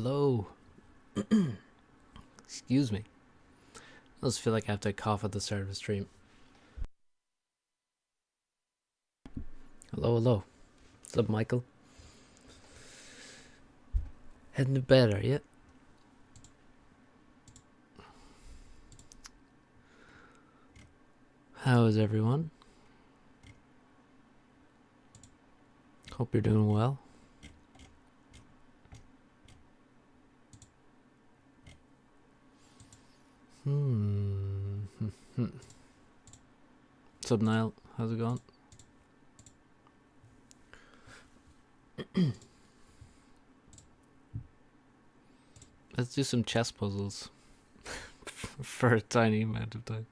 Hello. Excuse me. I just feel like I have to cough at the start of a stream. Hello. What's up, Michael? Heading to bed, are you? How is everyone? Hope you're doing well. What's up, Niall? How's it going? Let's do some chess puzzles for a tiny amount of time.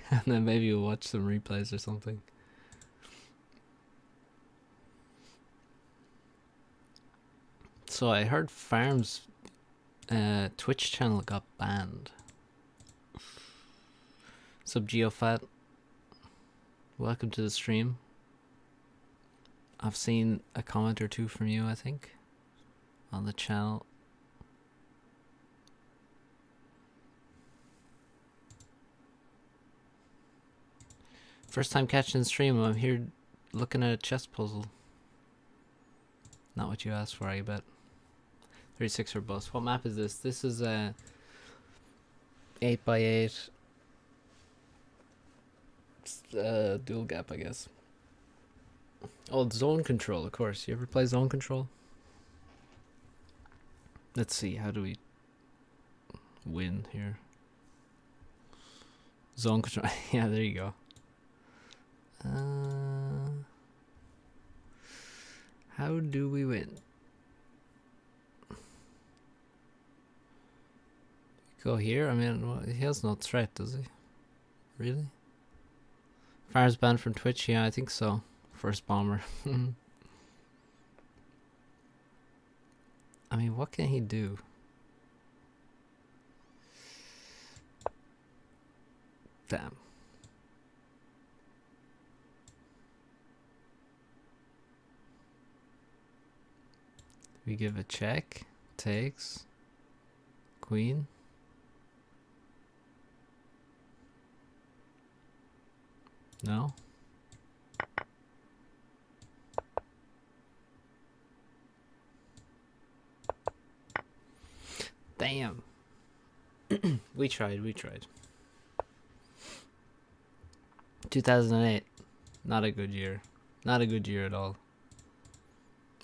And then maybe we'll watch some replays or something. So I heard Farm's Twitch channel got banned. Sub GeoFat, welcome to the stream. I've seen a comment or two from you, I think, on the channel. First time catching the stream, I'm here looking at a chess puzzle. Not what you asked for, I bet. 36 or bust. What map is this? This is a 8x8 dual gap, I guess. Oh, zone control, of course. You ever play zone control? Let's see, how do we win here? Zone control. Yeah, there you go. How do we win? Go here? I mean, well, he has no threat, does he? Really? Fire's banned from Twitch? Yeah, I think so. First bomber. I mean, what can he do? Damn. We give a check. Takes. Queen. No? Damn. We tried. 2008. Not a good year. Not a good year at all.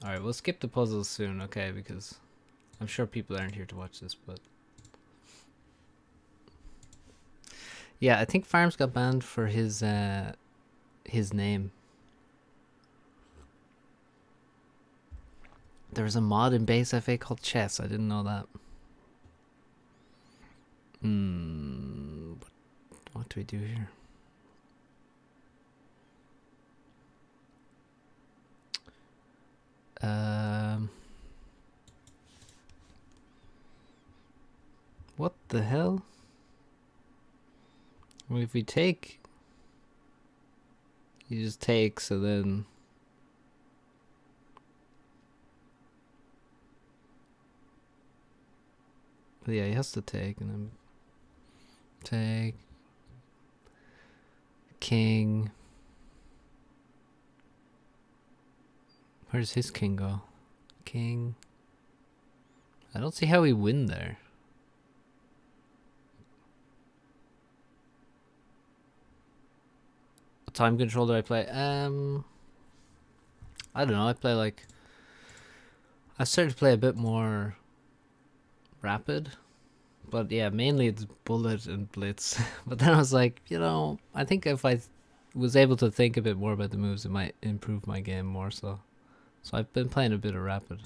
Alright, we'll skip the puzzles soon, okay? Because I'm sure people aren't here to watch this, but... Yeah, I think Farms got banned for his name. There was a mod in base FA called Chess. I didn't know that. What do we do here? What the hell? Well, if we take, he just takes, so then but yeah, he has to take, and then take king. Where does his king go? King. I don't see how we win there. What time control do I play? I don't know. I play like... I started to play a bit more rapid. But yeah, mainly it's bullet and blitz. But then I was like, you know, I think if I was able to think a bit more about the moves, it might improve my game more so. So I've been playing a bit of rapid.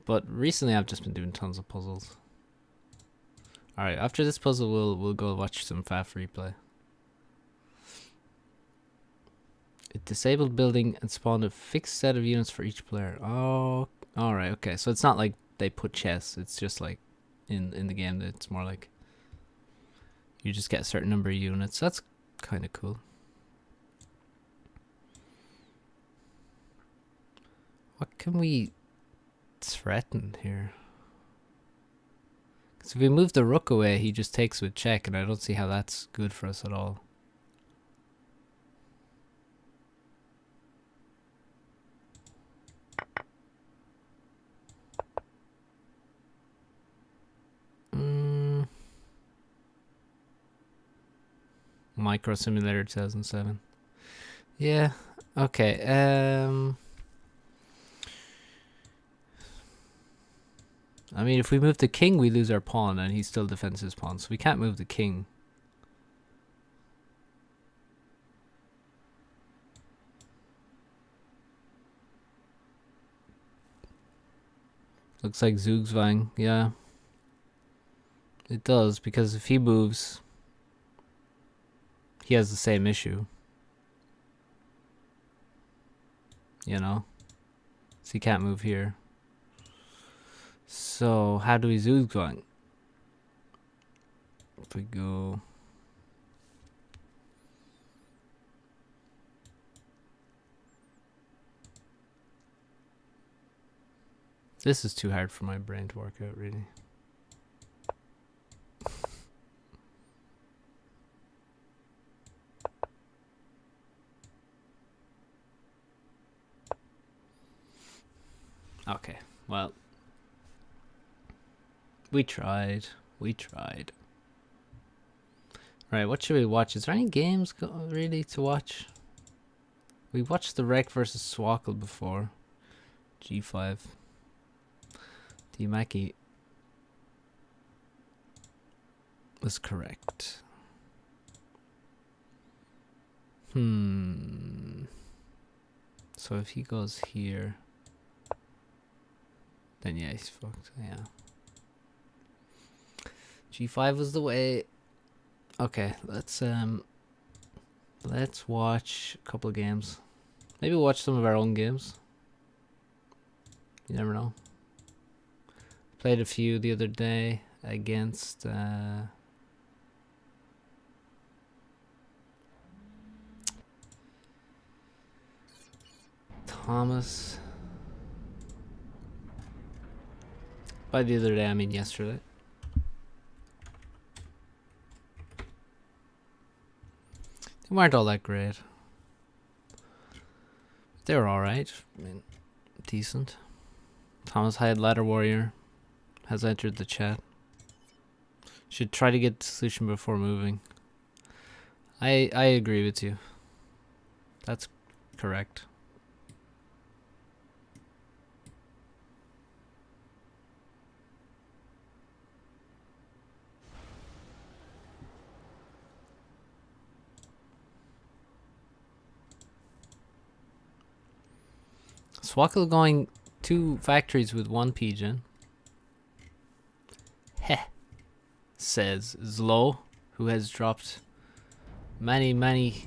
But recently I've just been doing tons of puzzles. Alright, after this puzzle we'll go watch some FAF replay. It disabled building and spawned a fixed set of units for each player. Oh, alright, okay. So it's not like they put chess, it's just like in the game it's more like you just get a certain number of units. That's kind of cool. What can we threatened here. Because if we move the rook away, he just takes with check, and I don't see how that's good for us at all. Micro Simulator 2007. Yeah. Okay. I mean, if we move the king, we lose our pawn, and he still defends his pawn, so we can't move the king. Looks like Zugzwang, yeah. It does, because if he moves, he has the same issue. You know? So he can't move here. So, how do we Zugzwang? If we go... This is too hard for my brain to work out, really. Okay, well. We tried. Right, what should we watch? Is there any games really to watch? We watched the Wreck versus Swackle before. G5. D-Mackie was correct. So if he goes here, then yeah, he's fucked. Yeah. G5 was the way. Okay, let's watch a couple of games. Maybe watch some of our own games. You never know. Played a few the other day against Thomas. By the other day, I mean yesterday. They weren't all that great. They were alright. I mean, decent. Thomas Hyde Ladder Warrior has entered the chat. Should try to get the solution before moving. I agree with you. That's correct. Swackle going 2 factories with 1 pigeon. Heh, says Zlo, who has dropped many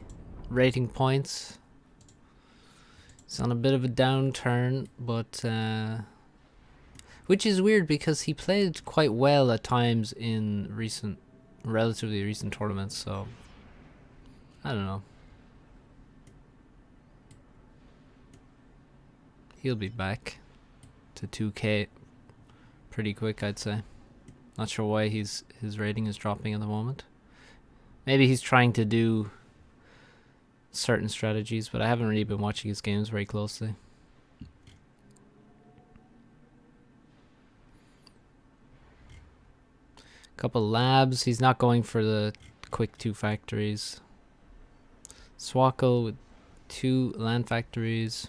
rating points. He's on a bit of a downturn, but which is weird because he played quite well at times in relatively recent tournaments, so I don't know. He'll be back to 2K pretty quick, I'd say. Not sure why his rating is dropping at the moment. Maybe he's trying to do certain strategies, but I haven't really been watching his games very closely. Couple labs. He's not going for the quick 2 factories. Swackle with 2 land factories.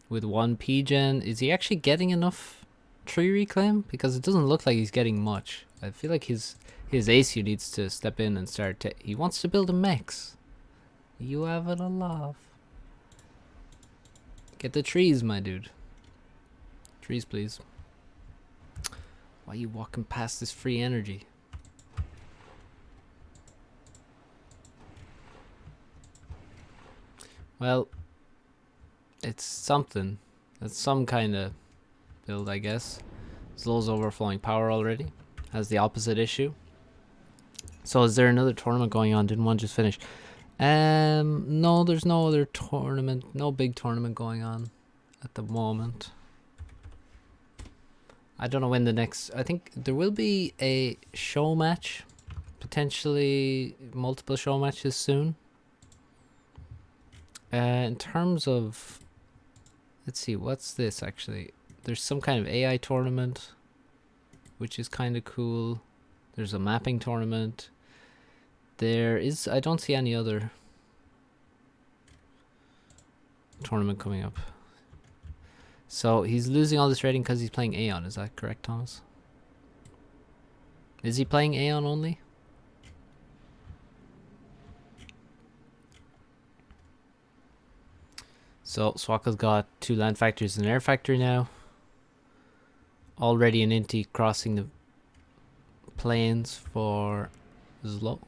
With 1 PGen. Is he actually getting enough tree reclaim? Because it doesn't look like he's getting much. I feel like his ACU needs to step in and start. He wants to build a mechs. You have it a love. Get the trees, my dude. Trees, please. Why are you walking past this free energy? Well, it's something. It's some kind of build, I guess. Zlow's overflowing power already. Has the opposite issue. So is there another tournament going on? Didn't one just finish? No, there's no other tournament. No big tournament going on at the moment. I don't know when the next... I think there will be a show match. Potentially multiple show matches soon. In terms of... Let's see, what's this actually? There's some kind of AI tournament, which is kind of cool. There's a mapping tournament. There is... I don't see any other tournament coming up. So he's losing all this rating because he's playing Aeon. Is that correct, Thomas? Is he playing Aeon only? So Swaka's got 2 land factories and an air factory now. Already an Inti crossing the plains for Zlo.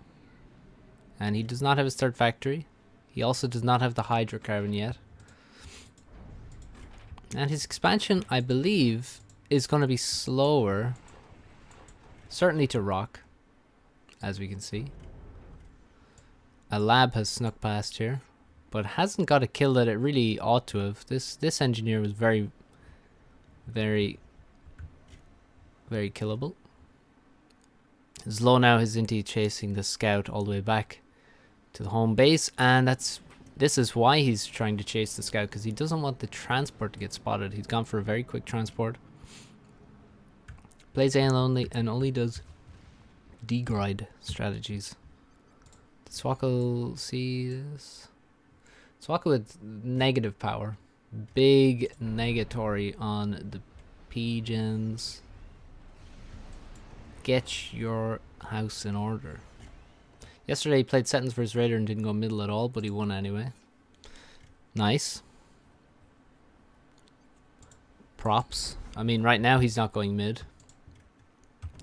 And he does not have his 3rd factory. He also does not have the hydrocarbon yet. And his expansion, I believe, is going to be slower. Certainly to rock, as we can see. A lab has snuck past here, but hasn't got a kill that it really ought to have. This engineer was very, very, very killable. Zlo now is into chasing the scout all the way back to the home base, and this is why he's trying to chase the scout, because he doesn't want the transport to get spotted. He's gone for a very quick transport. Plays Aeon only and only does degride strategies. Did Swaka see this? Swaka with negative power. Big negatory on the pigeons. Get your house in order. Yesterday he played Settings versus Raider and didn't go middle at all, but he won anyway. Nice. Props. I mean, right now he's not going mid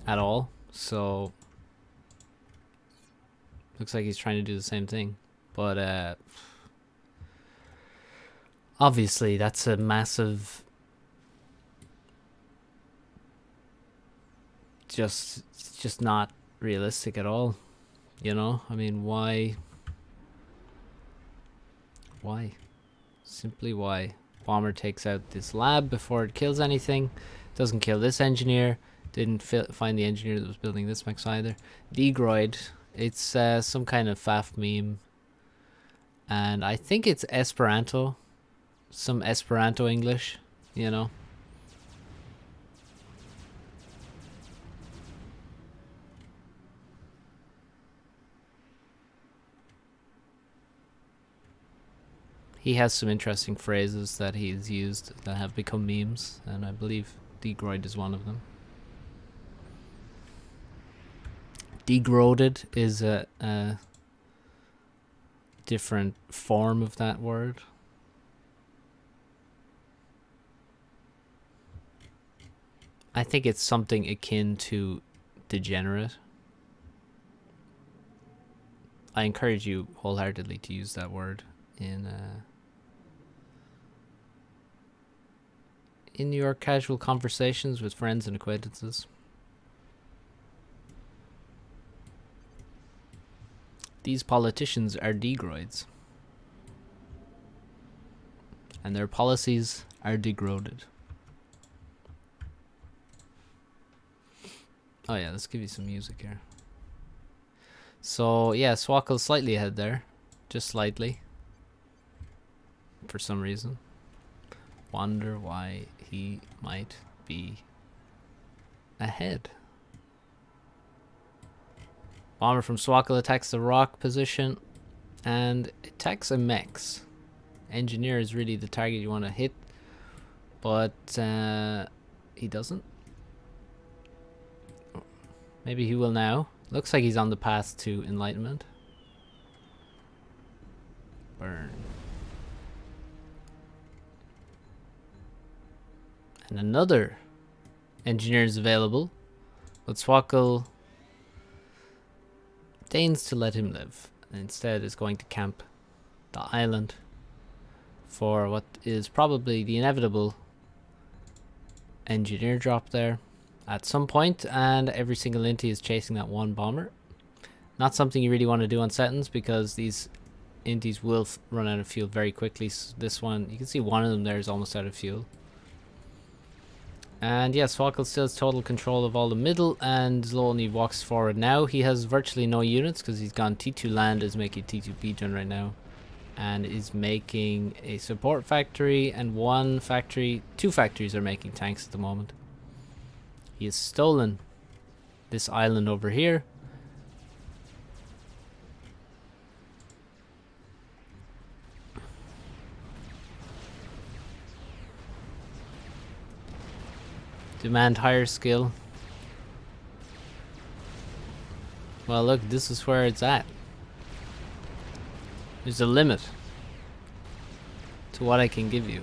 at all, so looks like he's trying to do the same thing. But obviously that's a massive... just not realistic at all. You know, I mean, why? Why? Simply why? Bomber takes out this lab before it kills anything. Doesn't kill this engineer. Didn't find the engineer that was building this mech either. Degroid. It's some kind of faff meme. And I think it's Esperanto. Some Esperanto English, you know. He has some interesting phrases that he's used that have become memes, and I believe degroid is one of them. Degroded is a different form of that word. I think it's something akin to degenerate. I encourage you wholeheartedly to use that word in your casual conversations with friends and acquaintances. These politicians are degroids, and their policies are degroded. Oh yeah, let's give you some music here. So yeah, Swaka's slightly ahead there, just slightly, for some reason. Wonder why he might be ahead. Bomber from Swaka attacks the rock position and attacks a mechs. Engineer is really the target you want to hit, but he doesn't. Maybe he will now. Looks like he's on the path to enlightenment. Burn. And another engineer is available, but Swaka deigns to let him live, and instead is going to camp the island for what is probably the inevitable engineer drop there at some point, and every single Inti is chasing that one bomber. Not something you really want to do on Settings, because these Intis will run out of fuel very quickly. So this one, you can see one of them there is almost out of fuel. And yes, Swakkel still has total control of all the middle, and Zlo only walks forward now. He has virtually no units because he's gone T2 land, is making T2 Beacon right now, and is making a support factory, and one factory, two factories are making tanks at the moment. He has stolen this island over here. Demand higher skill. Well, look, this is where it's at. There's a limit to what I can give you.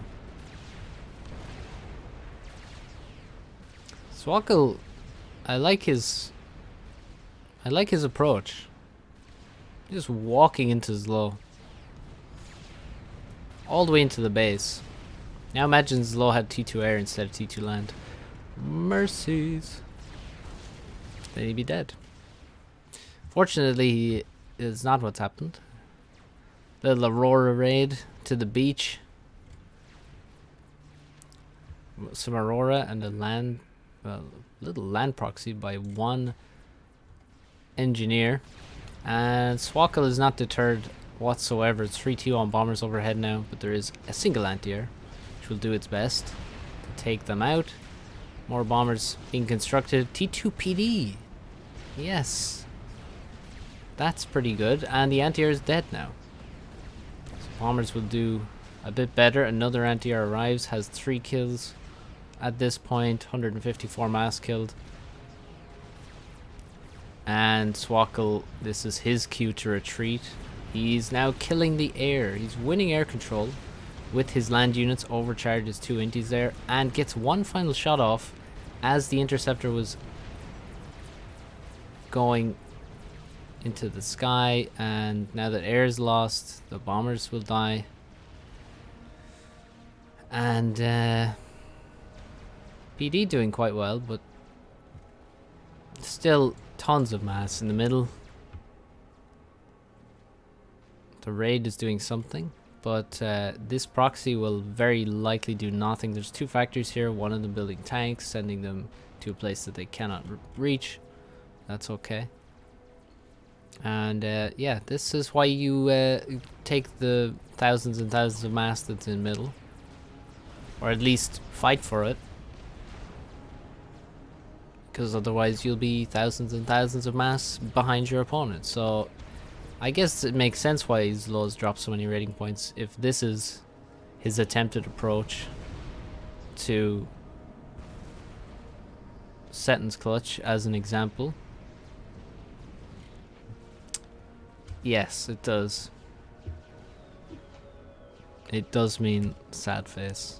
Swakkel, I like his approach. Just walking into Zlo. All the way into the base. Now imagine Zlo had T2 air instead of T2 land. Mercies. Then he'd be dead. Fortunately, he is not what's happened. Little Aurora raid to the beach. Some Aurora and a land, little land proxy by one engineer. And Swakkel is not deterred whatsoever. It's 3-2 on bombers overhead now, but there is a single anti-air, which will do its best to take them out. More bombers being constructed. T2 PD. Yes. That's pretty good. And the anti-air is dead now. So bombers will do a bit better. Another anti-air arrives. Has 3 kills at this point. 154 mass killed. And Swakkel, this is his cue to retreat. He's now killing the air. He's winning air control with his land units. Overcharges 2 inties there. And gets one final shot off as the interceptor was going into the sky. And now that air is lost, the bombers will die. And PD doing quite well, but still tons of mass in the middle. The raid is doing something, but this proxy will very likely do nothing. There's 2 factories here, one of them building tanks, sending them to a place that they cannot reach. That's okay. And yeah, this is why you take the thousands and thousands of mass that's in the middle, or at least fight for it, because otherwise you'll be thousands and thousands of mass behind your opponent. So I guess it makes sense why Zlo's dropped so many rating points if this is his attempted approach to Setton's Clutch as an example. Yes, it does. It does mean sad face.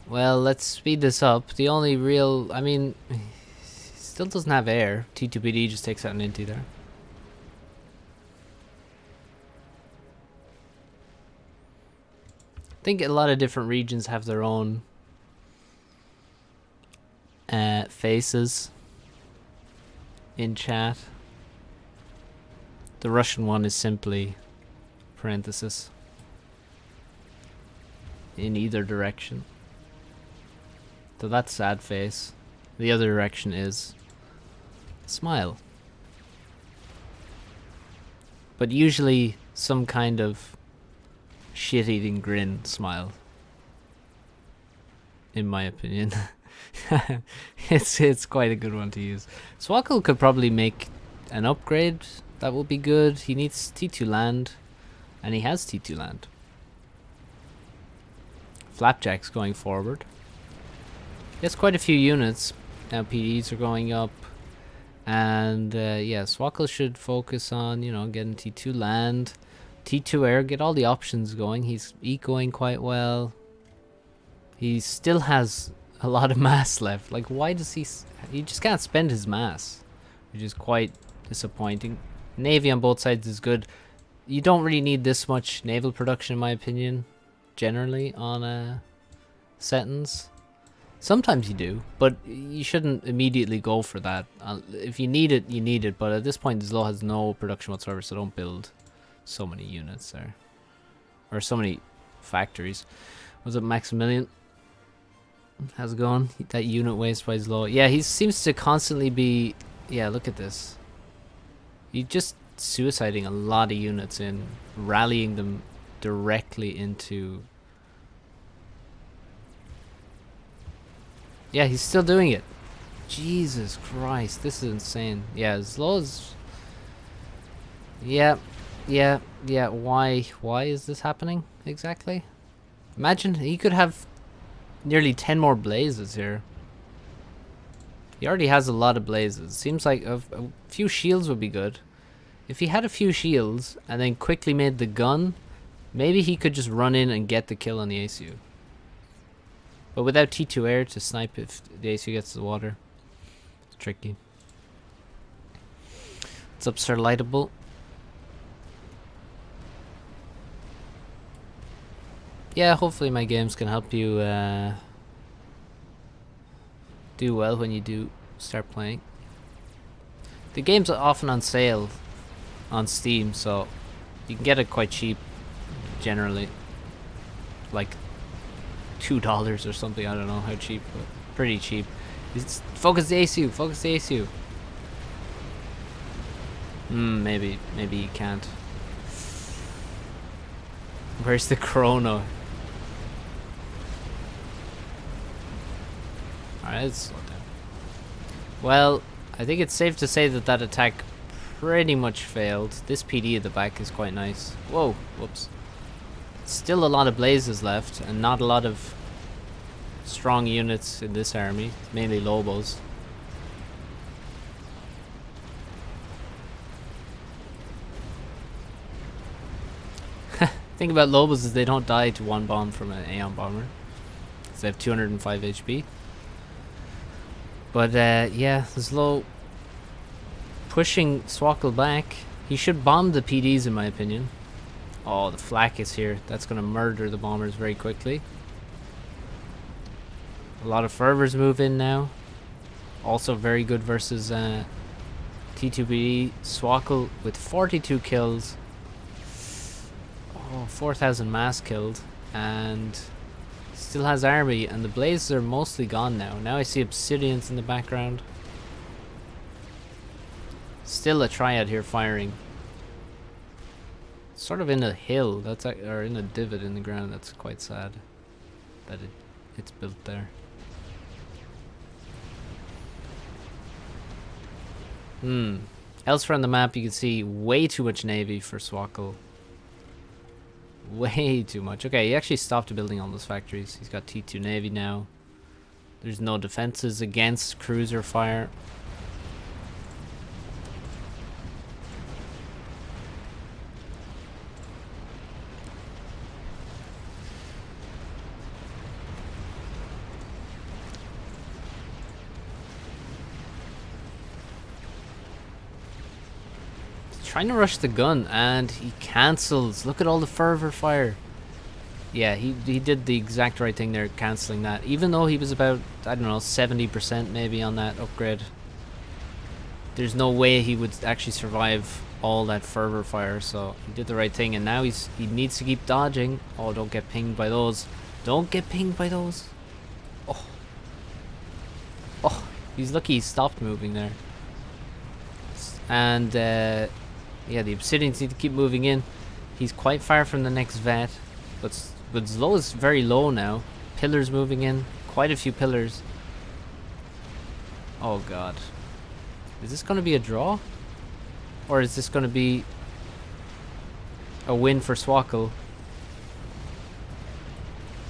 Well, let's speed this up. The only real, I mean, he still doesn't have air. T2PD just takes out an inti there. I think a lot of different regions have their own faces in chat. The Russian one is simply parenthesis in either direction. So that's sad face. The other direction is smile. But usually some kind of shit-eating grin smile, in my opinion. It's quite a good one to use. Swakkel could probably make an upgrade. That will be good. He needs T2 land, and he has T2 land. Flapjack's going forward. He has quite a few units. Now PDs are going up. And yeah, Swakkel should focus on, you know, getting T2 land, T2 air, get all the options going. He's ecoing quite well. He still has a lot of mass left. Like, why does he just can't spend his mass, which is quite disappointing. Navy on both sides is good. You don't really need this much naval production, in my opinion, generally on Settons. Sometimes you do, but you shouldn't immediately go for that. If you need it, you need it. But at this point, Zlo has no production whatsoever, so don't build so many units there, or so many factories. Was it Maximilian? How's it going? That unit waste is low. Yeah, he seems to constantly be... Yeah, look at this. He's just suiciding a lot of units in, rallying them directly into... Yeah, he's still doing it. Jesus Christ, this is insane. Yeah, as low as... Yeah. Why is this happening exactly? Imagine he could have nearly 10 more blazes here. He already has a lot of blazes. Seems like a few shields would be good. If he had a few shields and then quickly made the gun, maybe he could just run in and get the kill on the ACU. But without T2 air to snipe if the ACU gets the water, it's tricky. What's up, Sir Lightable? Yeah, hopefully my games can help you do well when you do start playing. The game's often on sale on Steam, so you can get it quite cheap generally. Like $2 or something, I don't know how cheap, but pretty cheap. Focus the ACU, focus the ACU. Maybe you can't. Where's the chrono? Alright, let's slow down. Well, I think it's safe to say that that attack pretty much failed. This PD at the back is quite nice. Whoa, whoops. Still a lot of blazes left, and not a lot of strong units in this army, mainly Lobos. Thing about Lobos is they don't die to one bomb from an Aeon bomber, because they have 205 HP. But yeah, there's low pushing Swackle back. He should bomb the PDs in my opinion. Oh, the flak is here. That's going to murder the bombers very quickly. A lot of fervors move in now. Also very good versus T2BD. Swackle with 42 kills. Oh, 4,000 mass killed. And still has army. And the blazes are mostly gone now. Now I see obsidians in the background. Still a triad here firing. Sort of in a hill. That's or in a divot in the ground. That's quite sad that it's built there. Elsewhere on the map you can see way too much navy for Swackle. Way too much. Okay, he actually stopped building all those factories. He's got T2 navy now. There's no defenses against cruiser fire. Trying to rush the gun and he cancels. Look at all the fervor fire. Yeah, he did the exact right thing there, cancelling that. Even though he was about, I don't know, 70% maybe on that upgrade. There's no way he would actually survive all that fervor fire, so he did the right thing. And now he needs to keep dodging. Oh, don't get pinged by those. Don't get pinged by those. Oh. Oh, he's lucky he stopped moving there. And yeah, the obsidians need to keep moving in. He's quite far from the next vet, but Zlo is very low now. Pillars moving in, quite a few pillars. Oh god, is this going to be a draw, or is this going to be a win for Swackle?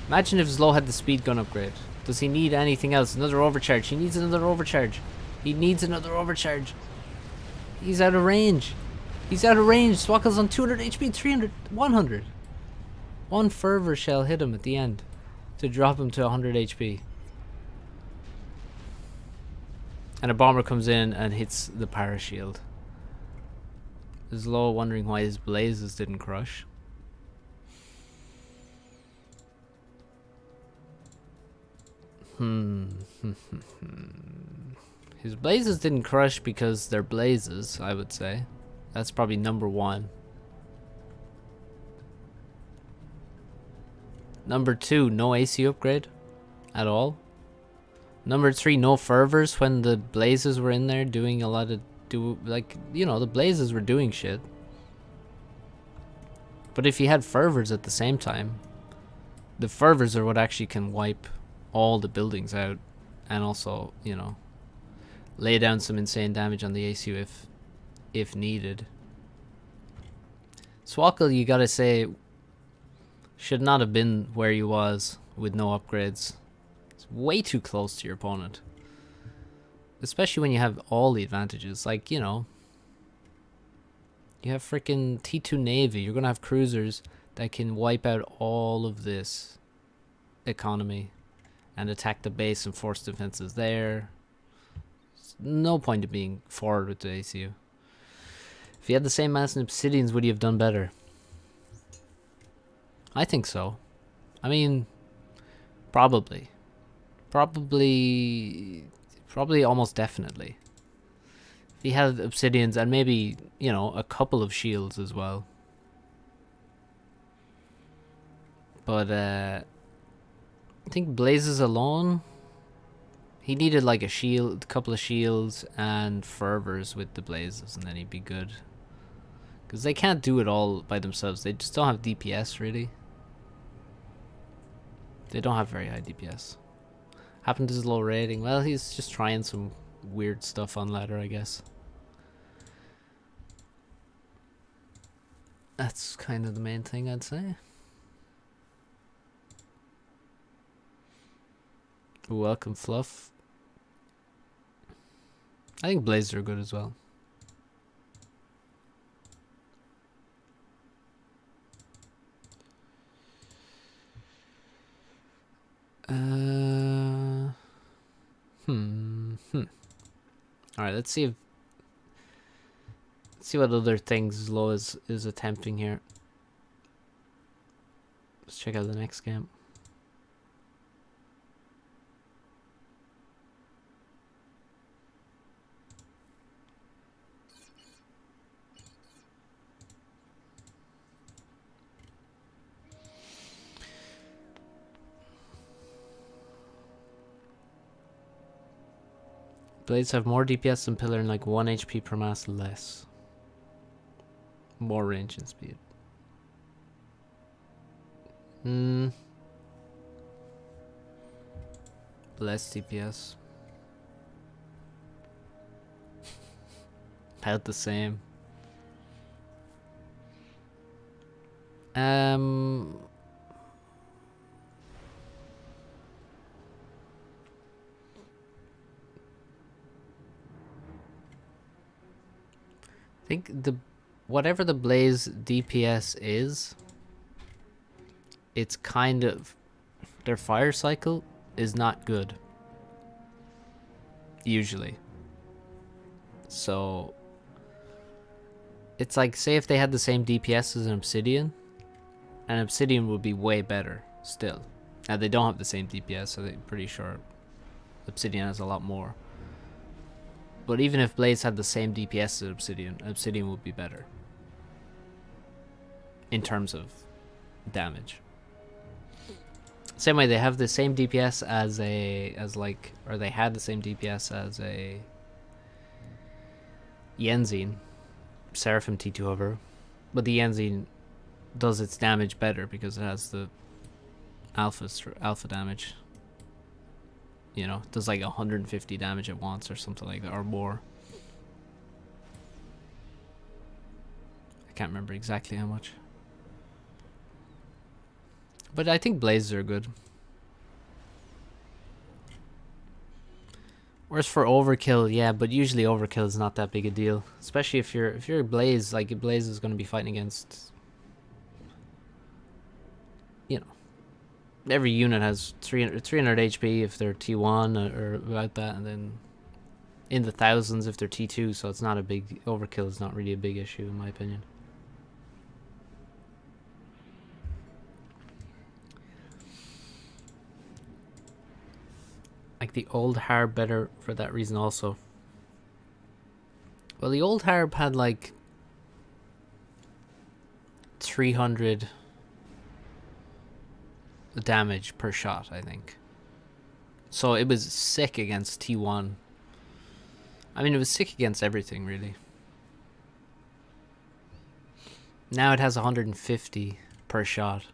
Imagine if Zlo had the speed gun upgrade. Does he need anything else? Another overcharge. He needs another overcharge. He needs another overcharge. He's out of range. He's out of range. Swackle's on 200 HP, 300, 100. One fervor shell hit him at the end to drop him to 100 HP. And a bomber comes in and hits the parashield. Zlo wondering why his blazes didn't crush. His blazes didn't crush because they're blazes, I would say. That's probably number one. Number 2, no AC upgrade at all. Number 3, no fervors when the blazes were in there doing a lot of the blazes were doing shit. But if you had fervors at the same time, the fervors are what actually can wipe all the buildings out and also, lay down some insane damage on the ACU if needed. Swakkel, you gotta say, should not have been where he was with no upgrades. It's way too close to your opponent. Especially when you have all the advantages. Like, you have freaking T2 Navy. You're gonna have cruisers that can wipe out all of this economy and attack the base and force defenses there. There's no point in being forward with the ACU. If you had the same mass in Obsidians, would you have done better? I think so. I mean, probably almost definitely. If you had Obsidians and maybe, a couple of shields as well. But I think Blazes alone, he needed like a couple of shields and fervors with the Blazes, and then he'd be good. Because they can't do it all by themselves. They just don't have DPS, really. They don't have very high DPS. Happened to his low rating. Well, he's just trying some weird stuff on ladder, I guess. That's kind of the main thing, I'd say. Welcome, Fluff. I think Blazes are good as well. Alright, let's see what other things Low is attempting here. Let's check out the next game. Blades have more DPS than Pillar and like 1 HP per mass less. More range and speed. Less DPS. About the same. I think whatever the Blaze DPS is, it's kind of, their fire cycle is not good. Usually. So it's like, say if they had the same DPS as an Obsidian would be way better still. Now they don't have the same DPS, so I'm pretty sure Obsidian has a lot more. But even if Blaze had the same DPS as Obsidian would be better. In terms of damage. Same way they have the same DPS or they had the same DPS as a Yenzine, Seraphim T2 hover, but the Yenzine does its damage better because it has the alpha damage. You know, does like 150 damage at once or something like that, or more. I can't remember exactly how much. But I think Blazes are good. Whereas for overkill, yeah, but usually overkill is not that big a deal. Especially if you're a Blaze, like a Blaze is going to be fighting against, every unit has 300 HP if they're T1 or about that, and then in the thousands if they're T2, so it's not a big, overkill is not really a big issue in my opinion. Like the old Harb better for that reason also. Well, the old Harb had like 300 damage per shot, I think. So it was sick against T1. I mean, it was sick against everything, really. Now it has 150 per shot.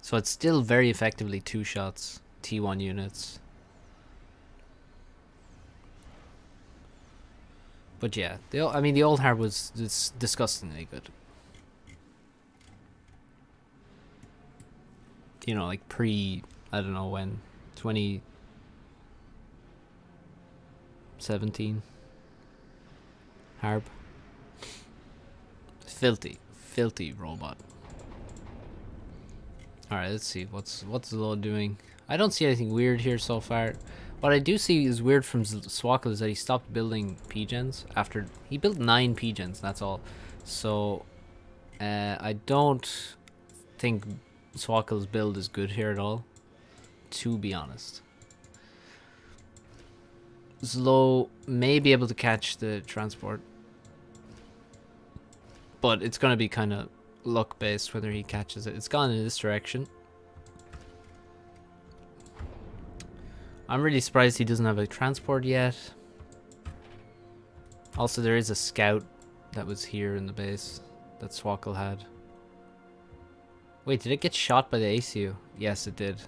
So it's still very effectively 2 shots, T1 units. But yeah, the old Harb was disgustingly good. You know, like pre, I don't know when, 2017 Harb. Filthy robot. Alright, let's see. What's the load doing? I don't see anything weird here so far. What I do see is weird from Swackle is that he stopped building P-gens after... He built 9 P-gens, that's all. So, I don't think Swackle's build is good here at all, to be honest. Zlo may be able to catch the transport, but it's going to be kind of luck based whether he catches it. It's gone in this direction. I'm really surprised he doesn't have a transport yet. Also, there is a scout that was here in the base that Swackle had. Wait, did it get shot by the ACU? Yes, it did.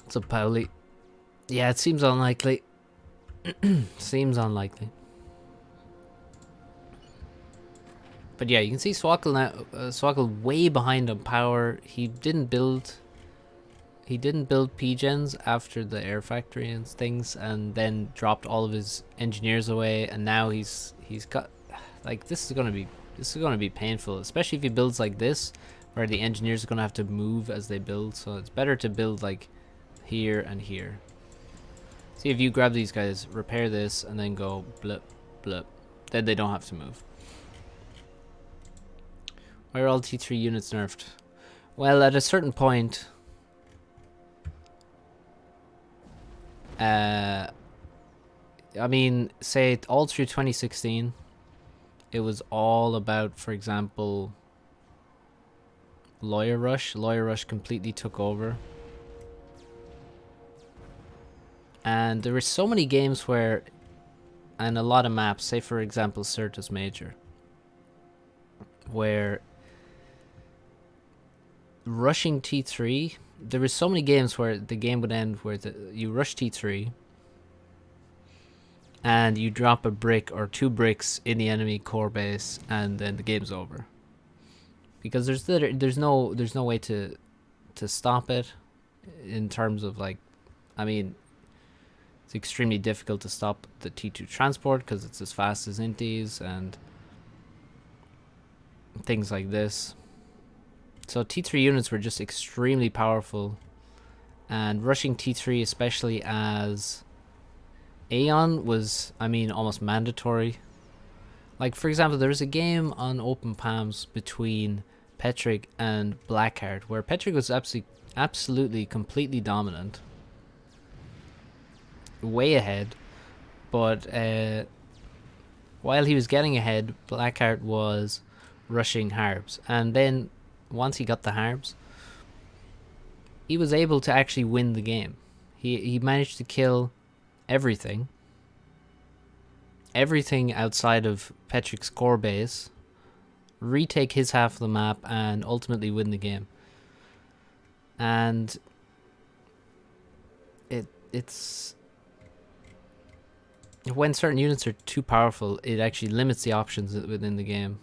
What's up, Pauli? Yeah, it seems unlikely. Seems unlikely. But yeah, you can see Swackle now. Swackle way behind on power. He didn't build P-gens after the air factory and things, and then dropped all of his engineers away. And now he's got, like, this is gonna be painful, especially if he builds like this, where the engineers are gonna have to move as they build. So it's better to build like here and here. See, if you grab these guys, repair this, and then go blip, blip, then they don't have to move. Why are all T3 units nerfed? Well, at a certain point, I mean, say all through 2016, it was all about, for example, Lawyer Rush. Lawyer Rush completely took over. And there were so many games where, and a lot of maps, say for example Certus Major, where rushing T3, there were so many games where the game would end where you rush T3 and you drop a brick or 2 bricks in the enemy core base, and then the game's over. Because there's no way to stop it in terms of, like, I mean, it's extremely difficult to stop the T2 transport because it's as fast as Inties and things like this. So T3 units were just extremely powerful, and rushing T3, especially as Aeon, was, I mean, almost mandatory. Like, for example, there was a game on Open Palms between Petric and Blackheart where Petric was absolutely completely dominant, way ahead, but while he was getting ahead, Blackheart was rushing Harbs, and then once he got the Harbs, he was able to actually win the game. He managed to kill everything outside of Petric's core base, retake his half of the map, and ultimately win the game. And it's when certain units are too powerful, it actually limits the options within the game.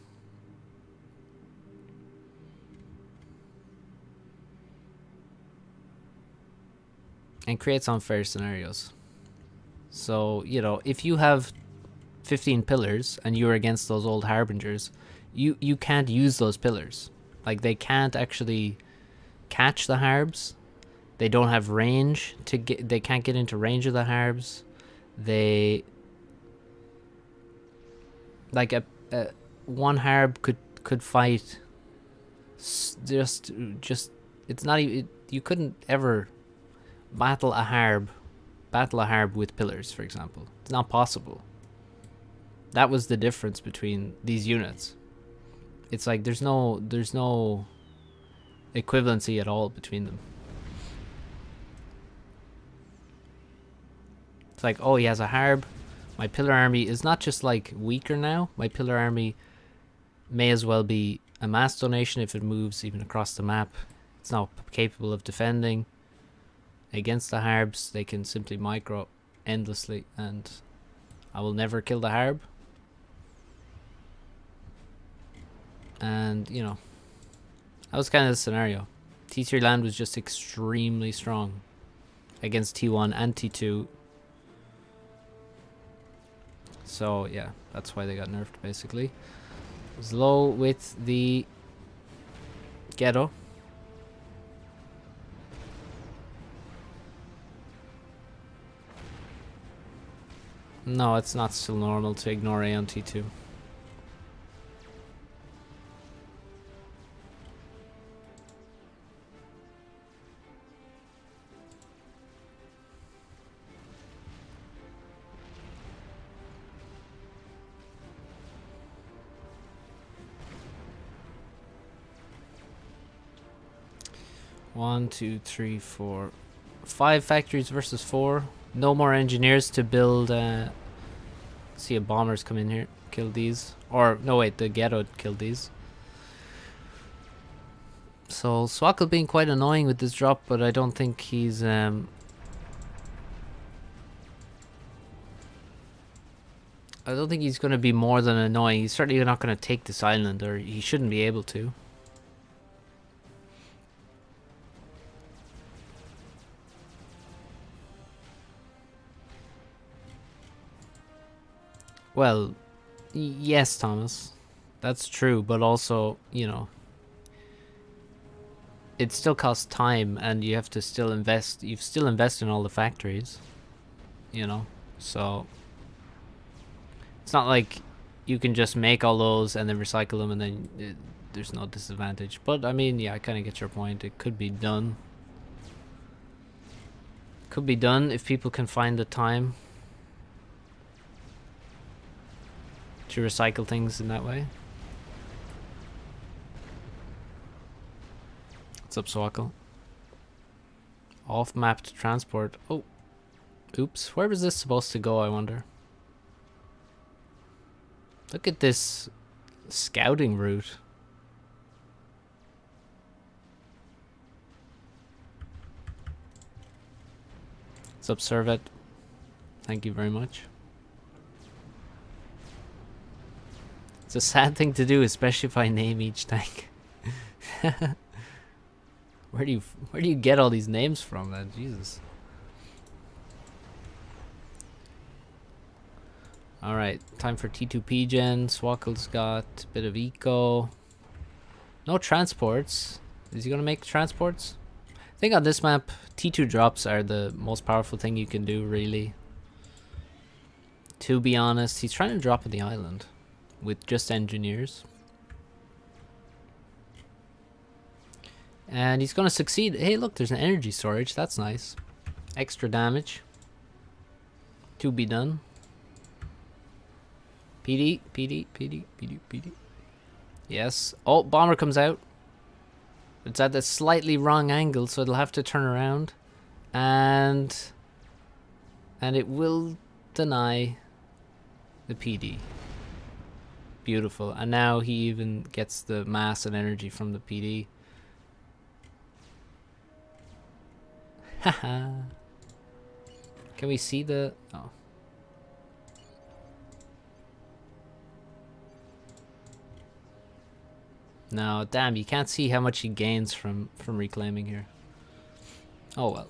And creates unfair scenarios. So, you know, if you have 15 pillars and you're against those old Harbingers, you can't use those pillars. Like, they can't actually catch the Harbs. They don't have range to get. They can't get into range of the Harbs. They, like, a one Harb could fight. Just it's not even. You couldn't ever battle a Harb with pillars, for example. It's not possible. That was the difference between these units. it's like there's no equivalency at all between them. It's like, oh, he has a harb. My pillar army is not just like weaker now. My pillar army may as well be a mass donation if it moves even across the map. It's not capable of defending against the harbs. They can simply micro endlessly, and I will never kill the harb. And, you know, that was kind of the scenario. T3 land was just extremely strong against T1 and T2. So, yeah, that's why they got nerfed, basically. Slow with the Ghetto. No, it's not still normal to ignore A on T2. One, two, three, four, 5 factories versus 4. No more engineers to build. See, a bombers come in here, kill these. Or no, wait, the Ghetto killed these. So Swackle being quite annoying with this drop, but I don't think he's I don't think he's going to be more than annoying. He's certainly not going to take this island, or he shouldn't be able to. Well, yes, Thomas. That's true, but also, you know, it still costs time, and you have to still invest. You've still invest in all the factories, you know, so it's not like you can just make all those and then recycle them, and then there's no disadvantage. But I mean, yeah, I kind of get your point. It could be done. Could be done if people can find the time to recycle things in that way. What's up, Swackle? Off map to transport. Oh, oops. Where was this supposed to go, I wonder? Look at this scouting route. What's up, Servet? Thank you very much. It's a sad thing to do, especially if I name each tank. Where do you get all these names from, then? Jesus. Alright, time for T2P gen. Swackle's got a bit of eco. No transports. Is he gonna make transports? I think on this map, T2 drops are the most powerful thing you can do, really. To be honest, he's trying to drop on the island with just engineers. And he's gonna succeed. Hey, look, there's an energy storage. That's nice. Extra damage. To be done. PD, PD, PD, PD, PD. Yes. Oh, bomber comes out. It's at a slightly wrong angle, so it'll have to turn around. And it will deny the PD. Beautiful. And now he even gets the mass and energy from the PD. Haha. Can we see the... Oh. No, damn, you can't see how much he gains from reclaiming here. Oh well.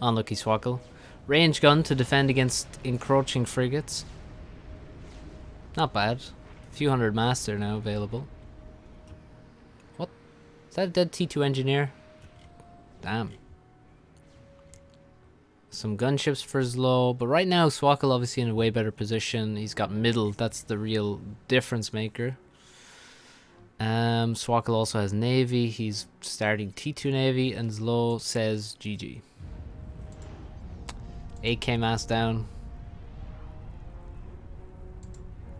Unlucky Swackle. Range gun to defend against encroaching frigates. Not bad. A few hundred master now available. What? Is that a dead T2 engineer? Damn. Some gunships for Zlo, but right now Swackle obviously in a way better position. He's got middle, that's the real difference maker. Swackle also has Navy, he's starting T2 Navy, and Zlo says GG. 8k mass down.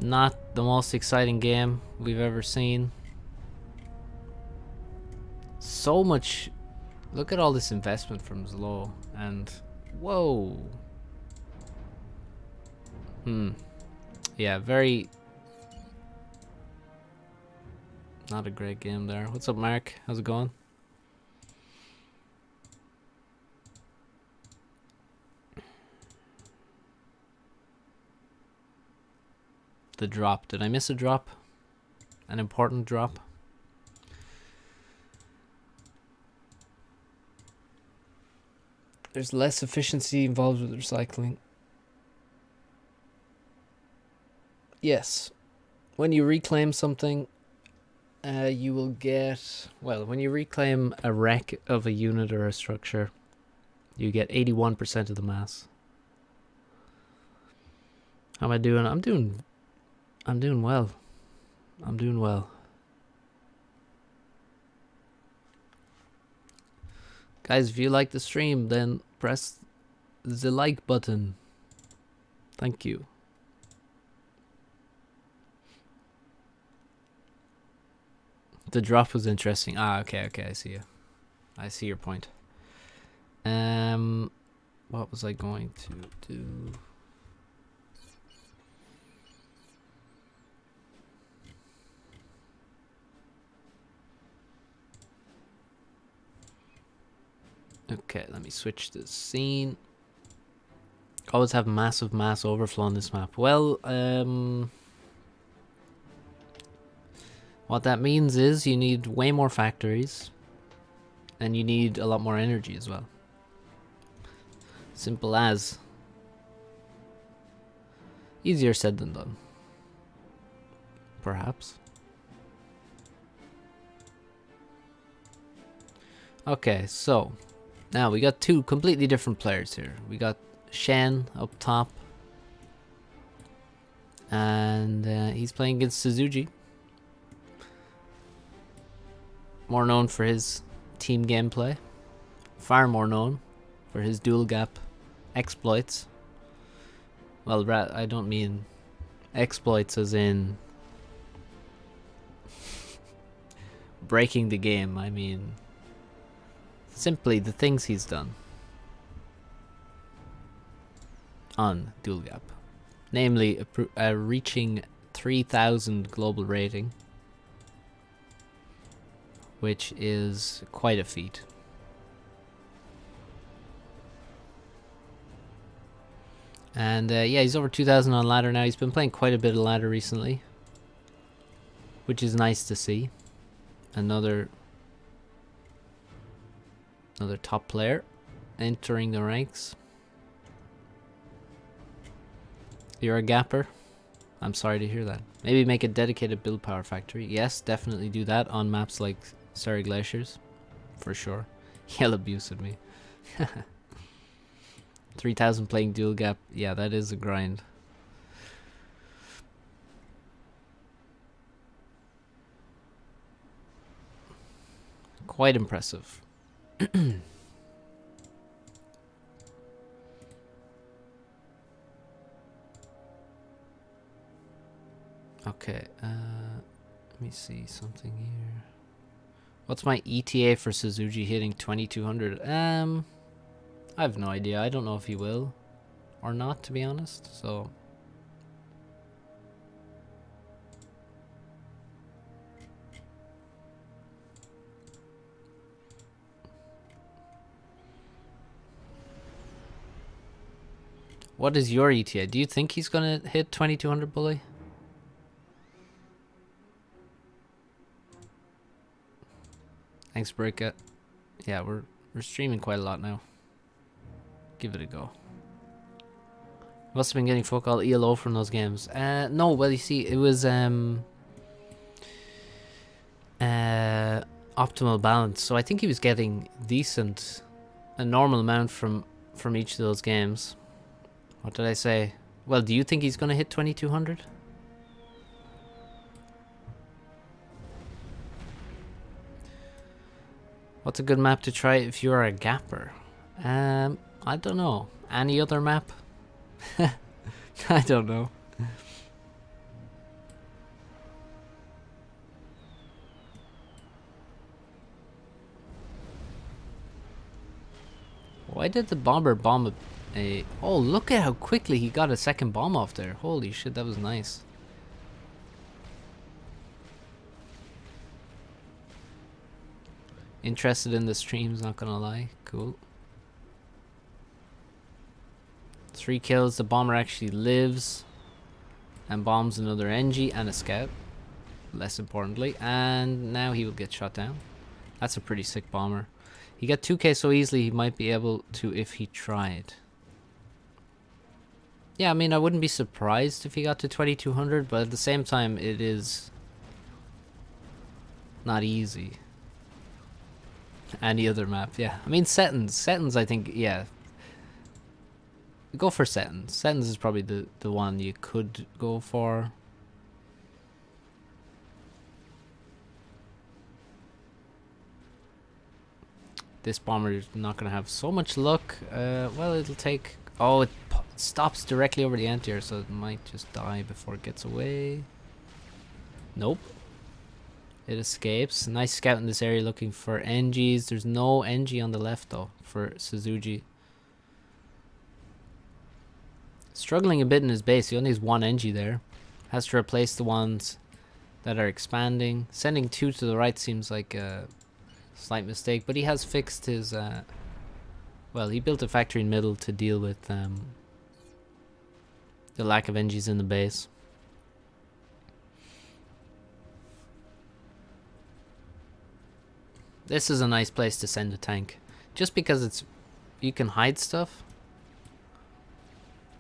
Not the most exciting game we've ever seen. So much. Look at all this investment from Zlo. And whoa. Yeah, very. Not a great game there. What's up, Mark? How's it going? The drop. Did I miss a drop? An important drop? There's less efficiency involved with recycling. Yes. When you reclaim something, you will get... Well, when you reclaim a wreck of a unit or a structure, you get 81% of the mass. How am I doing? I'm doing well. I'm doing well. Guys, if you like the stream, then press the like button. Thank you. The drop was interesting. Ah, okay, I see you. I see your point. What was I going to do? Okay, let me switch the scene. Always have massive mass overflow on this map. Well, what that means is you need way more factories, and you need a lot more energy as well. Simple as. Easier said than done. Perhaps. Okay, so now we got two completely different players here. We got Shen up top, and he's playing against Suzuki. More known for his team gameplay, far more known for his dual gap exploits. Well, I don't mean exploits as in breaking the game. I mean simply the things he's done on dual gap, namely reaching 3,000 global rating, which is quite a feat. And yeah, he's over 2,000 on ladder now. He's been playing quite a bit of ladder recently, which is nice to see. Another top player entering the ranks. You're a gapper? I'm sorry to hear that. Maybe make a dedicated build power factory. Yes, definitely do that on maps like Surrey Glaciers. For sure. He'll abuse at me. 3,000 playing dual gap. Yeah, that is a grind. Quite impressive. Okay, let me see something here. What's my ETA for Suzuki hitting 2200? I have no idea. I don't know if he will or not, to be honest. So what is your ETA? Do you think he's gonna hit 2200, Bully? Thanks, Breakout. Yeah, we're streaming quite a lot now. Give it a go. Must have been getting fuck all ELO from those games. No, well, you see, it was optimal balance. So I think he was getting a normal amount from each of those games. What did I say? Well, do you think he's gonna hit 2200? What's a good map to try if you're a gapper? I don't know. Any other map? I don't know. Why did the bomber bomb a... Oh, look at how quickly he got a second bomb off there. Holy shit, that was nice. Interested in the streams, not gonna lie. Cool. 3 kills. The bomber actually lives and bombs another NG and a scout, less importantly, and now he will get shot down. That's a pretty sick bomber. He got 2k so easily he might be able to if he tried. Yeah, I mean, I wouldn't be surprised if he got to 2200, but at the same time it is not easy. Any other map, yeah. I mean, Settins I think, yeah, go for Settins. Settins is probably the one you could go for. This bomber is not going to have so much luck. Well, it'll take... Oh, it stops directly over the anti-air, so it might just die before it gets away. Nope. It escapes. Nice scout in this area looking for NGs. There's no NG on the left, though, for Suzuki. Struggling a bit in his base. He only has 1 NG there. Has to replace the ones that are expanding. Sending 2 to the right seems like a slight mistake, but he has fixed his... well, he built a factory in middle to deal with the lack of NGs in the base. This is a nice place to send a tank, just because it's you can hide stuff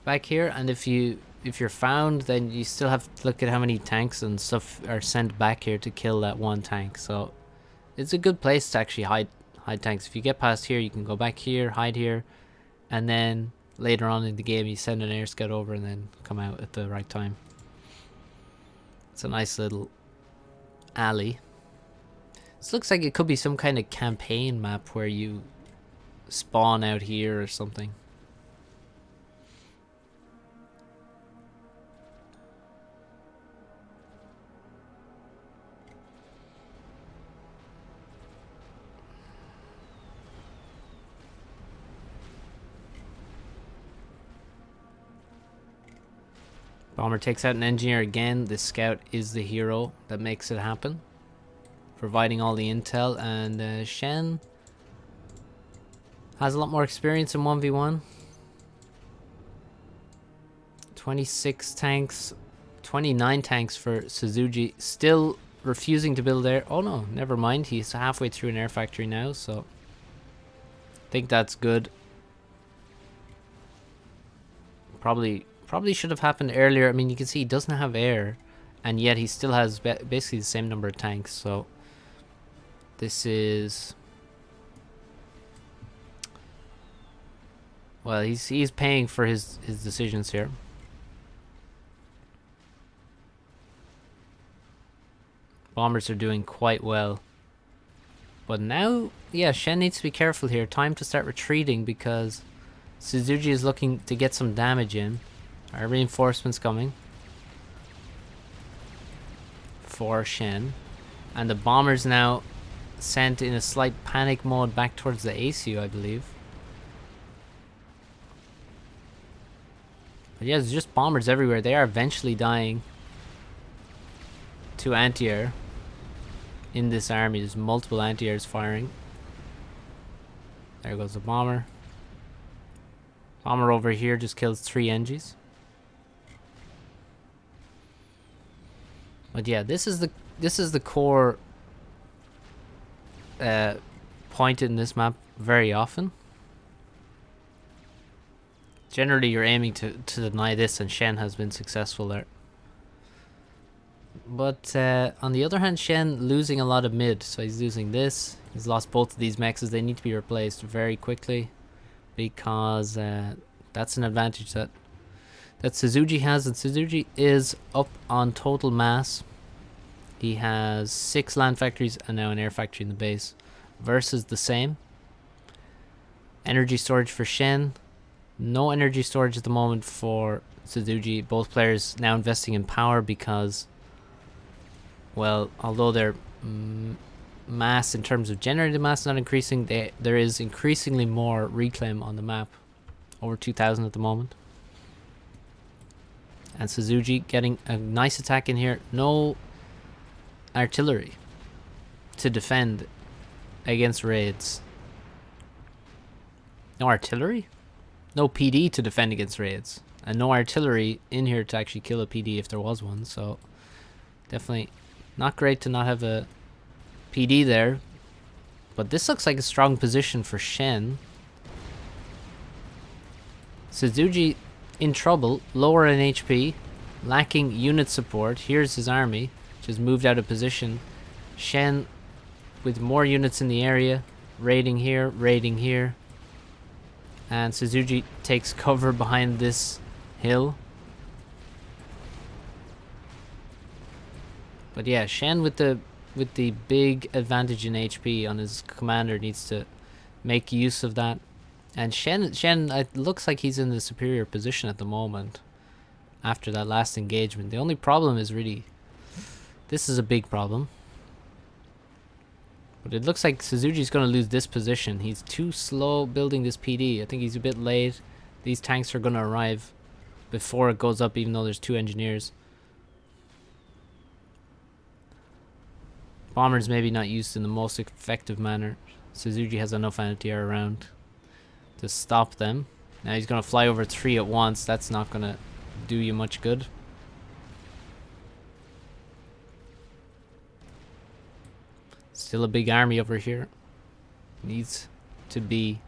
back here, and if you're found, then you still have to look at how many tanks and stuff are sent back here to kill that one tank. So it's a good place to actually hide tanks. If you get past here, you can go back here, hide here, and then later on in the game you send an air scout over and then come out at the right time. It's a nice little alley. This looks like it could be some kind of campaign map where you spawn out here or something. Bomber takes out an engineer again. This scout is the hero that makes it happen, providing all the intel, and Shen has a lot more experience in 1v1. 26 tanks, 29 tanks for Suzuki. Still refusing to build air. Oh no, never mind. He's halfway through an air factory now, so I think that's good. Probably should have happened earlier. I mean, you can see he doesn't have air, and yet he still has basically the same number of tanks. So this is... Well, he's paying for his decisions here. Bombers are doing quite well. But now, yeah, Shen needs to be careful here. Time to start retreating because Suzuki is looking to get some damage in. Our reinforcements coming for Shen. And the bombers now sent in a slight panic mode back towards the ACU, I believe. But yeah, there's just bombers everywhere. They are eventually dying to anti-air in this army. There's multiple anti-airs firing. There goes the bomber. Bomber over here just kills 3 NGs. But yeah, this is the core point in this map very often. Generally, you're aiming to deny this, and Shen has been successful there. But on the other hand, Shen losing a lot of mid, so he's losing this. He's lost both of these mexes. They need to be replaced very quickly because that's an advantage that Suzuki has, and Suzuki is up on total mass. He has 6 land factories and now an air factory in the base versus the same. Energy storage for Shen. No energy storage at the moment for Suzuki. Both players now investing in power because, well, although they're mass in terms of generated mass not increasing, there is increasingly more reclaim on the map. Over 2,000 at the moment. And Suzuki getting a nice attack in here. No artillery to defend against raids. No artillery? No PD to defend against raids. And no artillery in here to actually kill a PD if there was one. So definitely not great to not have a PD there. But this looks like a strong position for Shen. Suzuki in trouble, lower in HP, lacking unit support. Here's his army, just moved out of position. Shen with more units in the area, raiding here. And Suzuki takes cover behind this hill. But yeah, Shen with the big advantage in HP on his commander needs to make use of that. And Shen, it looks like he's in the superior position at the moment after that last engagement. The only problem is really, this is a big problem. But it looks like Suzuki's going to lose this position. He's too slow building this PD. I think he's a bit late. These tanks are going to arrive before it goes up, even though there's 2 engineers. Bombers maybe not used in the most effective manner. Suzuki has enough anti-air around to stop them. Now he's going to fly over 3 at once. That's not going to do you much good. Still a big army over here. Needs to be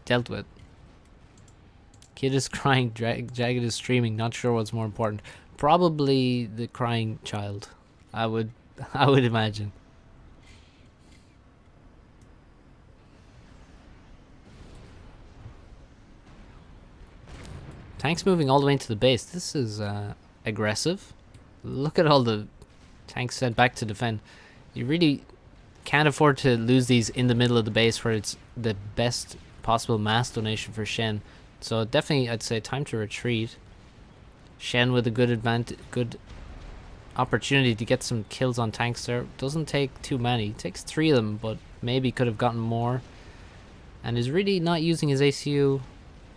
dealt with. Kid is crying, Jagged is streaming. Not sure what's more important. Probably the crying child. I would imagine. Tanks moving all the way into the base. This is aggressive. Look at all the tanks sent back to defend. You really can't afford to lose these in the middle of the base where it's the best possible mass donation for Shen. So definitely I'd say time to retreat. Shen with a good opportunity to get some kills on tanks there. Doesn't take too many. Takes 3 of them, but maybe could have gotten more. And is really not using his ACU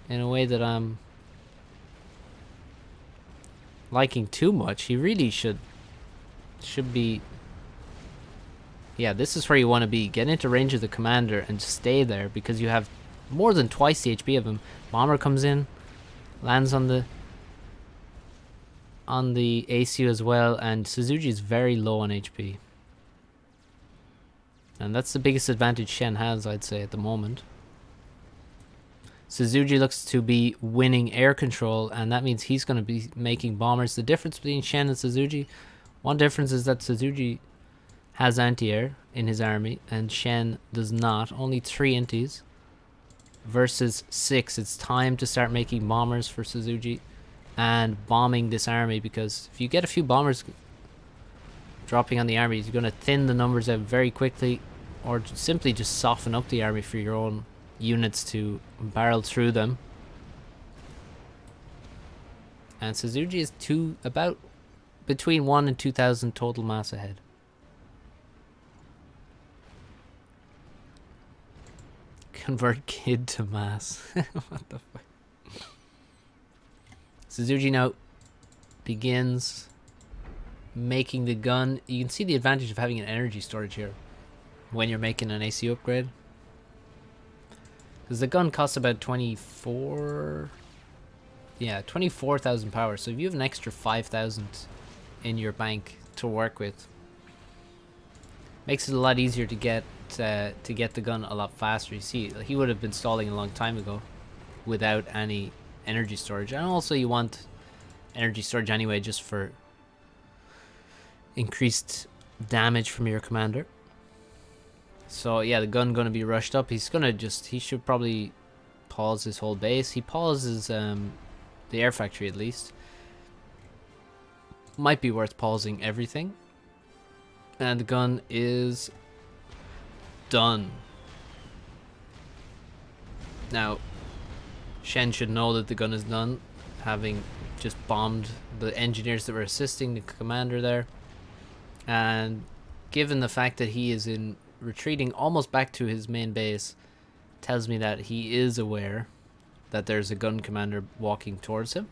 in a way that I'm liking too much. He really should be. Yeah, this is where you want to be. Get into range of the commander and stay there because you have more than twice the HP of him. Bomber comes in, lands on the ACU as well, and Suzuki is very low on HP. And that's the biggest advantage Shen has, I'd say, at the moment. Suzuki looks to be winning air control, and that means he's going to be making bombers. The difference between Shen and Suzuki, one difference is that Suzuki has anti-air in his army, and Shen does not. Only 3 intis versus 6. It's time to start making bombers for Suzuki and bombing this army, because if you get a few bombers dropping on the armies, you're going to thin the numbers out very quickly, or simply just soften up the army for your own units to barrel through them. And Suzuki is about between 1 and 2,000 total mass ahead. Convert kid to mass. What the fuck? Suzuki now begins making the gun. You can see the advantage of having an energy storage here when you're making an AC upgrade. Because the gun costs about 24,000 power. So if you have an extra 5,000 in your bank to work with, makes it a lot easier to get the gun a lot faster. You see, he would have been stalling a long time ago without any energy storage. And also you want energy storage anyway, just for increased damage from your commander. So yeah, the gun gonna be rushed up. He should probably pause his whole base. He pauses the air factory at least. Might be worth pausing everything. And the gun is done. Now, Shen should know that the gun is done, having just bombed the engineers that were assisting the commander there. And given the fact that he is in retreating almost back to his main base, tells me that he is aware that there's a gun commander walking towards him.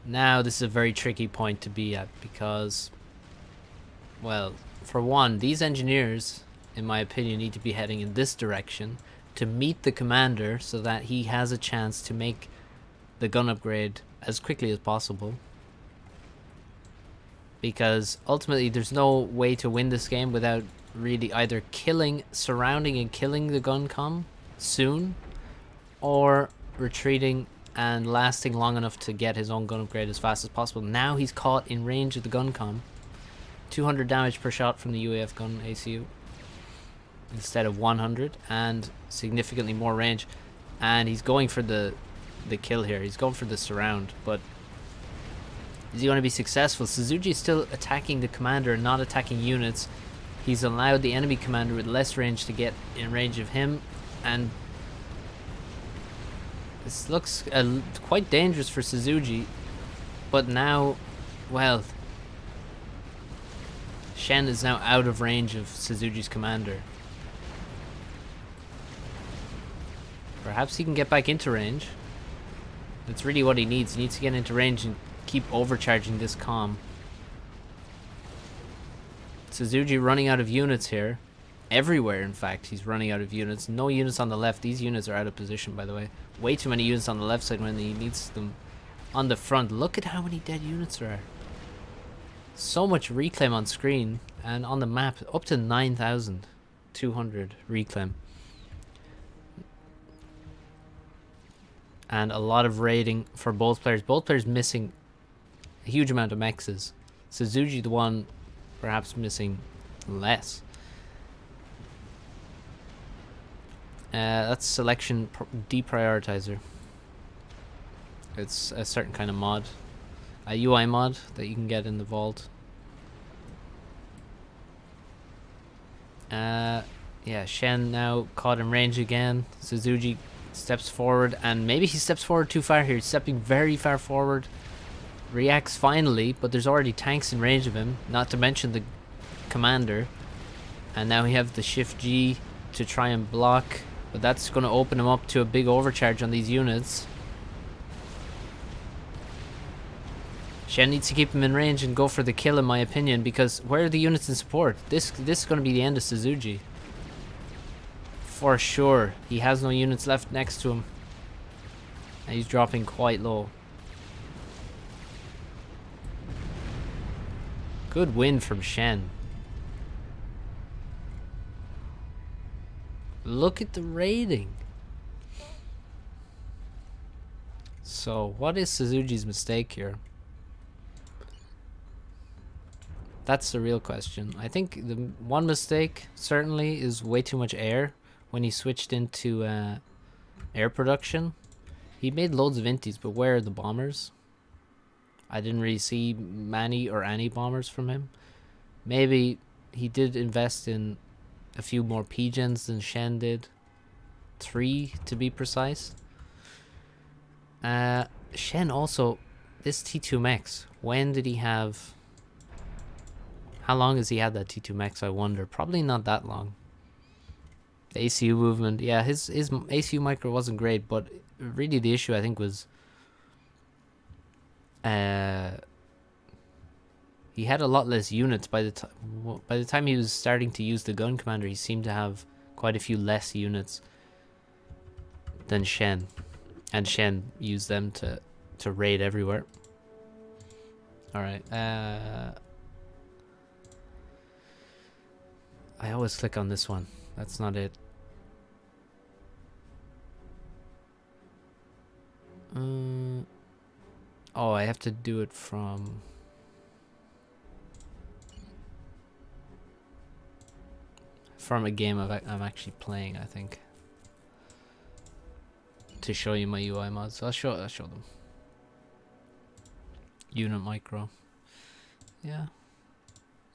Now this is a very tricky point to be at because, well, for one, these engineers, in my opinion, need to be heading in this direction to meet the commander so that he has a chance to make the gun upgrade as quickly as possible. Because ultimately there's no way to win this game without really either surrounding and killing the gun comm soon, or retreating and lasting long enough to get his own gun upgrade as fast as possible. Now he's caught in range of the gun comm. 200 damage per shot from the UAF gun ACU instead of 100, and significantly more range. And he's going for the kill here. He's going for the surround, but is he going to be successful? Suzuki is still attacking the commander and not attacking units. He's allowed the enemy commander with less range to get in range of him, and this looks quite dangerous for Suzuki. But now, well, Shen is now out of range of Suzuki's commander. Perhaps he can get back into range. That's really what he needs. He needs to get into range and keep overcharging this comm. Suzuki running out of units here. Everywhere, in fact, he's running out of units. No units on the left. These units are out of position, by the way. Way too many units on the left side when he needs them on the front. Look at how many dead units there are. So much reclaim on screen and on the map. Up to 9,200 reclaim. And a lot of raiding for both players. Both players missing a huge amount of mexes. Suzuki the one perhaps missing less. That's selection deprioritizer. It's a certain kind of mod. A UI mod that you can get in the vault. Yeah, Shen now caught in range again. Suzuki steps forward, and maybe he steps forward too far here. He's stepping very far forward. Reacts finally, but there's already tanks in range of him, not to mention the commander. And now we have the shift G to try and block, but that's going to open him up to a big overcharge on these units. Shen needs to keep him in range and go for the kill, in my opinion, because where are the units in support? This is going to be the end of Suzuki. For sure. He has no units left next to him. And he's dropping quite low. Good win from Shen. Look at the rating. So, what is Suzuki's mistake here? That's the real question. I think the one mistake certainly is way too much air when he switched into air production. He made loads of inties, but where are the bombers? I didn't really see many or any bombers from him. Maybe he did invest in a few more P-gens than Shen did. 3 to be precise. Shen also, this T2 Mex, when did he have... How long has he had that T2 Mex, I wonder? Probably not that long. The ACU movement, yeah, his ACU micro wasn't great, but really the issue I think was he had a lot less units by the time he was starting to use the gun commander. He seemed to have quite a few less units than Shen, and Shen used them to raid everywhere. All right. I always click on this one. That's not it. Oh, I have to do it from... From a game I'm actually playing, I think. To show you my UI mods. So I'll show them. Unit micro. Yeah.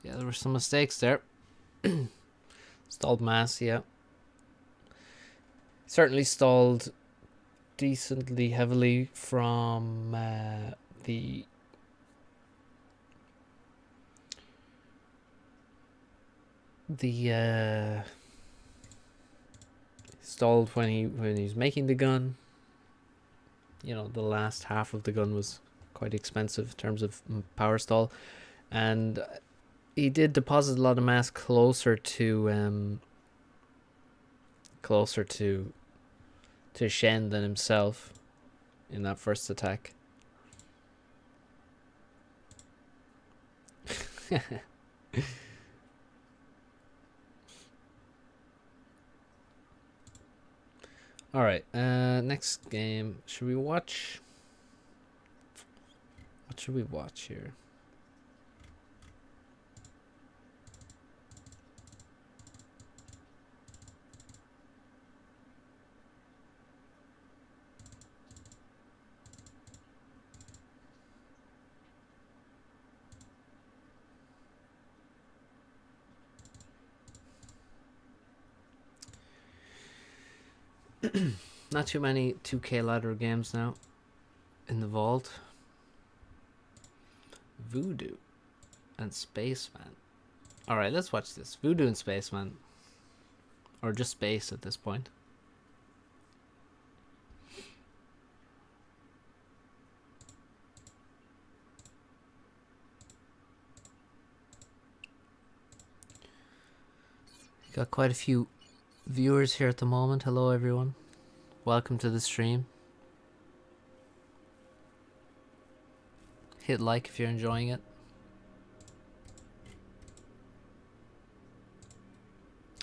Yeah, there were some mistakes there. Stalled mass, yeah. Certainly stalled decently heavily from the the stalled when he's making the gun. You know, the last half of the gun was quite expensive in terms of power stall, and he did deposit a lot of mass closer to Shen than himself in that first attack. All right, next game. Should we watch? What should we watch here? Not too many 2K ladder games now in the vault. Voodoo and Spaceman. Alright, let's watch this. Voodoo and Spaceman. Or just Space at this point. Got quite a few viewers here at the moment. Hello everyone. Welcome to the stream. Hit like if you're enjoying it.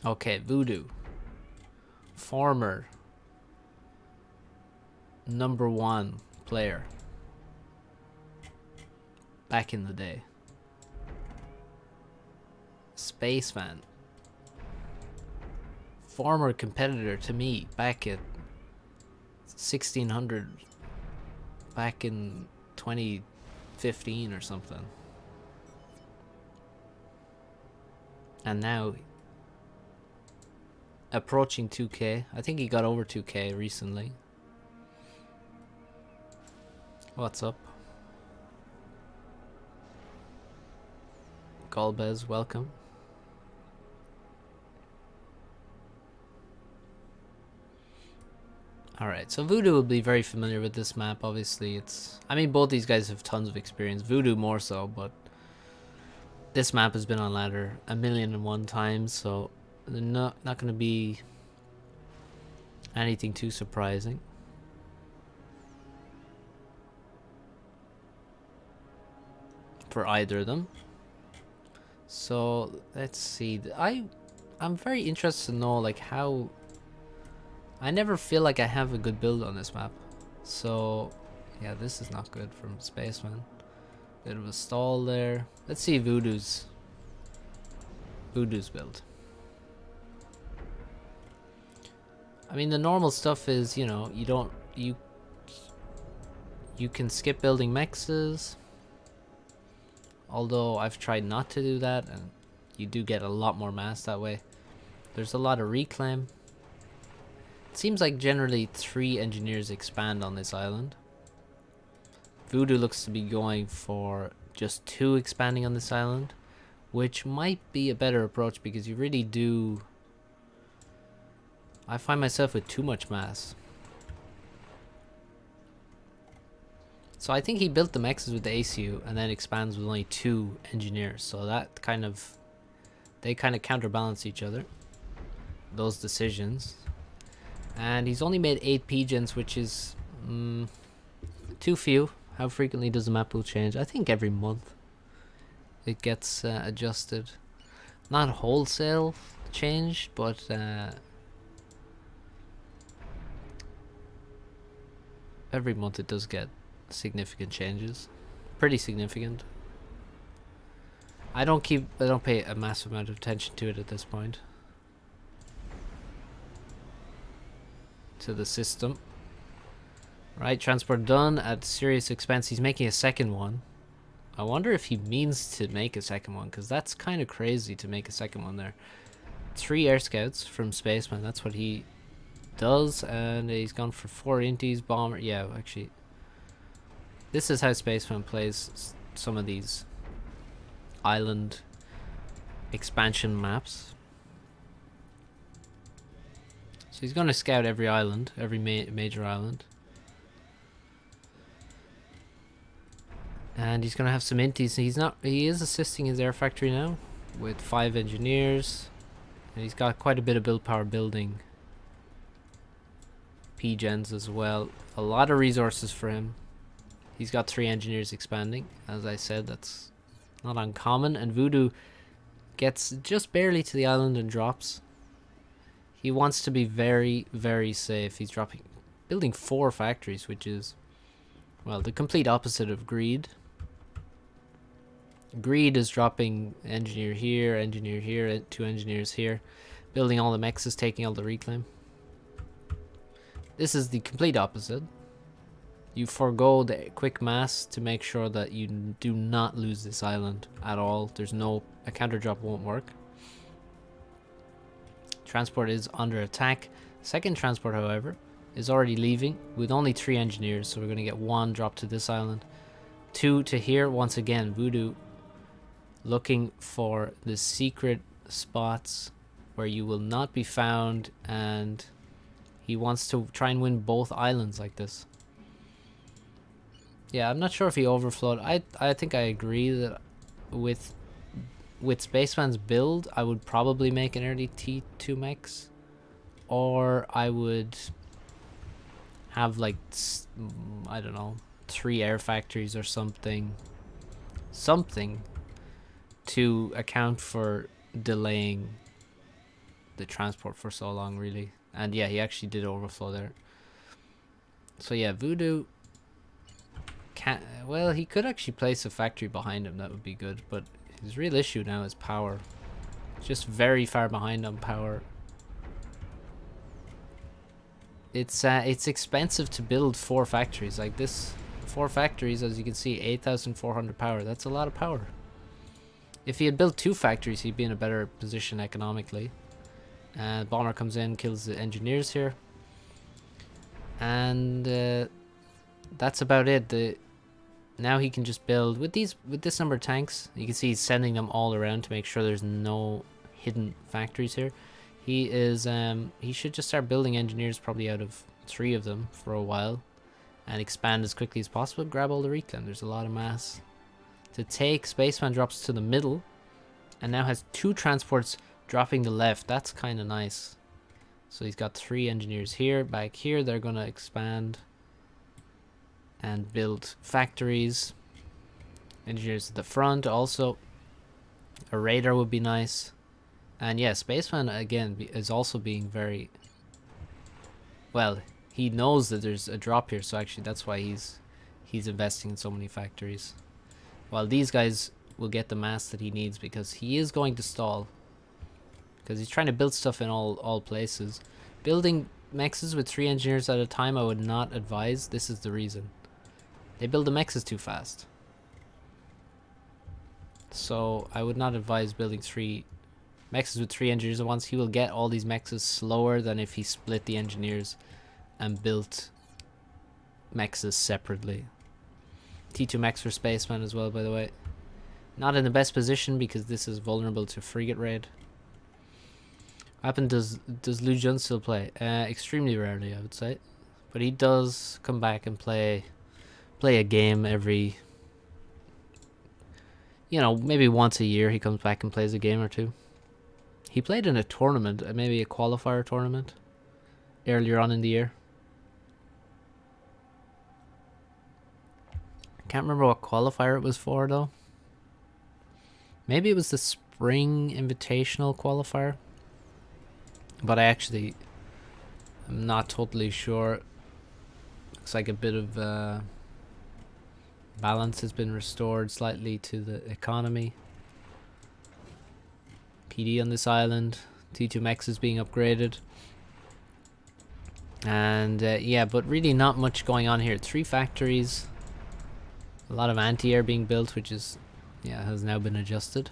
Okay, Voodoo. Former #1 player. Back in the day. Spaceman. Former competitor to me back at 1600, back in 2015 or something. And now approaching 2K. I think he got over 2K recently. What's up? Golbez, welcome. Alright, so Voodoo will be very familiar with this map, obviously. I mean, both these guys have tons of experience. Voodoo more so, but this map has been on ladder 1,000,001 times, so not going to be anything too surprising. For either of them. So, let's see. I'm very interested to know, like, how... I never feel like I have a good build on this map. So, yeah, this is not good from Spaceman. Bit of a stall there. Let's see Voodoo's build. I mean, the normal stuff is, you know, you can skip building mexes. Although I've tried not to do that, and you do get a lot more mass that way. There's a lot of reclaim. It seems like generally 3 engineers expand on this island. Voodoo looks to be going for just 2 expanding on this island, which might be a better approach because you really do... I find myself with too much mass. So I think he built the mexes with the ACU and then expands with only 2 engineers. So that kind of... they kind of counterbalance each other. Those decisions. And he's only made 8 pigeons, which is too few. How frequently does the map pool change? I think every month it gets adjusted. Not wholesale changed, but every month it does get significant changes. Pretty significant. I don't pay a massive amount of attention to it at this point. To the system. Right, transport done at serious expense. He's making a second one. I wonder if he means to make a second one, because that's kind of crazy to make a second one there. 3 air scouts from Spaceman, that's what he does, and he's gone for 4 inties, bomber. Yeah, actually, this is how Spaceman plays some of these island expansion maps. So he's going to scout every island, every major island. And he's going to have some inties. He is assisting his air factory now with 5 engineers. And he's got quite a bit of build power building P-gens as well. A lot of resources for him. He's got 3 engineers expanding. As I said, that's not uncommon. And Voodoo gets just barely to the island and drops. He wants to be very, very safe. He's building 4 factories, which is, well, the complete opposite of Greed. Greed is dropping engineer here, 2 engineers here, building all the mexes, taking all the reclaim. This is the complete opposite. You forego the quick mass to make sure that you do not lose this island at all. A counter drop won't work. Transport is under attack. Second transport, however, is already leaving with only 3 engineers, so we're going to get 1 drop to this island. 2 to here. Once again, Voodoo looking for the secret spots where you will not be found, and he wants to try and win both islands like this. Yeah, I'm not sure if he overflowed. I think I agree that with Spaceman's build, I would probably make an early T2 mechs, or I would have like, I don't know, 3 air factories or something to account for delaying the transport for so long, really. And yeah, he actually did overflow there. So yeah, Voodoo can't, well, he could actually place a factory behind him. That would be good, but his real issue now is power. Just very far behind on power. It's expensive to build 4 factories like this. 4 factories, as you can see, 8,400 power. That's a lot of power. If he had built 2 factories, he'd be in a better position economically. Bomber comes in, kills the engineers here, and that's about it. Now he can just build with this number of tanks. You can see he's sending them all around to make sure there's no hidden factories here. He should just start building engineers, probably out of 3 of them for a while, and expand as quickly as possible. Grab all the reclaim. There's a lot of mass to take. Spaceman drops to the middle and now has 2 transports dropping the left. That's kind of nice. So he's got 3 engineers here. Back here they're going to expand and build factories. Engineers at the front also. A radar would be nice. And yeah, Spaceman again is also being very, well, he knows that there's a drop here, so actually that's why he's investing in so many factories. While these guys will get the mass that he needs, because he is going to stall. Because he's trying to build stuff in all places. Building mexes with 3 engineers at a time, I would not advise. This is the reason. They build the mexes too fast. So I would not advise building 3 mexes with 3 engineers at once. He will get all these mexes slower than if he split the engineers and built mexes separately. T2 mechs for Spaceman as well, by the way. Not in the best position because this is vulnerable to frigate raid. What happened? Does Lu Jun still play? Extremely rarely, I would say. But he does come back and play a game every, you know, maybe once a year he comes back and plays a game or 2. He played in a tournament, maybe a qualifier tournament, earlier on in the year. Can't remember what qualifier it was for though. Maybe it was the Spring Invitational qualifier, but I'm not totally sure. Looks like a bit of balance has been restored slightly to the economy. PD on this island. T2 mechs is being upgraded. And yeah, but really not much going on here. 3 factories. A lot of anti-air being built, which is, yeah, has now been adjusted.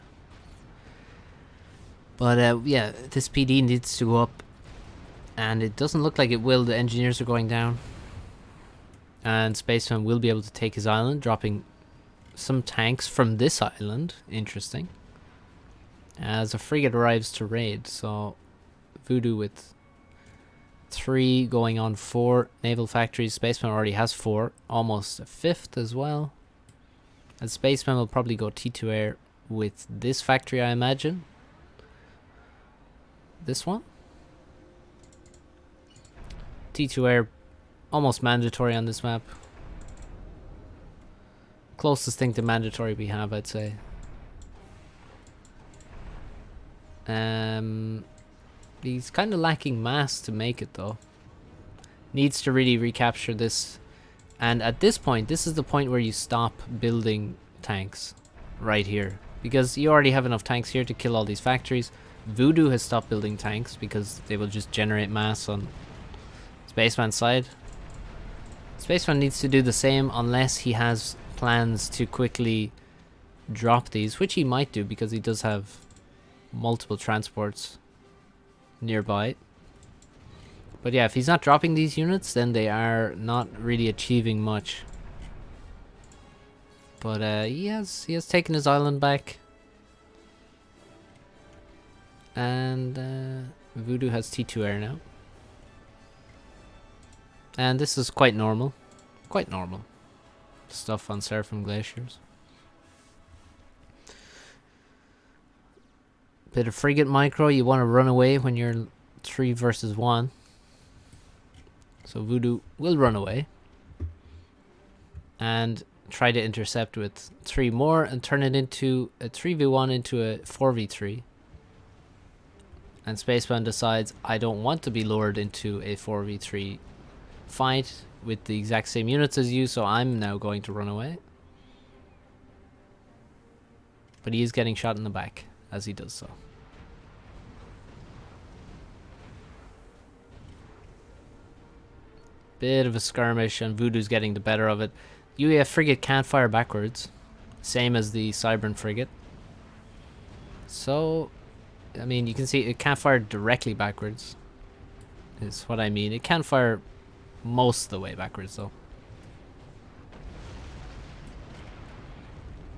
But yeah, this PD needs to go up. And it doesn't look like it will. The engineers are going down. And Spaceman will be able to take his island, dropping some tanks from this island. Interesting. As a frigate arrives to raid, so Voodoo with 3 going on 4 naval factories. Spaceman already has 4, almost a 5th as well. And Spaceman will probably go T2 air with this factory, I imagine. This one. T2 air, almost mandatory on this map. Closest thing to mandatory we have, I'd say. He's kind of lacking mass to make it though. Needs to really recapture this. And at this point, this is the point where you stop building tanks. Right here. Because you already have enough tanks here to kill all these factories. Voodoo has stopped building tanks because they will just generate mass on Spaceman's side. Spaceman needs to do the same unless he has plans to quickly drop these, which he might do because he does have multiple transports nearby. But yeah, if he's not dropping these units, then they are not really achieving much. But he has taken his island back. And Voodoo has T2 air now. And this is quite normal. Quite normal stuff on Seraphim Glaciers. Bit of frigate micro. You want to run away when you're 3 versus 1. So Voodoo will run away. And try to intercept with 3 more and turn it into a 3v1 into a 4v3. And Spaceman decides, I don't want to be lured into a 4v3 fight with the exact same units as you, so I'm now going to run away. But he is getting shot in the back as he does so. Bit of a skirmish and Voodoo's getting the better of it. UAF frigate can't fire backwards, same as the Cybern frigate. So, I mean, you can see it can't fire directly backwards, is what I mean. It can fire most of the way backwards though.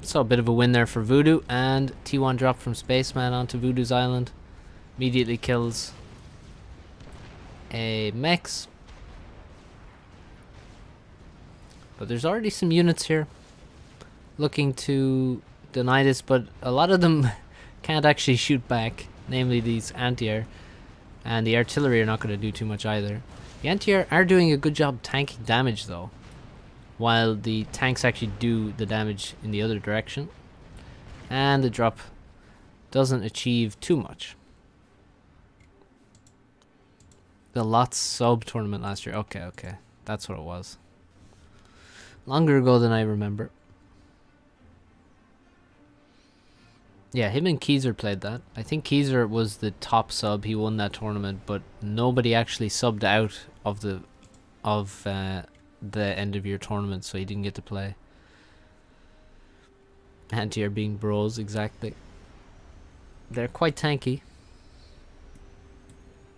So a bit of a win there for Voodoo, and T1 drop from Spaceman onto Voodoo's island. Immediately kills a Mex. But there's already some units here looking to deny this, but a lot of them can't actually shoot back, namely these anti-air. And the artillery are not going to do too much either. The anti-air are doing a good job tanking damage though, while the tanks actually do the damage in the other direction. And the drop doesn't achieve too much. The LOTS sub tournament last year. Okay. That's what it was. Longer ago than I remember. Yeah, him and Keyser played that. I think Keyser was the top sub. He won that tournament, but nobody actually subbed out of the end of year tournament, so he didn't get to play. Anti-air being bros, exactly. They're quite tanky,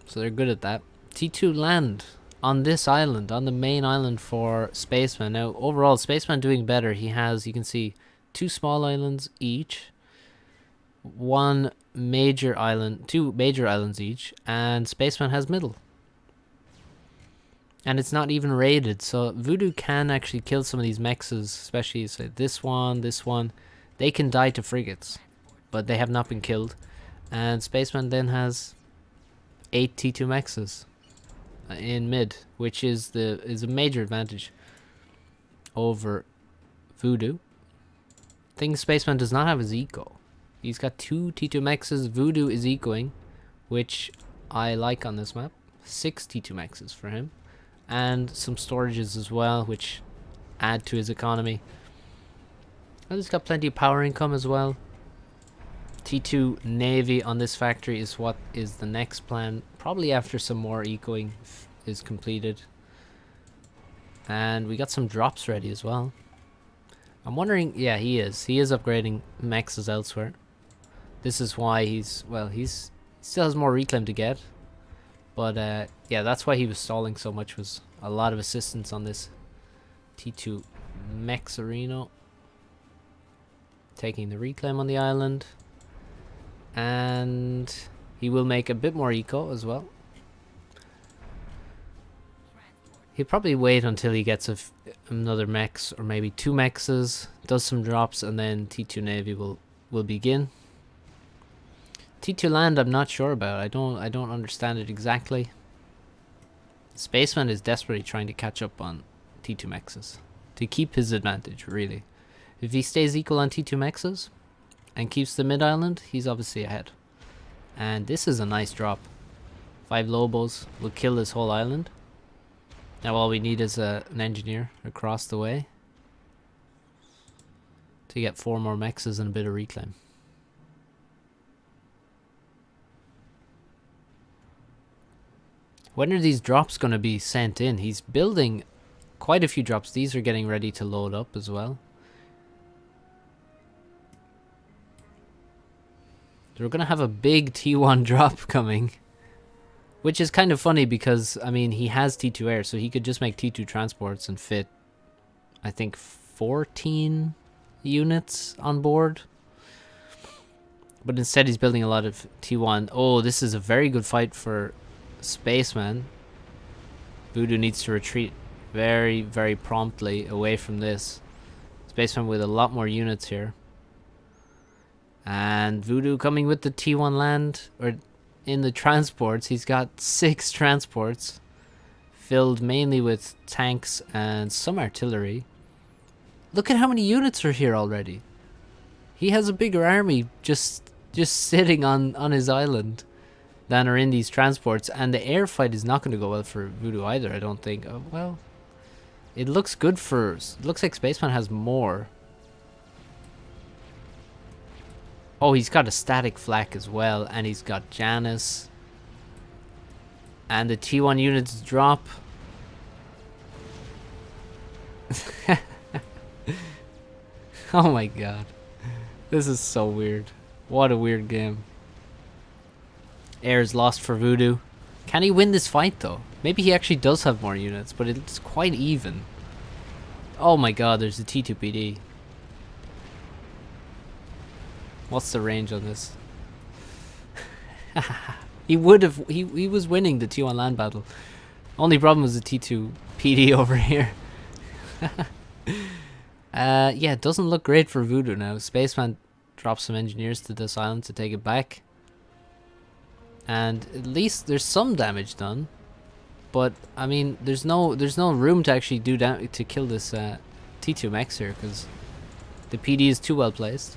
so they're good at that. T2 land on this island, on the main island for Spaceman. Now, overall, Spaceman doing better. He has, you can see, 2 small islands each. 1 major island, 2 major islands each, and Spaceman has middle. And it's not even raided, so Voodoo can actually kill some of these mexes, especially say this one. They can die to frigates, but they have not been killed. And Spaceman then has 8 T2 mexes in mid, which is a major advantage over Voodoo. Thing Spaceman does not have is eco. He's got 2 T2 mexes. Voodoo is ecoing, which I like on this map. 6 T2 mexes for him. And some storages as well, which add to his economy. And he's got plenty of power income as well. T2 Navy on this factory is what is the next plan. Probably after some more ecoing is completed. And we got some drops ready as well. I'm wondering, yeah, he is upgrading mexes elsewhere. This is why he still has more reclaim to get. But yeah, that's why he was stalling so much, was a lot of assistance on this T2 Mexerino. Taking the reclaim on the island. And he will make a bit more eco as well. He'll probably wait until he gets another mechs, or maybe 2 mexes, does some drops, and then T2 Navy will begin. T2 land I'm not sure about. I don't understand it exactly. Spaceman is desperately trying to catch up on T2 mexes to keep his advantage, really. If he stays equal on T2 mexes and keeps the mid island, he's obviously ahead. And this is a nice drop. 5 Lobos will kill this whole island. Now all we need is an engineer across the way to get 4 more mexes and a bit of reclaim. When are these drops going to be sent in? He's building quite a few drops. These are getting ready to load up as well. We're going to have a big T1 drop coming. Which is kind of funny because, I mean, he has T2 air, so he could just make T2 transports and fit, I think, 14 units on board. But instead he's building a lot of T1. Oh, this is a very good fight for Spaceman. Voodoo needs to retreat very, very promptly away from this. Spaceman with a lot more units here. And Voodoo coming with the T1 land, or in the transports. He's got 6 transports filled mainly with tanks and some artillery. Look at how many units are here already. He has a bigger army just sitting on his island than are in these transports, and the air fight is not going to go well for Voodoo either, I don't think. Well, it looks good for... It looks like Spaceman has more. Oh, he's got a static flak as well, and he's got Janus. And the T1 units drop. Oh my god. This is so weird. What a weird game. Air is lost for Voodoo. Can he win this fight though? Maybe he actually does have more units, but it's quite even. Oh my god, there's the T2PD. What's the range on this? He would have... He was winning the T1 land battle. Only problem was the T2 PD over here. Yeah, it doesn't look great for Voodoo now. Spaceman drops some engineers to this island to take it back. And at least there's some damage done. But, I mean, there's no room to actually do to kill this T2 mech here, because the PD is too well placed.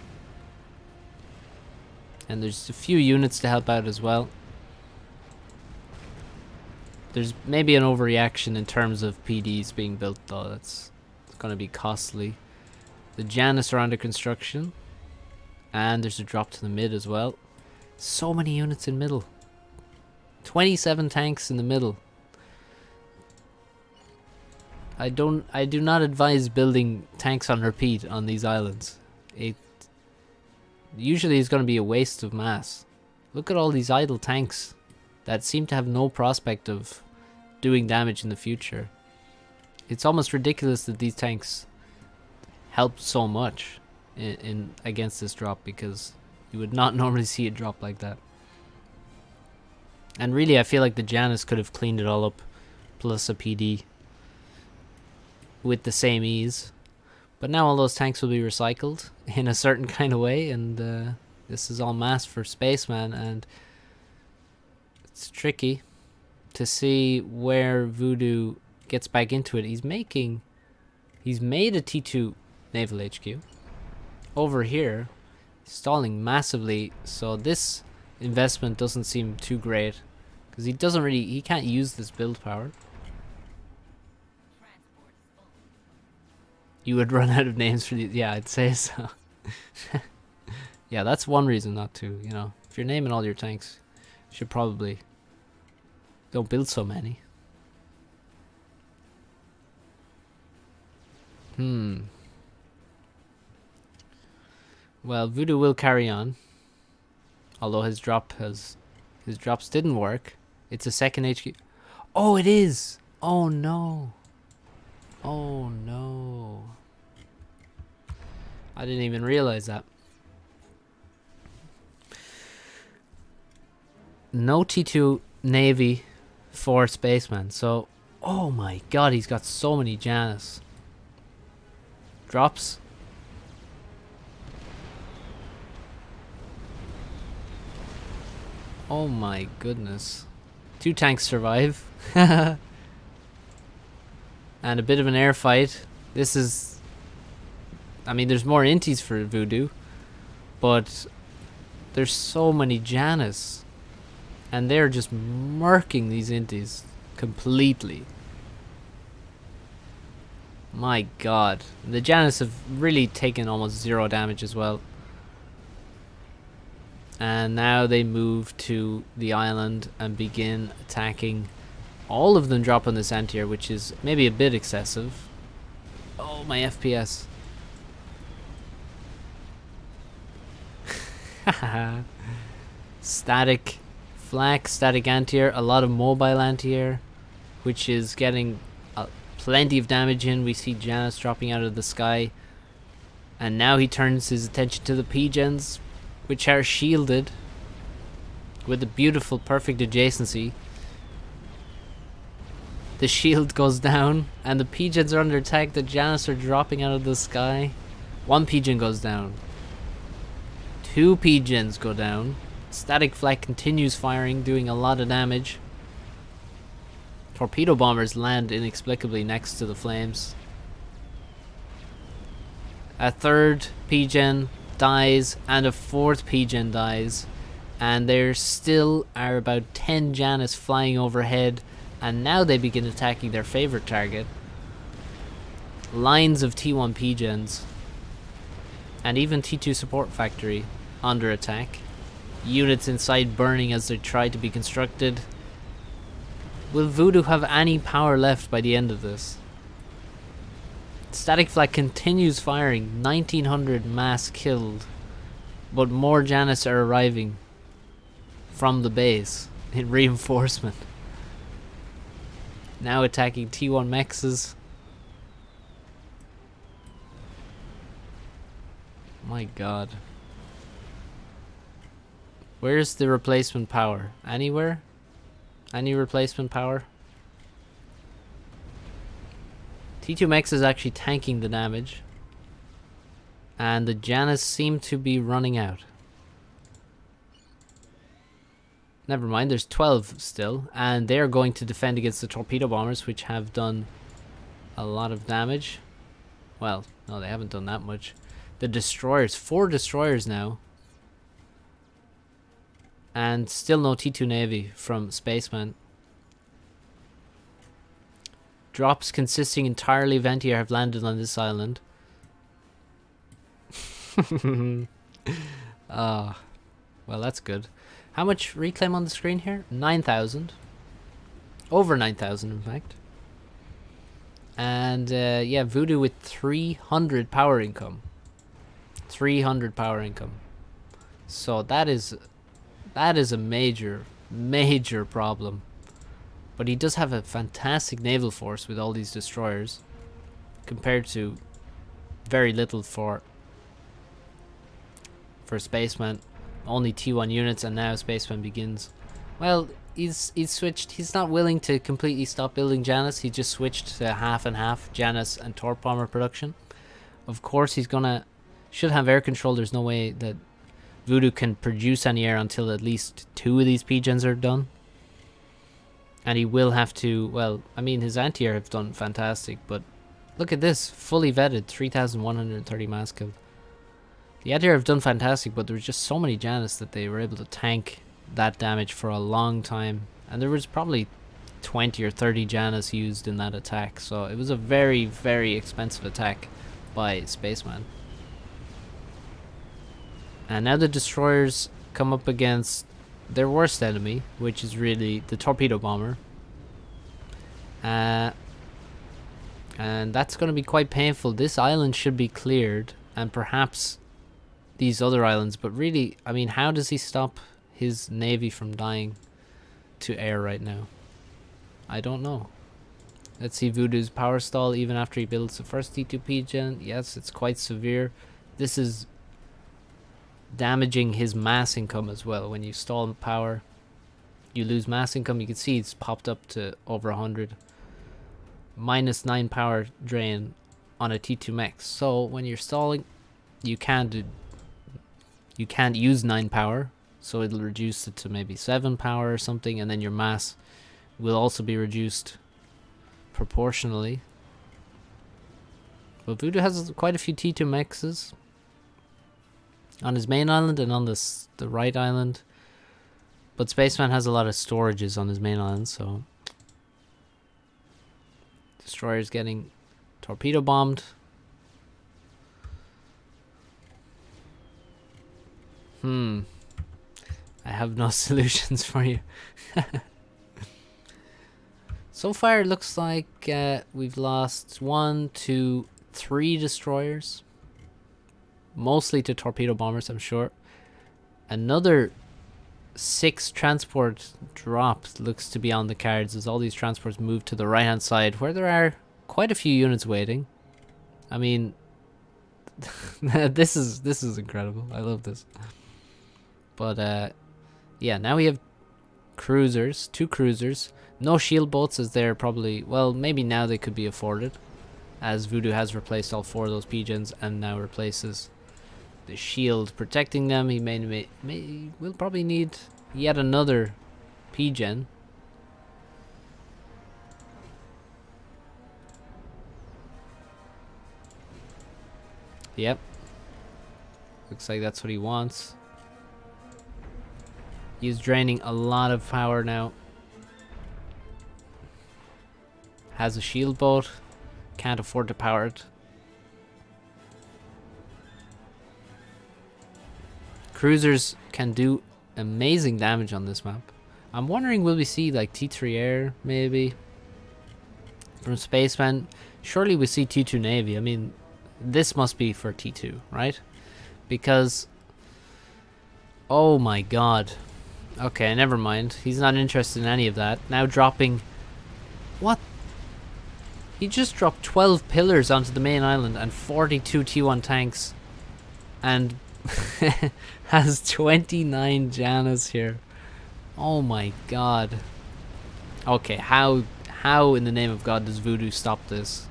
And there's a few units to help out as well. There's maybe an overreaction in terms of PDs being built though. That's going to be costly. The Janus are under construction. And there's a drop to the mid as well. So many units in middle. 27 tanks in the middle. I do not advise building tanks on repeat on these islands. Usually it's going to be a waste of mass. Look at all these idle tanks that seem to have no prospect of doing damage in the future. It's almost ridiculous that these tanks help so much in against this drop, because you would not normally see a drop like that. And really I feel like the Janus could have cleaned it all up plus a PD with the same ease. But now all those tanks will be recycled in a certain kind of way, and this is all mass for Spaceman, and it's tricky to see where Voodoo gets back into it. He's made a T2 naval HQ over here, stalling massively, so this investment doesn't seem too great because he can't use this build power. You would run out of names for these. Yeah, I'd say so. Yeah, that's one reason not to, you know. If you're naming all your tanks, you should probably don't build so many. Well, Voodoo will carry on. Although his drops didn't work. It's a second HQ. Oh, it is. Oh no. Oh no. I didn't even realize that. No T2 Navy for Spaceman. So Oh my god, he's got so many Janus. Drops. Oh my goodness. 2 tanks survive. And a bit of an air fight. This is... I mean, there's more inties for Voodoo. But there's so many Janus. And they're just murking these inties completely. My god. The Janus have really taken almost 0 damage as well. And now they move to the island and begin attacking. All of them drop on this anti-air, which is maybe a bit excessive. Oh, my FPS. Static flak, static anti-air, a lot of mobile anti-air, which is getting plenty of damage in. We see Janus dropping out of the sky. And now he turns his attention to the P-gens, which are shielded with a beautiful, perfect adjacency. The shield goes down, and the P-gens are under attack. The Janus are dropping out of the sky. 1 P-gen goes down. 2 P-gens go down. Static flak continues firing, doing a lot of damage. Torpedo bombers land inexplicably next to the flames. A 3rd P-gen dies, and a 4th P-gen dies, and there still are about 10 Janus flying overhead, and now they begin attacking their favorite target. Lines of T1 P-gens and even T2 support factory under attack. Units inside burning as they try to be constructed. Will Voodoo have any power left by the end of this? Static flak continues firing. 1900 mass killed, but more Janus are arriving from the base in reinforcement. Now attacking T1 mexes. My god. Where's the replacement power? Anywhere? Any replacement power? T2 Mex is actually tanking the damage. And the Janus seem to be running out. Never mind, there's 12 still. And they are going to defend against the torpedo bombers, which have done a lot of damage. Well, no, they haven't done that much. The destroyers, 4 destroyers now. And still no T2 Navy from Spaceman. Drops consisting entirely of anti-air have landed on this island. Well, that's good. How much reclaim on the screen here? 9,000. Over 9,000, in fact. And, yeah, Voodoo with 300 power income. 300 power income. So that is a major, major problem. But he does have a fantastic naval force with all these destroyers, compared to very little for Spaceman. Only T1 units, and now Spaceman begins. Well, he's switched. He's not willing to completely stop building Janus. He just switched to half and half Janus and Torp bomber production. Of course, he's gonna should have air control. There's no way that Voodoo can produce any air until at least 2 of these P-gens are done. And he will have to, well, I mean, his anti-air have done fantastic, but look at this, fully vetted, 3,130 mass killed. The anti-air have done fantastic, but there was just so many Janus that they were able to tank that damage for a long time. And there was probably 20 or 30 Janus used in that attack, so it was a very, very expensive attack by Spaceman. And now the destroyers come up against their worst enemy, which is really the torpedo bomber. And that's going to be quite painful. This island should be cleared, and perhaps these other islands. But really, I mean, how does he stop his navy from dying to air right now? I don't know. Let's see Voodoo's power stall even after he builds the first T2 P-gen. Yes, it's quite severe. This is damaging his mass income as well. When you stall power, you lose mass income. You can see it's popped up to over 100. -9 power drain on a T2 mech. So when you're stalling, you can't use 9 power, so it'll reduce it to maybe 7 power or something, and then your mass will also be reduced proportionally. But Voodoo has quite a few T2 mechs on his main island and on the right island. But Spaceman has a lot of storages on his main island, so Destroyer's getting torpedo bombed. I have no solutions for you. So far, it looks like we've lost 1, 2, 3 destroyers. Mostly to torpedo bombers, I'm sure. Another 6 transport drops looks to be on the cards as all these transports move to the right hand side where there are quite a few units waiting. I mean, this is incredible. I love this. But yeah, now we have cruisers, 2 cruisers. No shield boats as they're probably, well, maybe now they could be afforded, as Voodoo has replaced all 4 of those P-gens and now replaces the shield protecting them. He will probably need yet another P-gen. Yep. Looks like that's what he wants. He's draining a lot of power now. Has a shield boat. Can't afford to power it. Cruisers can do amazing damage on this map. I'm wondering, will we see like T3 Air maybe from Spaceman? Surely we see T2 Navy. I mean, this must be for T2, right? Because, oh my god. Okay, never mind. He's not interested in any of that. Now dropping... What? He just dropped 12 pillars onto the main island and 42 T1 tanks. And has 29 Janus here. Oh my god. Okay, how in the name of God does Voodoo stop this?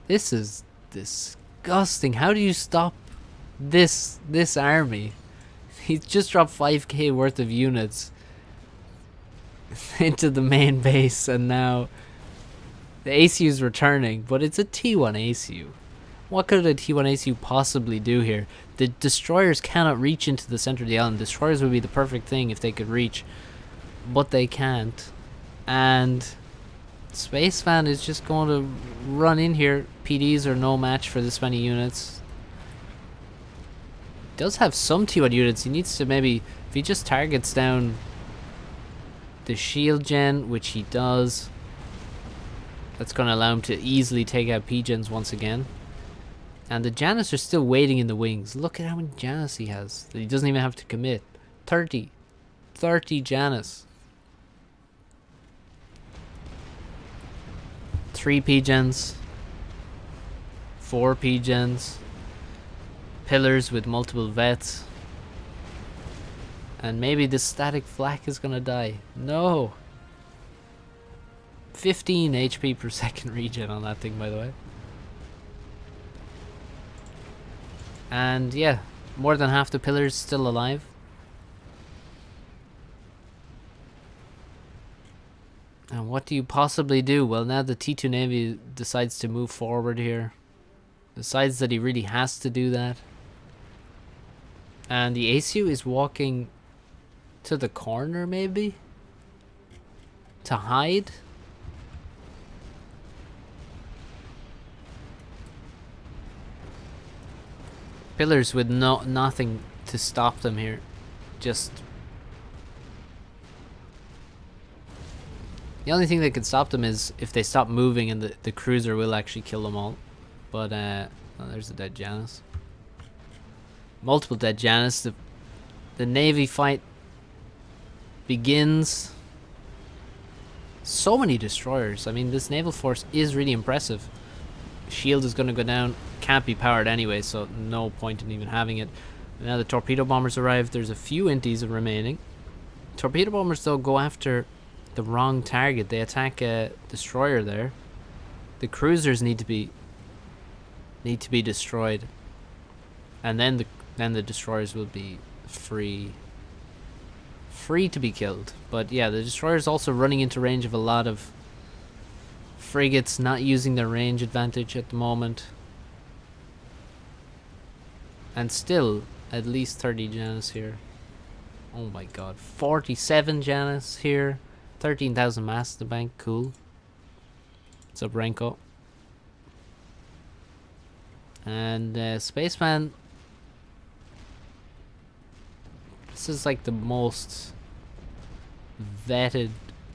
This is disgusting. How do you stop this army? He's just dropped 5k worth of units into the main base, and now the ACU is returning, but it's a T1 ACU. What could a T1 ACU possibly do here? The destroyers cannot reach into the center of the island. Destroyers would be the perfect thing if they could reach, but they can't. And Spaceman is just going to run in here. PDs are no match for this many units. Does have some T1 units. He needs to maybe, if he just targets down the shield gen, which he does, that's going to allow him to easily take out P-gens once again. And the Janus are still waiting in the wings. Look at how many Janus he has. He doesn't even have to commit. 30 Janus. 3 P-gens. 4 P-gens. Pillars with multiple vets. And maybe the static flak is gonna die. No! 15 HP per second regen on that thing, by the way. And yeah, more than half the pillars still alive. And what do you possibly do? Well, now the T2 Navy decides to move forward here. Decides that he really has to do that. And the ACU is walking to the corner, maybe? To hide? Pillars with nothing to stop them here. Just... The only thing that can stop them is if they stop moving, and the cruiser will actually kill them all. But, oh, there's a dead Janus. Multiple dead Janus. The Navy fight begins. So many destroyers. I mean, this naval force is really impressive. Shield is going to go down. Can't be powered anyway, so no point in even having it. Now the torpedo bombers arrive. There's a few inties remaining. Torpedo bombers though go after the wrong target. They attack a destroyer there. The cruisers need to be destroyed, and then the destroyers will be free to be killed. But yeah, the destroyer's also running into range of a lot of frigates, not using their range advantage at the moment. And still, at least 30 Janus here. Oh my god, 47 Janus here. 13,000 mass at the bank, cool. What's up, Renko? And Spaceman. This is like the most vetted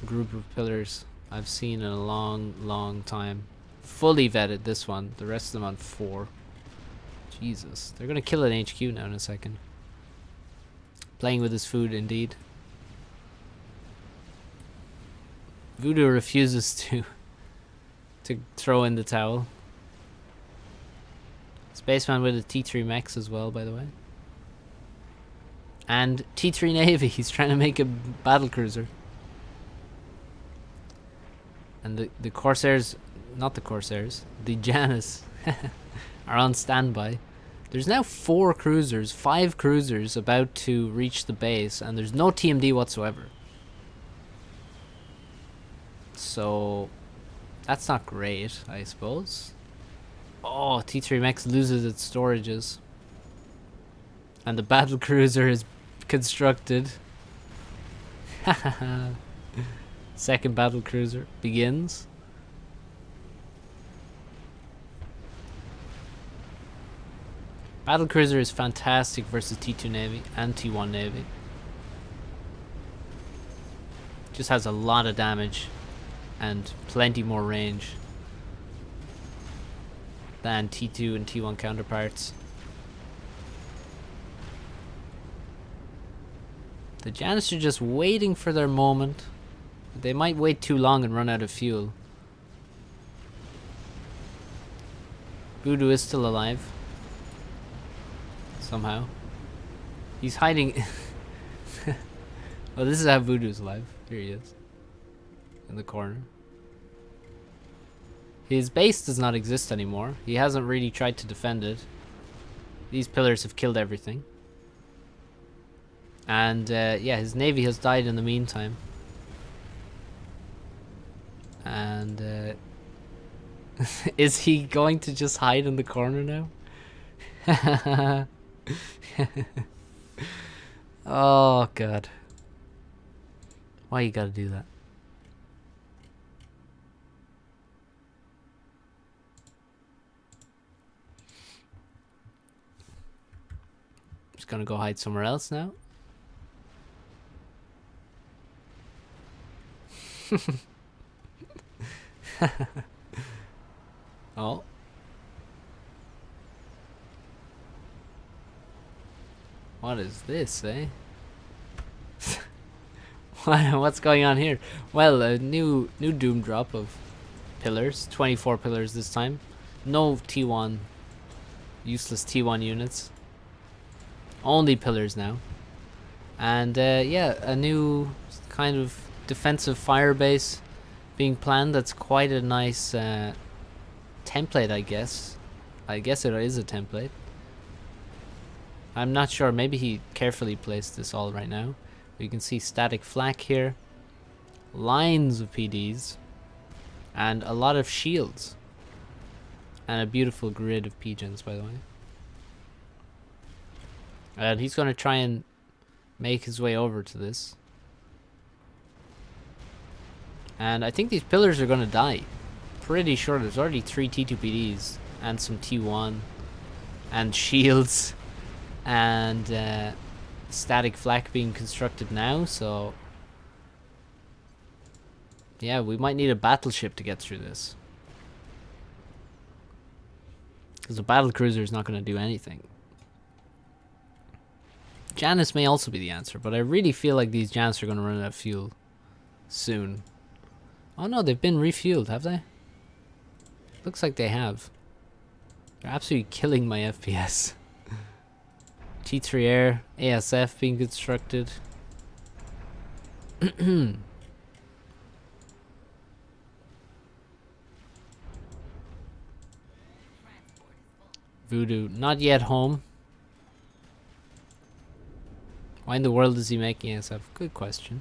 group of pillars I've seen in a long time. Fully vetted, this one. The rest of them on 4. Jesus. They're gonna kill an HQ now in a second. Playing with his food, indeed. Voodoo refuses to throw in the towel. Spaceman with a T3 mechs as well, by the way. And T3 Navy, he's trying to make a battle cruiser. And the Corsairs, not the Corsairs, the Janus are on standby. There's now 4 cruisers, 5 cruisers about to reach the base, and there's no TMD whatsoever. So that's not great, I suppose. Oh, T3 Mechs loses its storages. And the battle cruiser is constructed. Second battle cruiser begins. Battle cruiser is fantastic versus T2 Navy and T1 Navy. Just has a lot of damage and plenty more range than T2 and T1 counterparts. The Janus are just waiting for their moment. They might wait too long and run out of fuel. Voodoo is still alive. Somehow. He's hiding. Well, this is how Voodoo's alive. Here he is. In the corner. His base does not exist anymore. He hasn't really tried to defend it. These pillars have killed everything. And yeah, his navy has died in the meantime. And is he going to just hide in the corner now? Oh god. Why you gotta do that? Just gonna go hide somewhere else now. Oh. What is this, eh? What's going on here? Well, a new doom drop of pillars. 24 pillars this time. No T1. Useless T1 units. Only pillars now. And yeah, a new kind of defensive fire base being planned. That's quite a nice template, I guess. I guess it is a template. I'm not sure. Maybe he carefully placed this all right now. You can see static flak here. Lines of PDs. And a lot of shields. And a beautiful grid of pigeons, by the way. And he's going to try and make his way over to this. And I think these pillars are going to die. Pretty sure there's already 3 T2PDs and some T1 and shields and static flak being constructed now, so yeah, we might need a battleship to get through this. Because a battle cruiser is not going to do anything. Janus may also be the answer, but I really feel like these Janus are going to run out of fuel soon. Oh no, they've been refueled, have they? Looks like they have. They're absolutely killing my FPS. T3 Air, ASF being constructed. Voodoo, not yet home. Why in the world is he making himself? Good question.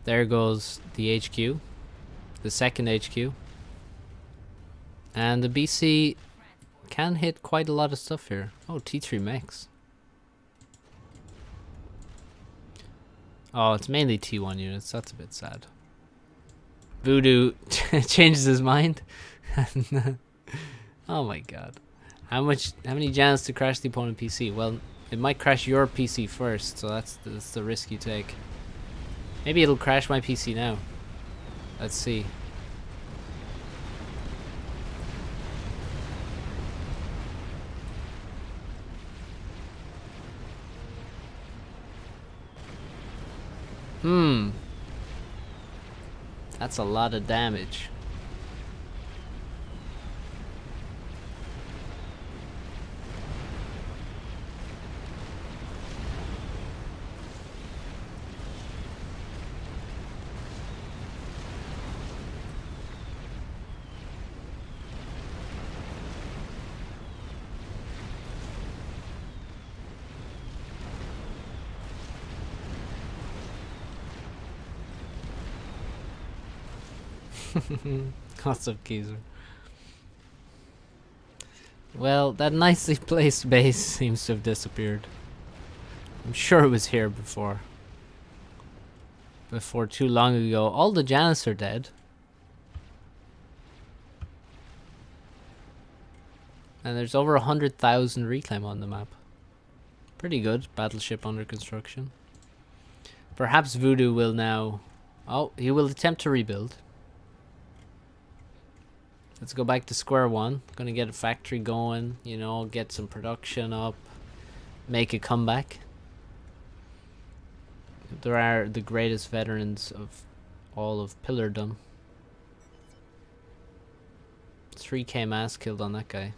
There goes the HQ. The second HQ. And the BC can hit quite a lot of stuff here. Oh, T3 mechs. Oh, it's mainly T1 units. That's a bit sad. Voodoo changes his mind. Oh my god. How many Janus to crash the opponent PC? Well, it might crash your PC first, so that's the risk you take. Maybe it'll crash my PC now. Let's see. That's a lot of damage. Lots of Kaiser. Well, that nicely placed base seems to have disappeared. I'm sure it was here before. Before too long ago. All the Janus are dead. And there's over 100,000 reclaim on the map. Pretty good. Battleship under construction. Perhaps Voodoo will now... Oh, he will attempt to rebuild. Let's go back to square one. Gonna get a factory going, you know, get some production up, make a comeback. There are the greatest veterans of all of Pillardom. 3k mass killed on that guy.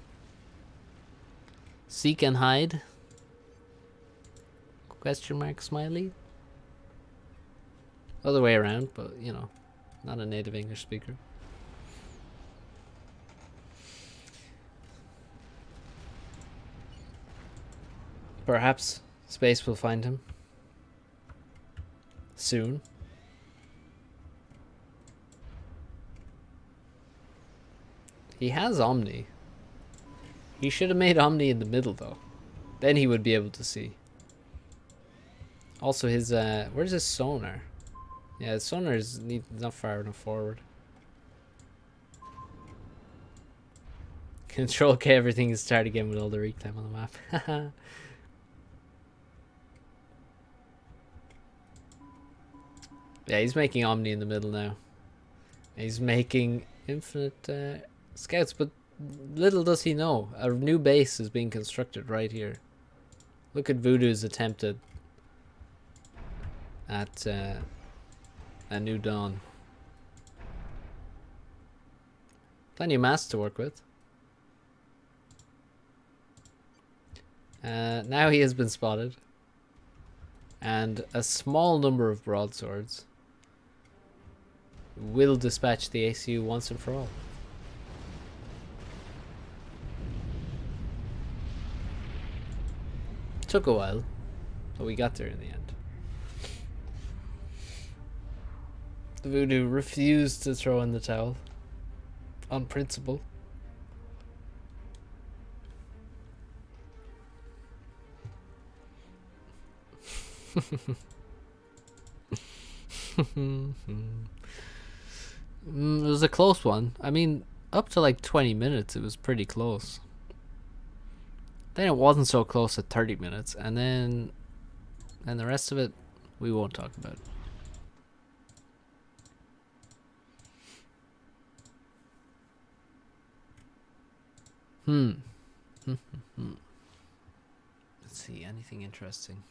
Seek and hide? Question mark smiley? Other way around, but you know, not a native English speaker. Perhaps space will find him soon. He has Omni. He should have made Omni in the middle though. Then he would be able to see. Also his where's his sonar? Yeah, his sonar is not far enough forward. Control K, everything is start again with all the reclaim on the map. Yeah, he's making Omni in the middle now. He's making infinite scouts, but little does he know, a new base is being constructed right here. Look at Voodoo's attempt at a new dawn. Plenty of mass to work with. Now he has been spotted. And a small number of broadswords will dispatch the ACU once and for all. Took a while, but we got there in the end. The Voodoo refused to throw in the towel. On principle. It was a close one. I mean, up to like 20 minutes it was pretty close. Then it wasn't so close at 30 minutes, and then the rest of it we won't talk about. Let's see, anything interesting?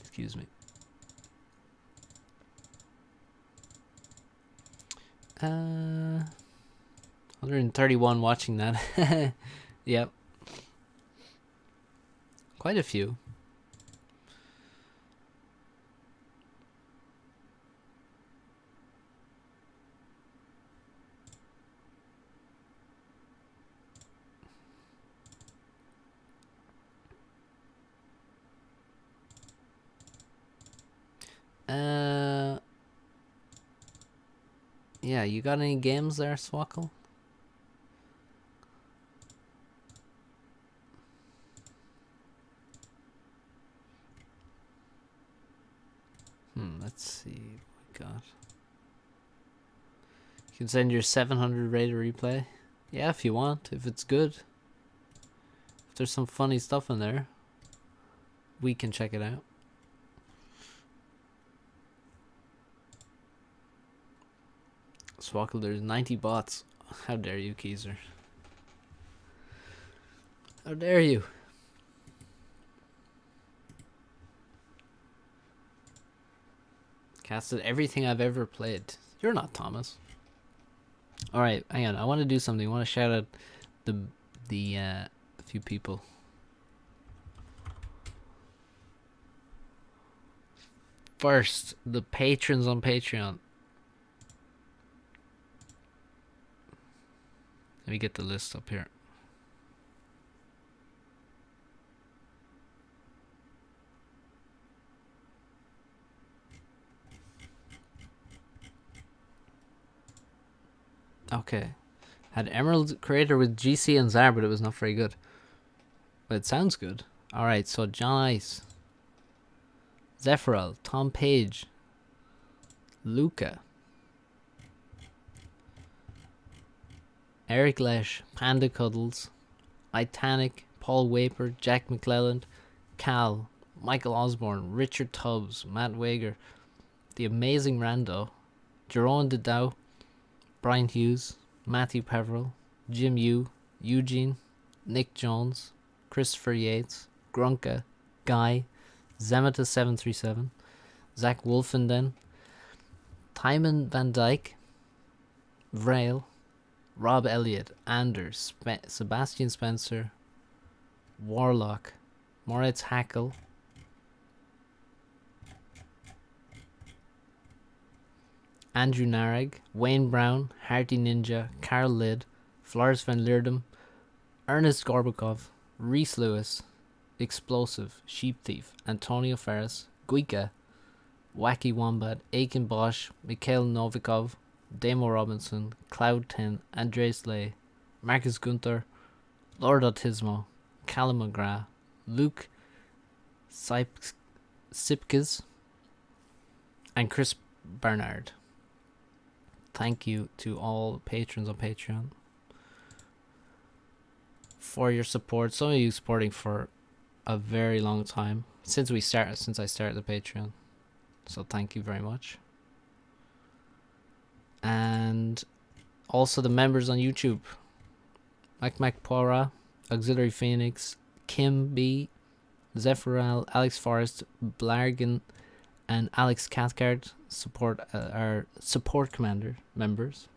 Excuse me. Uh, 131 watching that. Yep. Quite a few. Yeah, you got any games there, Swackle? Let's see what we got. You can send your 700 rated replay. Yeah, if you want, if it's good. If there's some funny stuff in there, we can check it out. Swackle, there's 90 bots. How dare you, Keezer? How dare you? Casted everything I've ever played. You're not Thomas. Alright, hang on. I want to do something. I want to shout out the few people. First, the patrons on Patreon. Let me get the list up here. Okay. Had Emerald Creator with GC and Zar, but it was not very good. But it sounds good. Alright, so John Ice, Zephyral, Tom Page, Luca, Eric Lesh, Panda Cuddles, Titanic, Paul Waper, Jack McClelland, Cal, Michael Osborne, Richard Tubbs, Matt Wager, The Amazing Rando, Jerome Dedow, Brian Hughes, Matthew Peveril, Jim Yu, Eugene, Nick Jones, Christopher Yates, Grunka, Guy, Zemata737, Zach Wolfenden, Timon Van Dyke, Vrail, Rob Elliott, Anders, Sebastian Spencer, Warlock, Moritz Hackle, Andrew Nareg, Wayne Brown, Hardy Ninja, Carl Lid, Floris van Leerdam, Ernest Gorbakov, Reese Lewis, Explosive, Sheep Thief, Antonio Ferris, Guika, Wacky Wombat, Aiken Bosch, Mikhail Novikov, Damo Robinson, Cloud 10, Andres Lay, Marcus Gunther, Lord Autismo, Callum McGrath, Luke Sipkes, and Chris Bernard. Thank you to all patrons on Patreon for your support. Some of you supporting for a very long time since I started the Patreon. So thank you very much. And also the members on YouTube: Mike Macpora, Auxiliary Phoenix, Kim B, Zephyral, Alex Forrest, Blargan, and Alex Cathcart our support commander members.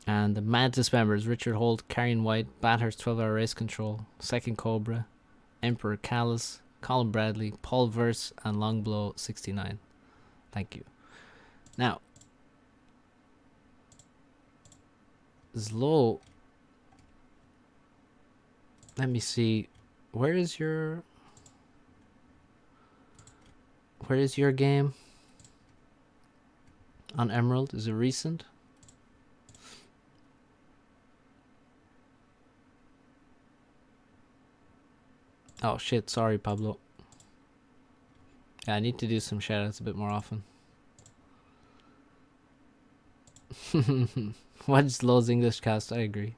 And the Mantis members: Richard Holt, Karen White, Bathurst 12-Hour Race Control, Second Cobra, Emperor Callus, Colin Bradley, Paul Verse, and Longblow 69. Thank you. Now, Zlo, let me see. Where is your game on Emerald? Is it recent? Oh shit, sorry Pablo. Yeah, I need to do some shoutouts a bit more often. Watch Lowe's English cast, I agree.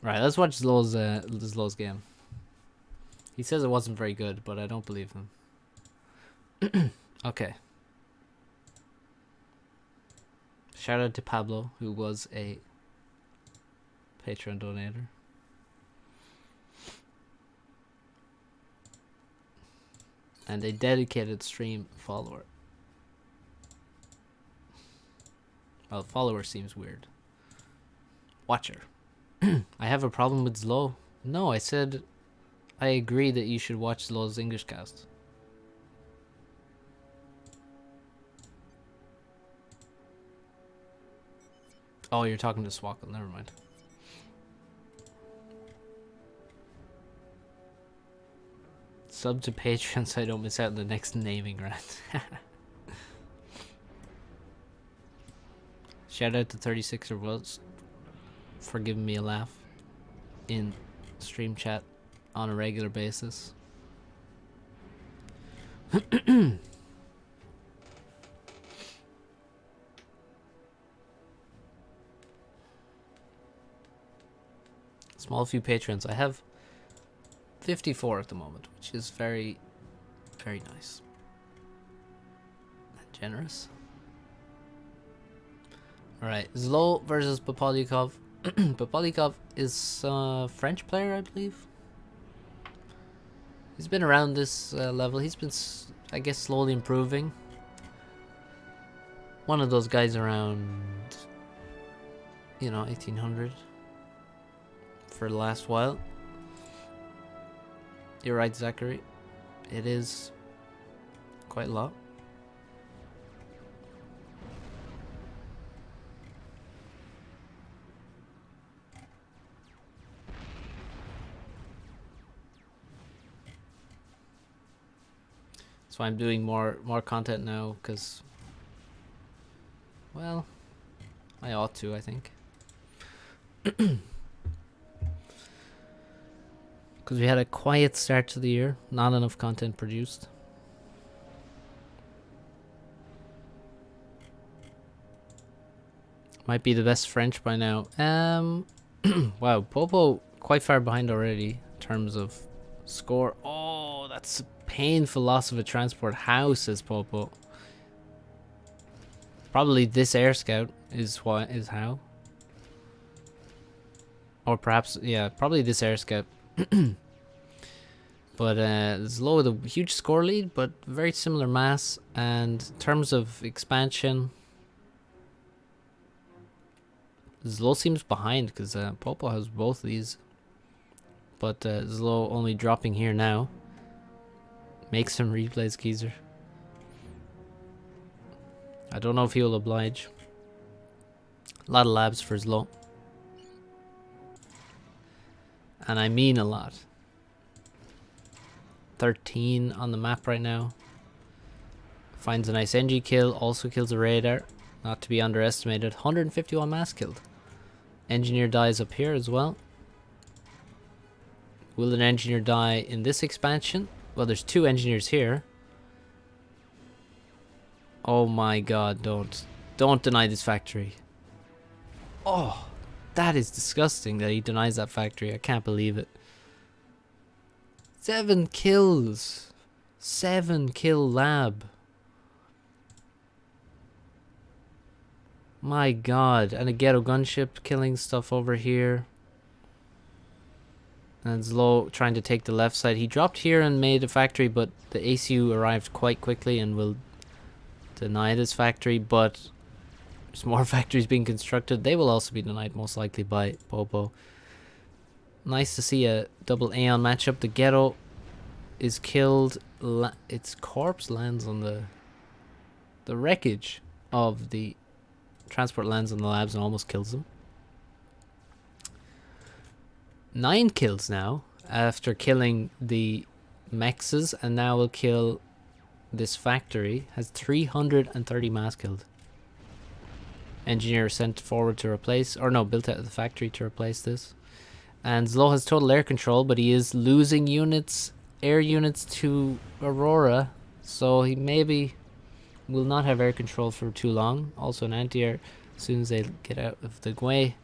Right, let's watch Lowe's game. He says it wasn't very good, but I don't believe him. Okay. Shout out to Pablo, who was a Patreon donator. and a dedicated stream follower. Well, follower seems weird. Watcher. I have a problem with Zlo. No, I said I agree that you should watch Zlo's English cast. Oh, you're talking to Swackle. Never mind. Sub to Patreon so I don't miss out on the next naming rant. Shout out to 36er Wells for giving me a laugh in stream chat on a regular basis. Small few patrons. I have 54 at the moment, which is very, very nice. And generous. Alright, Zlo versus Popolikov. Popolikov is a French player, I believe. He's been around this level. He's been, I guess, slowly improving. One of those guys around, you know, 1800 for the last while. You're right, Zachary. It is quite a lot. So I'm doing more content now because, well, I ought to, I think. Because we had a quiet start to the year, not enough content produced. Might be the best French by now. Wow, Popo quite far behind already in terms of score. Oh, that's a painful loss of a transport. How, says Popo? Probably this air scout is what is how. Or perhaps, yeah, probably this air scout. But Zlo with a huge score lead, but very similar mass. And in terms of expansion, Zlo seems behind because Popo has both these. But Zlo only dropping here now. Make some replays, Geezer. I don't know if he will oblige. A lot of labs for Zlo. And I mean a lot. 13 on the map right now. Finds a nice NG kill. Also kills a radar. Not to be underestimated. 151 mass killed. Engineer dies up here as well. Will an engineer die in this expansion? Well, there's two engineers here. Oh my god, don't deny this factory. Oh, that is disgusting that he denies that factory. I can't believe it. 7 kills. 7 kill lab. My god. And a ghetto gunship killing stuff over here. And Zlo trying to take the left side. He dropped here and made a factory, but the ACU arrived quite quickly and will deny this factory. But there's more factories being constructed. They will also be denied most likely by Popo. Nice to see a double Aeon matchup. The ghetto is killed. Its corpse lands on the wreckage of the transport, lands on the labs and almost kills them. 9 kills now after killing the mexes, and now will kill this factory. Has 330 mass killed. Engineer sent forward to replace, or no, built out of the factory to replace this. And Zlo has total air control, but he is losing units, air units to Aurora. So he maybe will not have air control for too long. Also an anti-air, as soon as they get out of the way,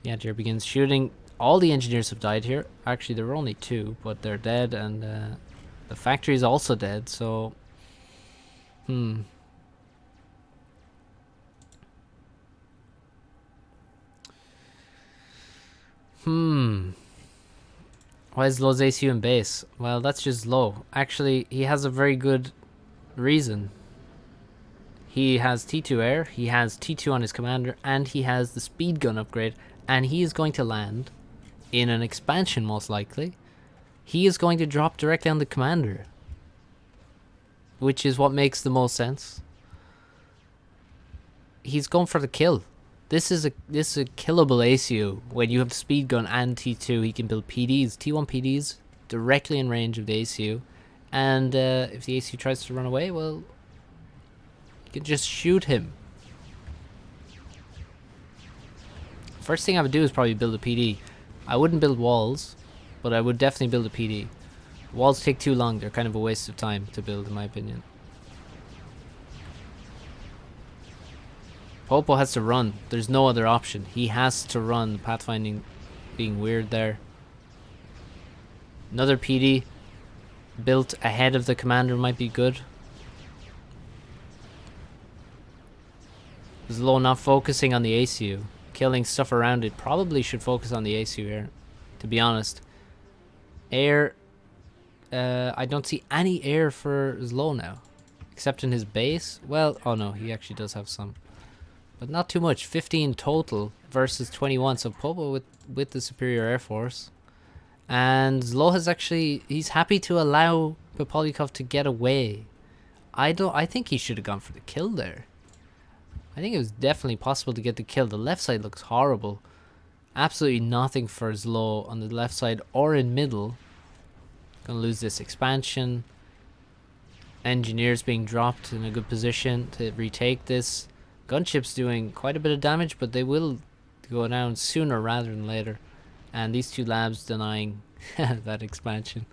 the anti-air begins shooting. All the engineers have died here. Actually, there were only 2, but they're dead, and the factory is also dead, so... Why is Low's ACU in base? Well, that's just Low. Actually, he has a very good reason. He has T2 air, he has T2 on his commander, and he has the speed gun upgrade, and he is going to land in an expansion most likely. He is going to drop directly on the commander, which is what makes the most sense. He's going for the kill. This is a killable ACU. When you have speed gun and T2, he can build PDs, T1 PDs directly in range of the ACU, and if the ACU tries to run away, well, you can just shoot him. First thing I would do is probably build a PD. I wouldn't build walls, but I would definitely build a PD. Walls take too long. They're kind of a waste of time to build, in my opinion. Popo has to run. There's no other option. He has to run. Pathfinding being weird there. Another PD built ahead of the commander might be good. Low not focusing on the ACU. Killing stuff around it. Probably should focus on the ACU here, to be honest. Air. I don't see any air for Zlo now. Except in his base. Well, oh no, he actually does have some. But not too much. 15 total versus 21. So Popo with the superior air force. And Zlo has actually, he's happy to allow Popolikov to get away. I think he should have gone for the kill there. I think it was definitely possible to get the kill. The left side looks horrible. Absolutely nothing for Zlo on the left side or in middle. Gonna lose this expansion. Engineers being dropped in a good position to retake this. Gunship's doing quite a bit of damage, but they will go down sooner rather than later. And these two labs denying that expansion.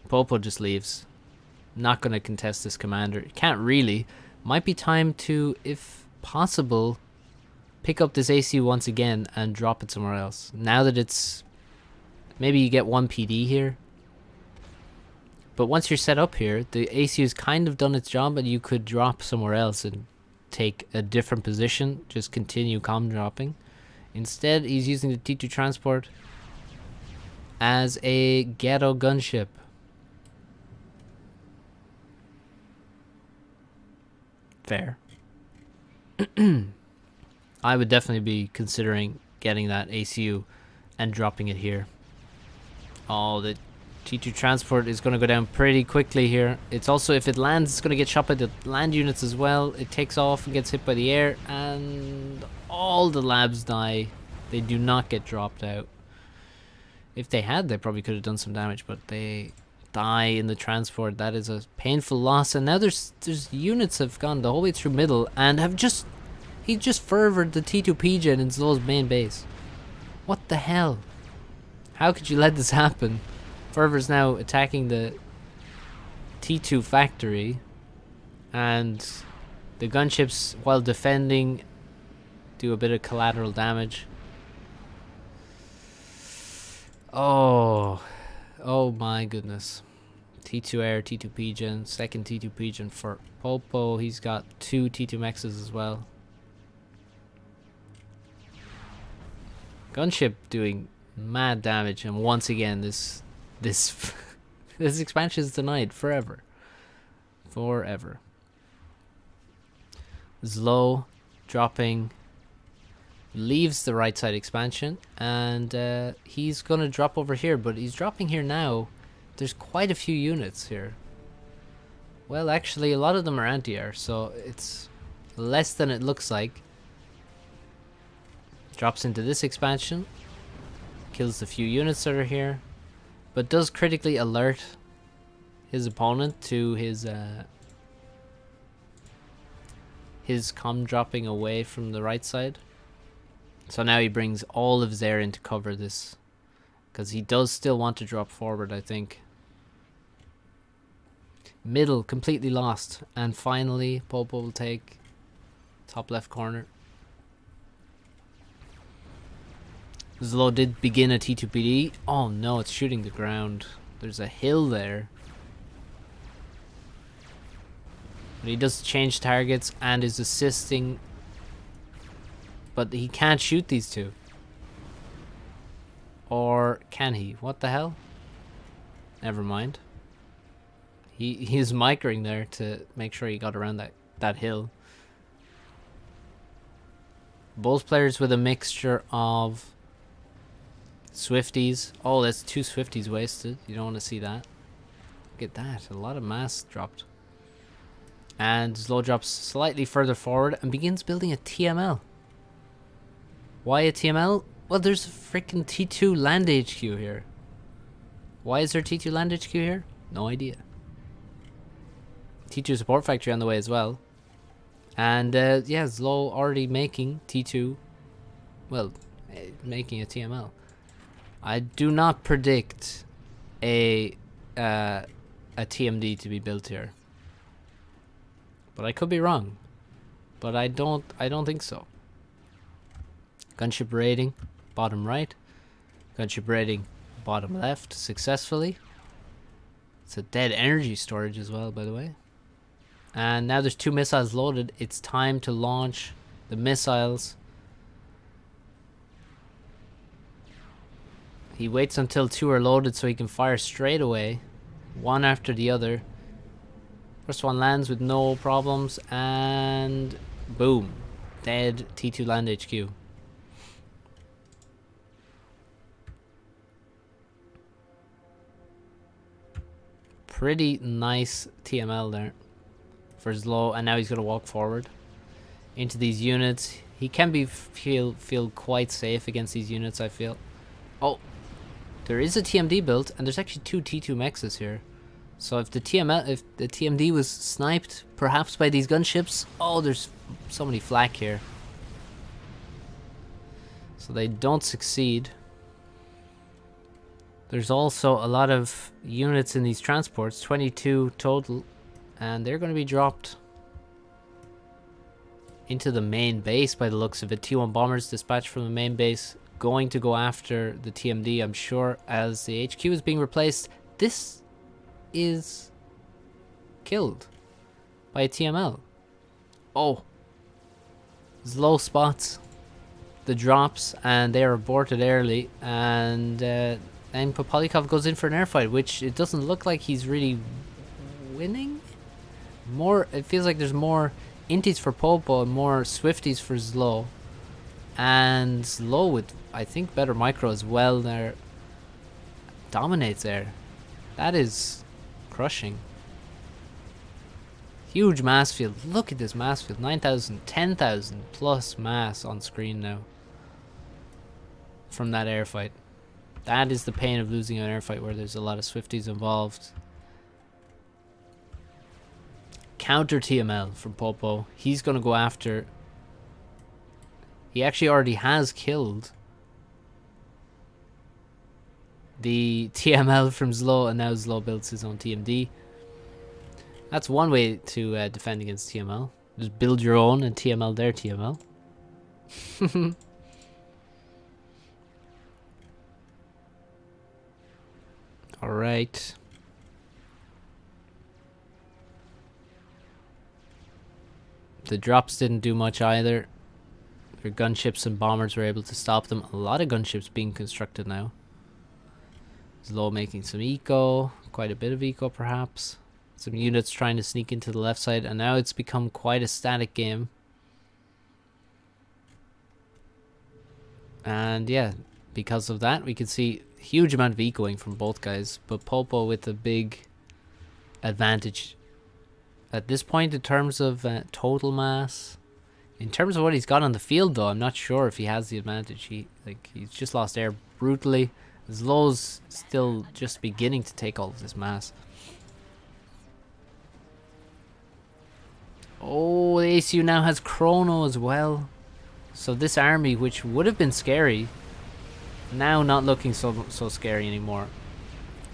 Popo just leaves. Not gonna contest this commander. Can't really. Might be time to, if possible, pick up this AC once again and drop it somewhere else. Now that it's... Maybe you get one PD here. But once you're set up here, the ACU's kind of done its job, and you could drop somewhere else and take a different position. Just continue comm dropping. Instead, he's using the T2 transport as a ghetto gunship. Fair. I would definitely be considering getting that ACU and dropping it here. Oh, the T2 transport is going to go down pretty quickly here. It's also, if it lands, it's going to get shot by the land units as well. It takes off and gets hit by the air, and all the labs die. They do not get dropped out. If they had, they probably could have done some damage, but they die in the transport. That is a painful loss. And now there's units have gone the whole way through middle and have just... He just fervored the T2 PGen in Zlo's main base. What the hell? How could you let this happen? Fervor's now attacking the T2 factory, and the gunships, while defending, do a bit of collateral damage. Oh my goodness. T2 air, T2 PGen, second T2 PGen for Popo. He's got 2 T2 mexes as well. Gunship doing mad damage, and once again this this expansion is denied forever. Zlo dropping, leaves the right side expansion, and he's gonna drop over here, but he's dropping here now. There's quite a few units here. Well, actually a lot of them are anti-air, so it's less than it looks like. Drops into this expansion, kills the few units that are here, but does critically alert his opponent to his comm dropping away from the right side. So now he brings all of his air in to cover this, because he does still want to drop forward, I think. Middle completely lost, and finally Popo will take top left corner. Zlo did begin a T2PD. Oh no, it's shooting the ground. There's a hill there. But he does change targets and is assisting. But he can't shoot these two. Or can he? What the hell? Never mind. He's microing there to make sure he got around that hill. Both players with a mixture of Swifties. Oh, that's 2 Swifties wasted. You don't want to see that. Look at that. A lot of mass dropped. And Zlo drops slightly further forward and begins building a TML. Why a TML? Well, there's a freaking T2 land HQ here. Why is there T2 land HQ here? No idea. T2 support factory on the way as well. And yeah, Zlo already making T2. Well, making a TML. I do not predict a TMD to be built here. But I could be wrong. But I don't think so. Gunship rating, bottom right. Gunship rating, bottom left, successfully. It's a dead energy storage as well, by the way. And now there's 2 missiles loaded. It's time to launch the missiles. He waits until 2 are loaded so he can fire straight away, one after the other. First one lands with no problems, and boom, dead T2 land HQ. Pretty nice TML there for Zlo, and now he's gonna walk forward into these units. He can feel quite safe against these units, I feel. Oh, there is a TMD built, and there's actually 2 T2 mexes here. So if the TMD was sniped, perhaps by these gunships, oh, there's so many flak here. So they don't succeed. There's also a lot of units in these transports, 22 total, and they're going to be dropped into the main base by the looks of it. T1 bombers dispatched from the main base, going to go after the TMD, I'm sure, as the HQ is being replaced. This is killed by a TML. Oh, Zlo spots the drops and they are aborted early, and then Popolikov goes in for an airfight, which it doesn't look like he's really winning. It feels like there's more inties for Popo and more Swifties for Zlo, and Zlo with, I think, better micro as well there, dominates there. That is crushing. Huge mass field. Look at this mass field. 9,000, 10,000 plus mass on screen now from that airfight. That is the pain of losing an airfight where there's a lot of Swifties involved. Counter TML from Popo. He's going to go after... He actually already has killed the TML from Zlo, and now Zlo builds his own TMD. That's one way to defend against TML. Just build your own and TML their TML. Alright. The drops didn't do much either. Their gunships and bombers were able to stop them. A lot of gunships being constructed now. Zlo making some eco, quite a bit of eco perhaps. Some units trying to sneak into the left side, and now it's become quite a static game. And yeah, because of that, we can see a huge amount of ecoing from both guys, but Popo with a big advantage at this point in terms of total mass. In terms of what he's got on the field, though, I'm not sure if he has the advantage. He's just lost air brutally. Zlo's still just beginning to take all of this mass. Oh, the ACU now has Chrono as well. So this army, which would have been scary, now not looking so scary anymore.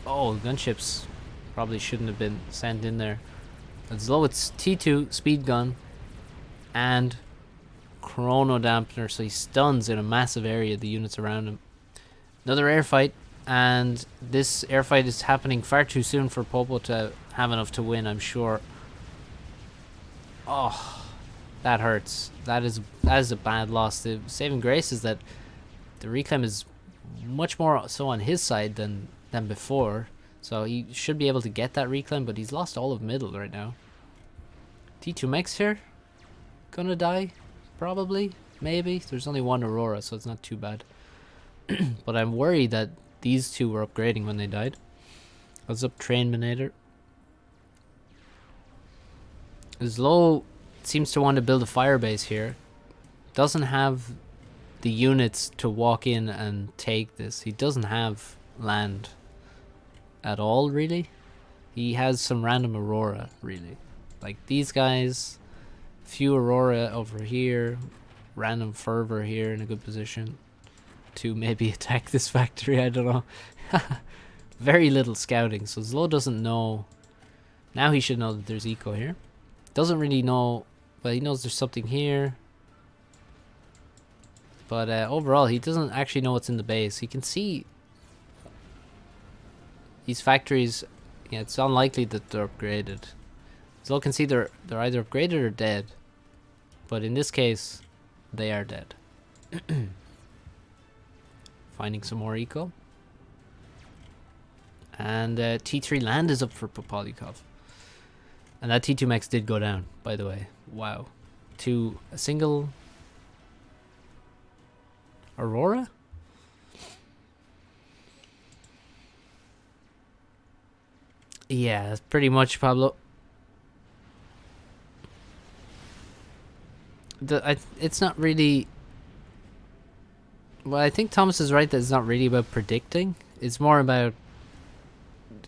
Oh, gunships probably shouldn't have been sent in there. But Zlo, it's T2 speed gun and Chrono dampener, so he stuns in a massive area the units around him. Another airfight, and this airfight is happening far too soon for Popo to have enough to win, I'm sure. Oh, that hurts. That is a bad loss. The saving grace is that the reclaim is much more so on his side than before. So he should be able to get that reclaim, but he's lost all of middle right now. T2 Mex here. Gonna die? Probably. Maybe. There's only one Aurora, so it's not too bad. But I'm worried that these two were upgrading when they died. What's up, Trainminator? Zlo seems to want to build a fire base here. Doesn't have the units to walk in and take this. He doesn't have land at all, really. He has some random Aurora, really. Like these guys, few Aurora over here, random Fervor here in a good position to maybe attack this factory, I don't know. Very little scouting, so Zlo doesn't know. Now he should know that there's eco here. Doesn't really know, but he knows there's something here. But overall, he doesn't actually know what's in the base. He can see these factories. Yeah, it's unlikely that they're upgraded. Zlo can see they're either upgraded or dead. But in this case, they are dead. Finding some more eco. And T3 land is up for Popolikov. And that T2 Mex did go down, by the way. Wow. To a single Aurora? Yeah, that's pretty much, Pablo. It's not really... Well, I think Thomas is right that it's not really about predicting. It's more about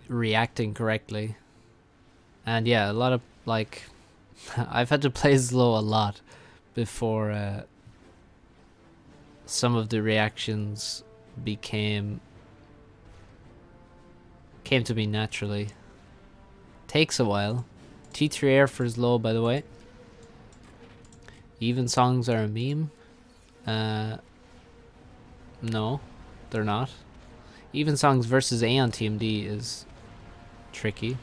reacting correctly. And yeah, a lot of, like... I've had to play Zlo a lot before some of the reactions came to me naturally. Takes a while. T3 air for Zlo, by the way. Even songs are a meme. No, they're not. Even songs versus Aeon TMD is tricky.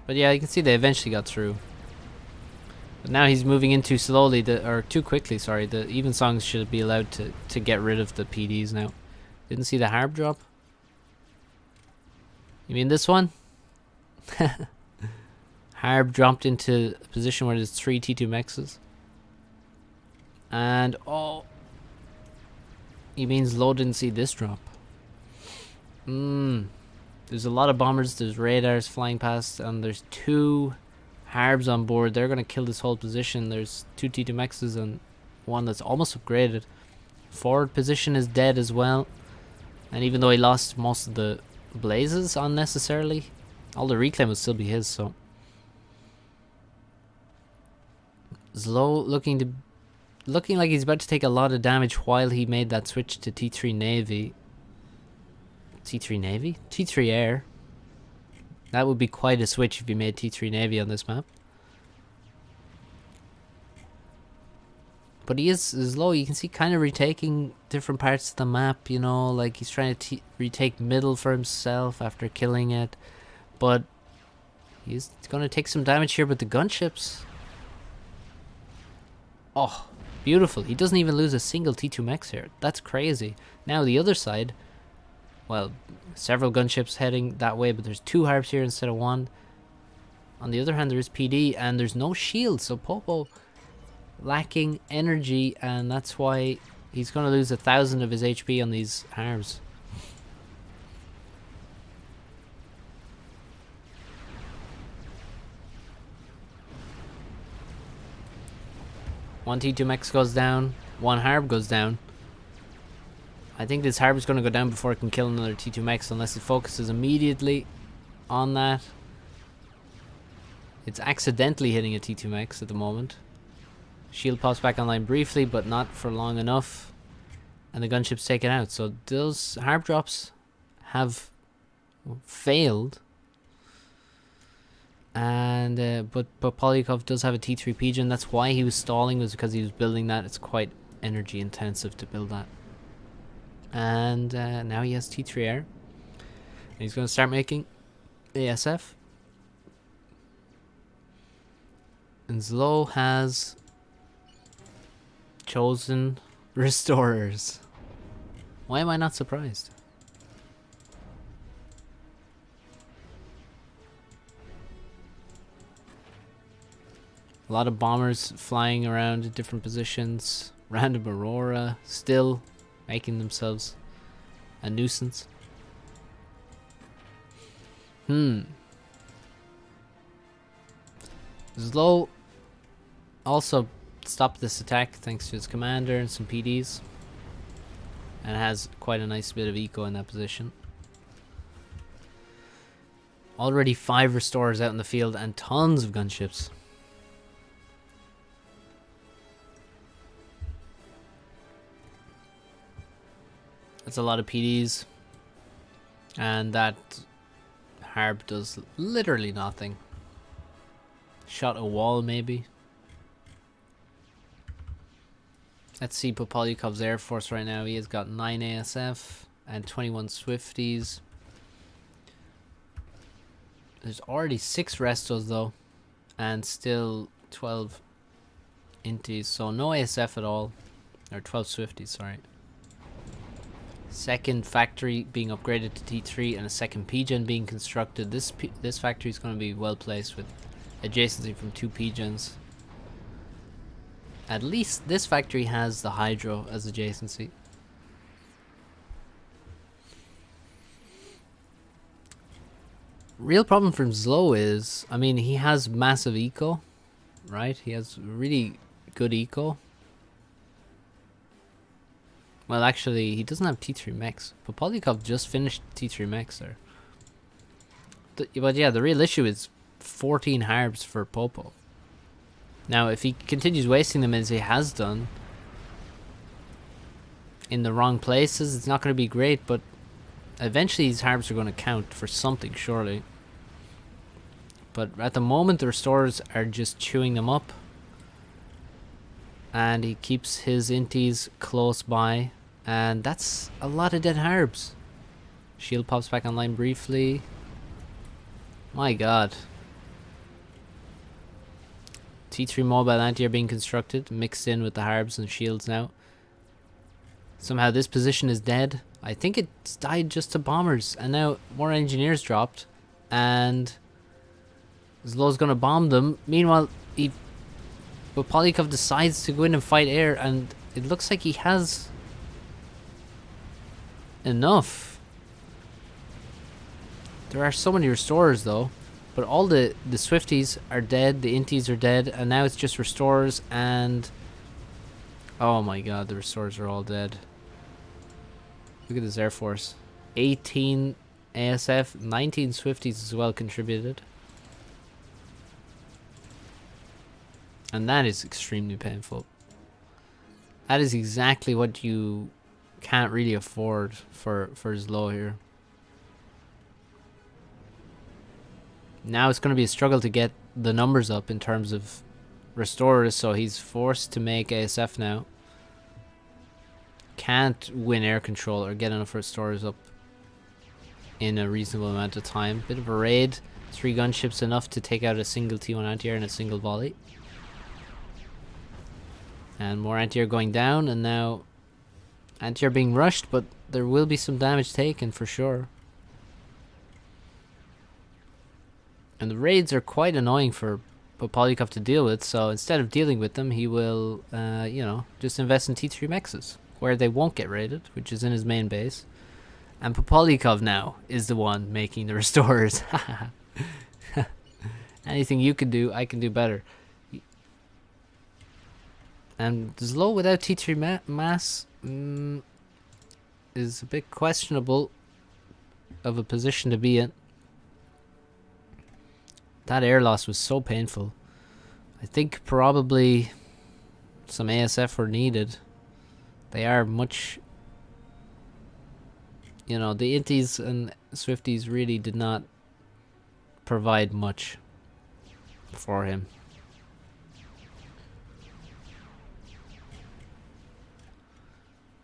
But yeah, you can see they eventually got through. But now he's moving in too slowly, or too quickly, sorry. The even songs should be allowed to get rid of the PDs now. Didn't see the harp drop? You mean this one? Harb dropped into a position where there's 3 T2 Mexes. And, oh. He means Zlo didn't see this drop. There's a lot of bombers, there's radars flying past, and there's 2 Harbs on board. They're going to kill this whole position. There's 2 T2 Mexes and one that's almost upgraded. Forward position is dead as well. And even though he lost most of the blazes unnecessarily, all the reclaim would still be his, so... Zlo looking like he's about to take a lot of damage while he made that switch to T3 Navy. T3 Navy? T3 Air. That would be quite a switch if you made T3 Navy on this map. But he is Zlo, you can see, kind of retaking different parts of the map, you know, like he's trying to retake middle for himself after killing it. But he's going to take some damage here with the gunships. Oh, beautiful. He doesn't even lose a single T2 Mex here. That's crazy. Now the other side, well, several gunships heading that way, but there's 2 harps here instead of 1. On the other hand, there is PD, and there's no shield, so Popo lacking energy, and that's why he's going to lose 1,000 of his HP on these harps. One T2 Mex goes down, 1 harp goes down. I think this harp is going to go down before it can kill another T2 Mex unless it focuses immediately on that. It's accidentally hitting a T2 Mex at the moment. Shield pops back online briefly, but not for long enough. And the gunship's taken out. So those harp drops have failed. And but Polyakov does have a T3 Pigeon. That's why he was stalling, was because he was building that. It's quite energy intensive to build that. And now he has T3 Air. And he's going to start making ASF. And Zlo has chosen restorers. Why am I not surprised? A lot of bombers flying around in different positions. Random Aurora still making themselves a nuisance. Zlo also stopped this attack thanks to his commander and some PDs. And has quite a nice bit of eco in that position. Already 5 restorers out in the field and tons of gunships. That's a lot of PDs. And that Harp does literally nothing. Shot a wall maybe. Let's see Popolikov's Air Force right now. He has got 9 ASF and 21 Swifties. There's already 6 Restos though. And still 12 Inties. So no ASF at all. Or 12 Swifties, sorry. Second factory being upgraded to T3 and a second PGen being constructed. This factory is going to be well placed with adjacency from 2 PGens. At least this factory has the Hydro as adjacency. Real problem for Zlo is, I mean, he has massive eco, right? He has really good eco. Well, actually, he doesn't have T3 mechs. Popolikov just finished T3 mechs there. But yeah, the real issue is 14 Harbs for Popo. Now, if he continues wasting them as he has done in the wrong places, it's not going to be great, but eventually these Harbs are going to count for something, surely. But at the moment, the restorers are just chewing them up. And he keeps his Inties close by. And that's a lot of dead Harbs. Shield pops back online briefly. My god. T3 mobile anti-air being constructed, mixed in with the Harbs and shields now. Somehow this position is dead. I think it's died just to bombers. And now more engineers dropped. And Zlo's gonna bomb them. Meanwhile, Popolikov decides to go in and fight air, and it looks like he has enough. There are so many restorers though, but all the Swifties are dead, the Inties are dead, and now it's just restorers and... Oh my god, the restorers are all dead. Look at this Air Force. 18 ASF, 19 Swifties as well contributed. And that is extremely painful. That is exactly what you can't really afford for Zlo here. Now it's going to be a struggle to get the numbers up in terms of restorers, so he's forced to make ASF now. Can't win air control or get enough restorers up in a reasonable amount of time. Bit of a raid. 3 gunships enough to take out a single T1 anti-air in a single volley. And more anti-air going down, and now anti-air being rushed, but there will be some damage taken for sure. And the raids are quite annoying for Popolikov to deal with, so instead of dealing with them, he will, you know, just invest in T3 mexes, where they won't get raided, which is in his main base. And Popolikov now is the one making the restorers. Anything you can do, I can do better. And Zlo without T3 mass is a bit questionable of a position to be in. That air loss was so painful. I think probably some ASF were needed. They are much... You know, the Inties and Swifties really did not provide much for him.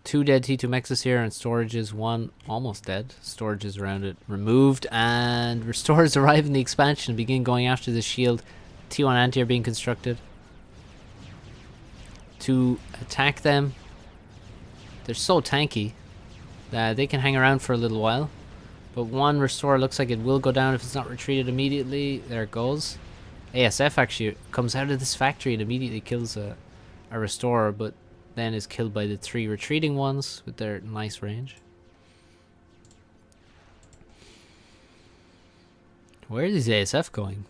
Two dead T2 mexes here, and storage is 1 almost dead. Storage is around it removed, and restores arrive in the expansion and begin going after the shield. T1 anti-air being constructed. to attack them. They're so tanky that they can hang around for a little while. But one Restorer looks like it will go down if it's not retreated immediately. There it goes. ASF actually comes out of this factory and immediately kills a Restorer, but then is killed by the 3 retreating ones with their nice range. Where are these ASF going?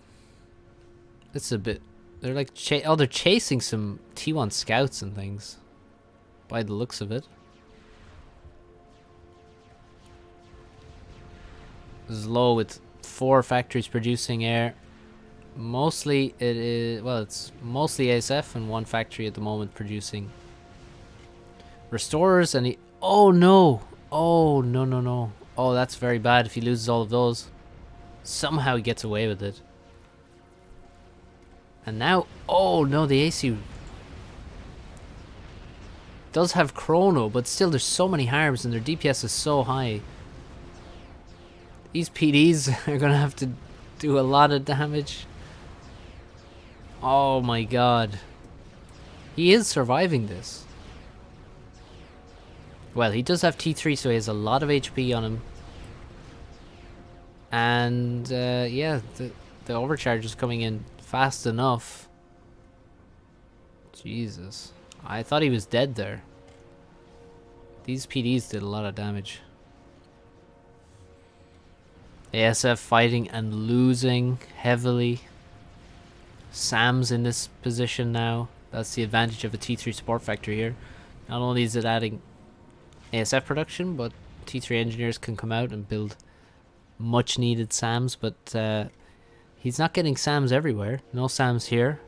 It's a bit... They're like... they're chasing some T1 scouts and things. By the looks of it. Zlo with 4 factories producing air. Mostly it is... Well, it's mostly ASF and 1 factory at the moment producing Restorers, and he... Oh no! Oh, no. Oh, that's very bad if he loses all of those. Somehow he gets away with it. And now... Oh no, the AC does have Chrono, but still there's so many harms and their DPS is so high. These PDs are going to have to do a lot of damage. Oh my god. He is surviving this. Well, he does have T3, so he has a lot of HP on him. And, yeah, the overcharge is coming in fast enough. Jesus. I thought he was dead there. These PDs did a lot of damage. ASF fighting and losing heavily. Sam's in this position now. That's the advantage of a T3 support factory here. Not only is it adding ASF production, but T3 engineers can come out and build much needed SAMs, but he's not getting SAMs everywhere. No SAMs here.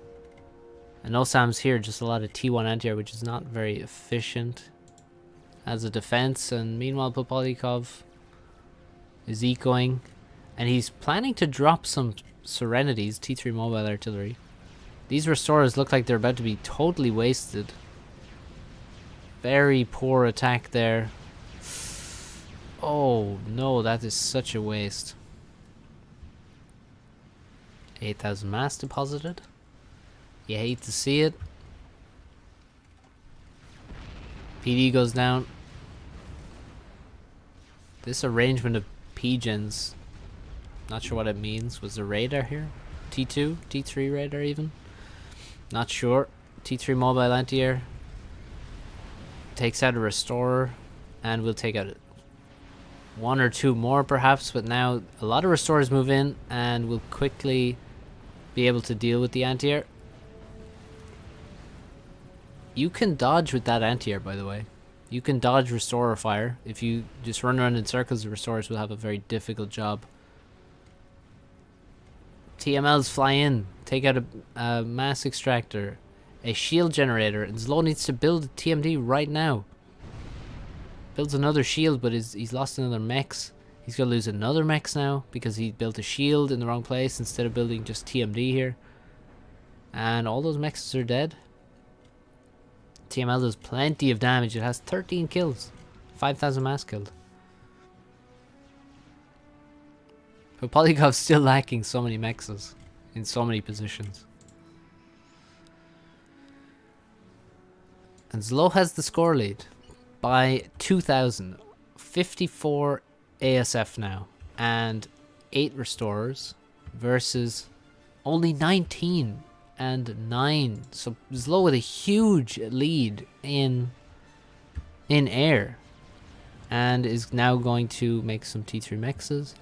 And no SAMs here, just a lot of T1 anti-air, which is not very efficient as a defense. And meanwhile, Popolikov is ecoing. And he's planning to drop some Serenities, T3 mobile artillery. These Restorers look like they're about to be totally wasted. Very poor attack there. Oh no, that is such a waste. 8,000 mass deposited. You hate to see it. PD goes down. This arrangement of P-gens, not sure what it means. Was there radar here? T2? T3 radar even? Not sure. T3 mobile anti-air takes out a Restorer, and we'll take out 1 or 2 more perhaps, but now a lot of Restorers move in and we'll quickly be able to deal with the anti-air. You can dodge with that anti-air, by the way. You can dodge Restorer fire. If you just run around in circles, the Restorers will have a very difficult job. TMLs fly in, take out a mass extractor, a shield generator, and Zlo needs to build a TMD right now. Builds another shield, but he's lost another mechs. He's gonna lose another mechs now because he built a shield in the wrong place instead of building just TMD here. And all those mechs are dead. TML does plenty of damage. It has 13 kills. 5,000 mass killed. But Polygov's still lacking so many mexes in so many positions. And Zlo has the score lead by 2,000. 54 ASF now. And 8 Restorers versus only 19 and 9. So Zlo with a huge lead in air. And is now going to make some T3 mexes.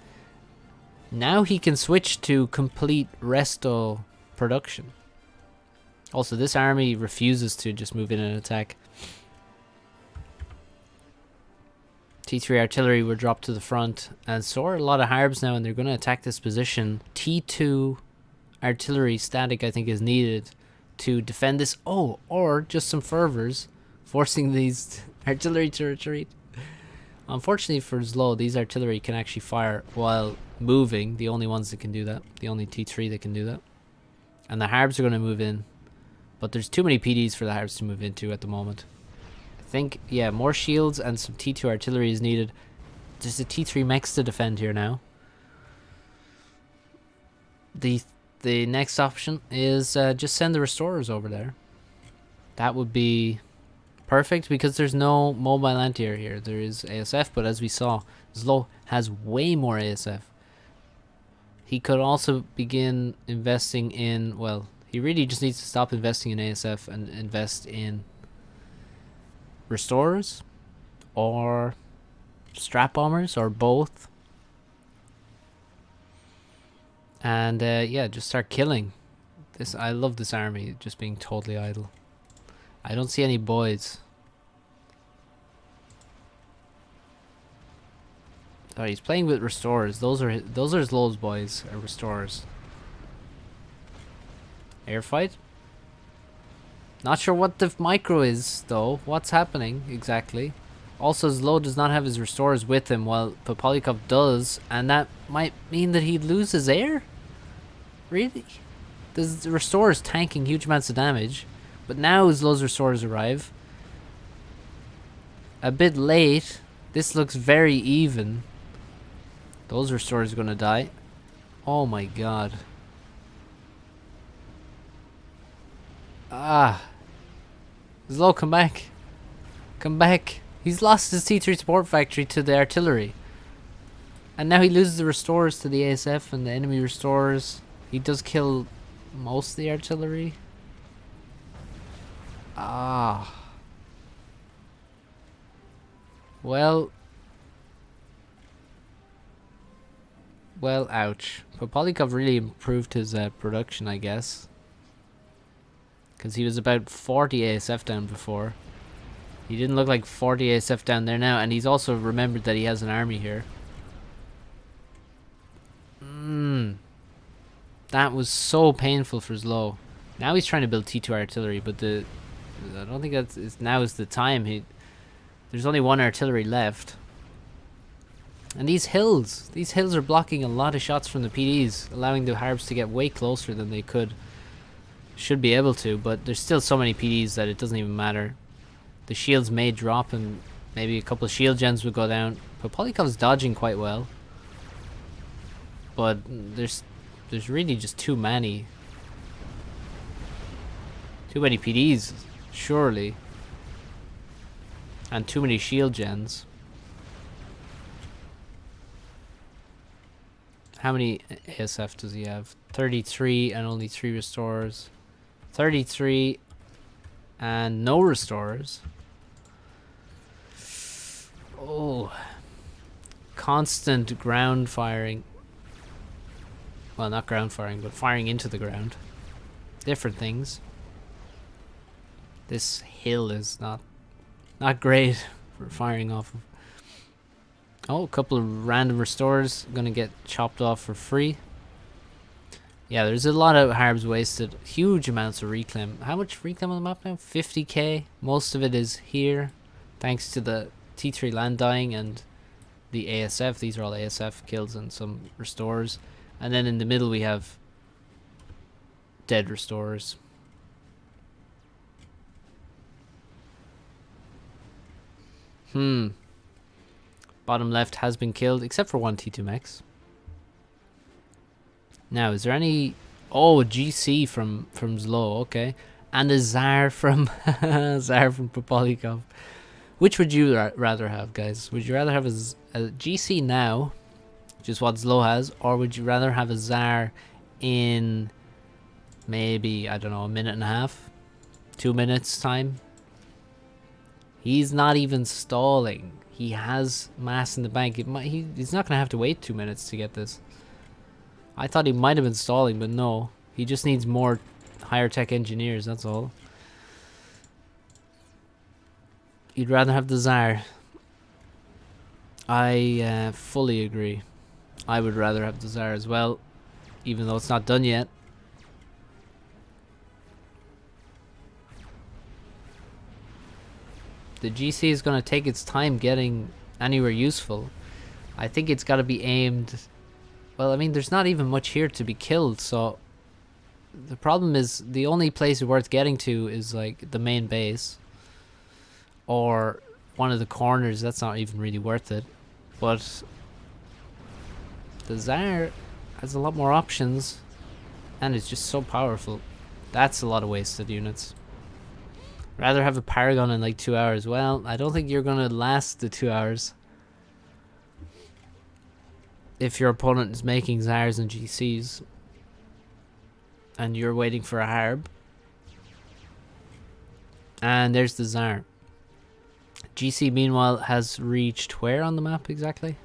Now he can switch to complete resto production. Also, this army refuses to just move in and attack. T3 artillery were dropped to the front, and so are a lot of harbs now, and they're going to attack this position. T2 artillery static, I think, is needed to defend this. Oh, or just some fervors, forcing these artillery to retreat. Unfortunately for Zlo, these artillery can actually fire while moving. The only ones that can do that. The only T3 that can do that. And the harbs are going to move in. But there's too many PDs for the harbs to move into at the moment. I think, yeah, more shields and some T2 artillery is needed. There's a T3 mechs to defend here now. The next option is just send the Restorers over there. That would be perfect because there's no mobile anti-air here. There is ASF, but as we saw, Zlo has way more ASF. He could also begin investing in, well, he really just needs to stop investing in ASF and invest in restorers or strap bombers or both. And yeah, just start killing. This, I love this army just being totally idle. I don't see any boys. Oh, he's playing with restorers. Those are Zlo's boys, restorers. Air fight. Not sure what the micro is though. What's happening exactly? Also, Zlo does not have his restorers with him, while Popolikov does, and that might mean that he'd lose his air. Really? The restorers tanking huge amounts of damage, but now Zlo's restorers arrive. A bit late. This looks very even. Those restorers are gonna die. Oh my god. Ah. Zlo, come back. Come back. He's lost his T3 support factory to the artillery. And now he loses the restorers to the ASF and the enemy restorers. He does kill most of the artillery. Ah. Well, ouch. Popolikov really improved his production, I guess. Because he was about 40 ASF down before. He didn't look like 40 ASF down there now. And he's also remembered that he has an army here. That was so painful for Zlo. Now he's trying to build T2 artillery, but I don't think now is the time. There's only one artillery left. And these hills are blocking a lot of shots from the PDs, allowing the Harbs to get way closer than they should be able to, but there's still so many PDs that it doesn't even matter. The shields may drop and maybe a couple of shield gens will go down. But Polikov's dodging quite well. But there's really just too many PDs, surely. And too many shield gens. How many ASF does he have? 33 and only 3 restorers. 33 and no restorers. Oh. Constant ground firing. Well, not ground firing, but firing into the ground. Different things. This hill is not great for firing off of. Oh, a couple of random restores gonna get chopped off for free. Yeah, there's a lot of Harbs wasted. Huge amounts of reclaim. How much reclaim on the map now? 50k. Most of it is here, thanks to the T3 land dying and the ASF. These are all ASF kills and some restores. And then in the middle we have dead restorers. Bottom left has been killed, except for one T2 mechs. Now, is there any... Oh, a GC from Zlo, okay. And a Tsar from Popolikov. Which would you rather have, guys? Would you rather have a GC now, which is what Zlo has, or would you rather have a Tsar in maybe, I don't know, a minute and a half? 2 minutes time? He's not even stalling. He has mass in the bank. He's not going to have to wait 2 minutes to get this. I thought he might have been stalling, but no. He just needs more higher tech engineers, that's all. You'd rather have the Tsar. I fully agree. I would rather have the Tsar as well, even though it's not done yet. The GC is going to take its time getting anywhere useful. I think it's got to be aimed... Well, I mean, there's not even much here to be killed, so... The problem is, the only place worth getting to is, like, the main base. Or one of the corners, that's not even really worth it. But... the Tsar has a lot more options. And it's just so powerful. That's a lot of wasted units. Rather have a Paragon in like 2 hours. Well, I don't think you're gonna last the 2 hours. If your opponent is making Zars and GCs. And you're waiting for a Harb. And there's the Zar. GC meanwhile has reached where on the map exactly?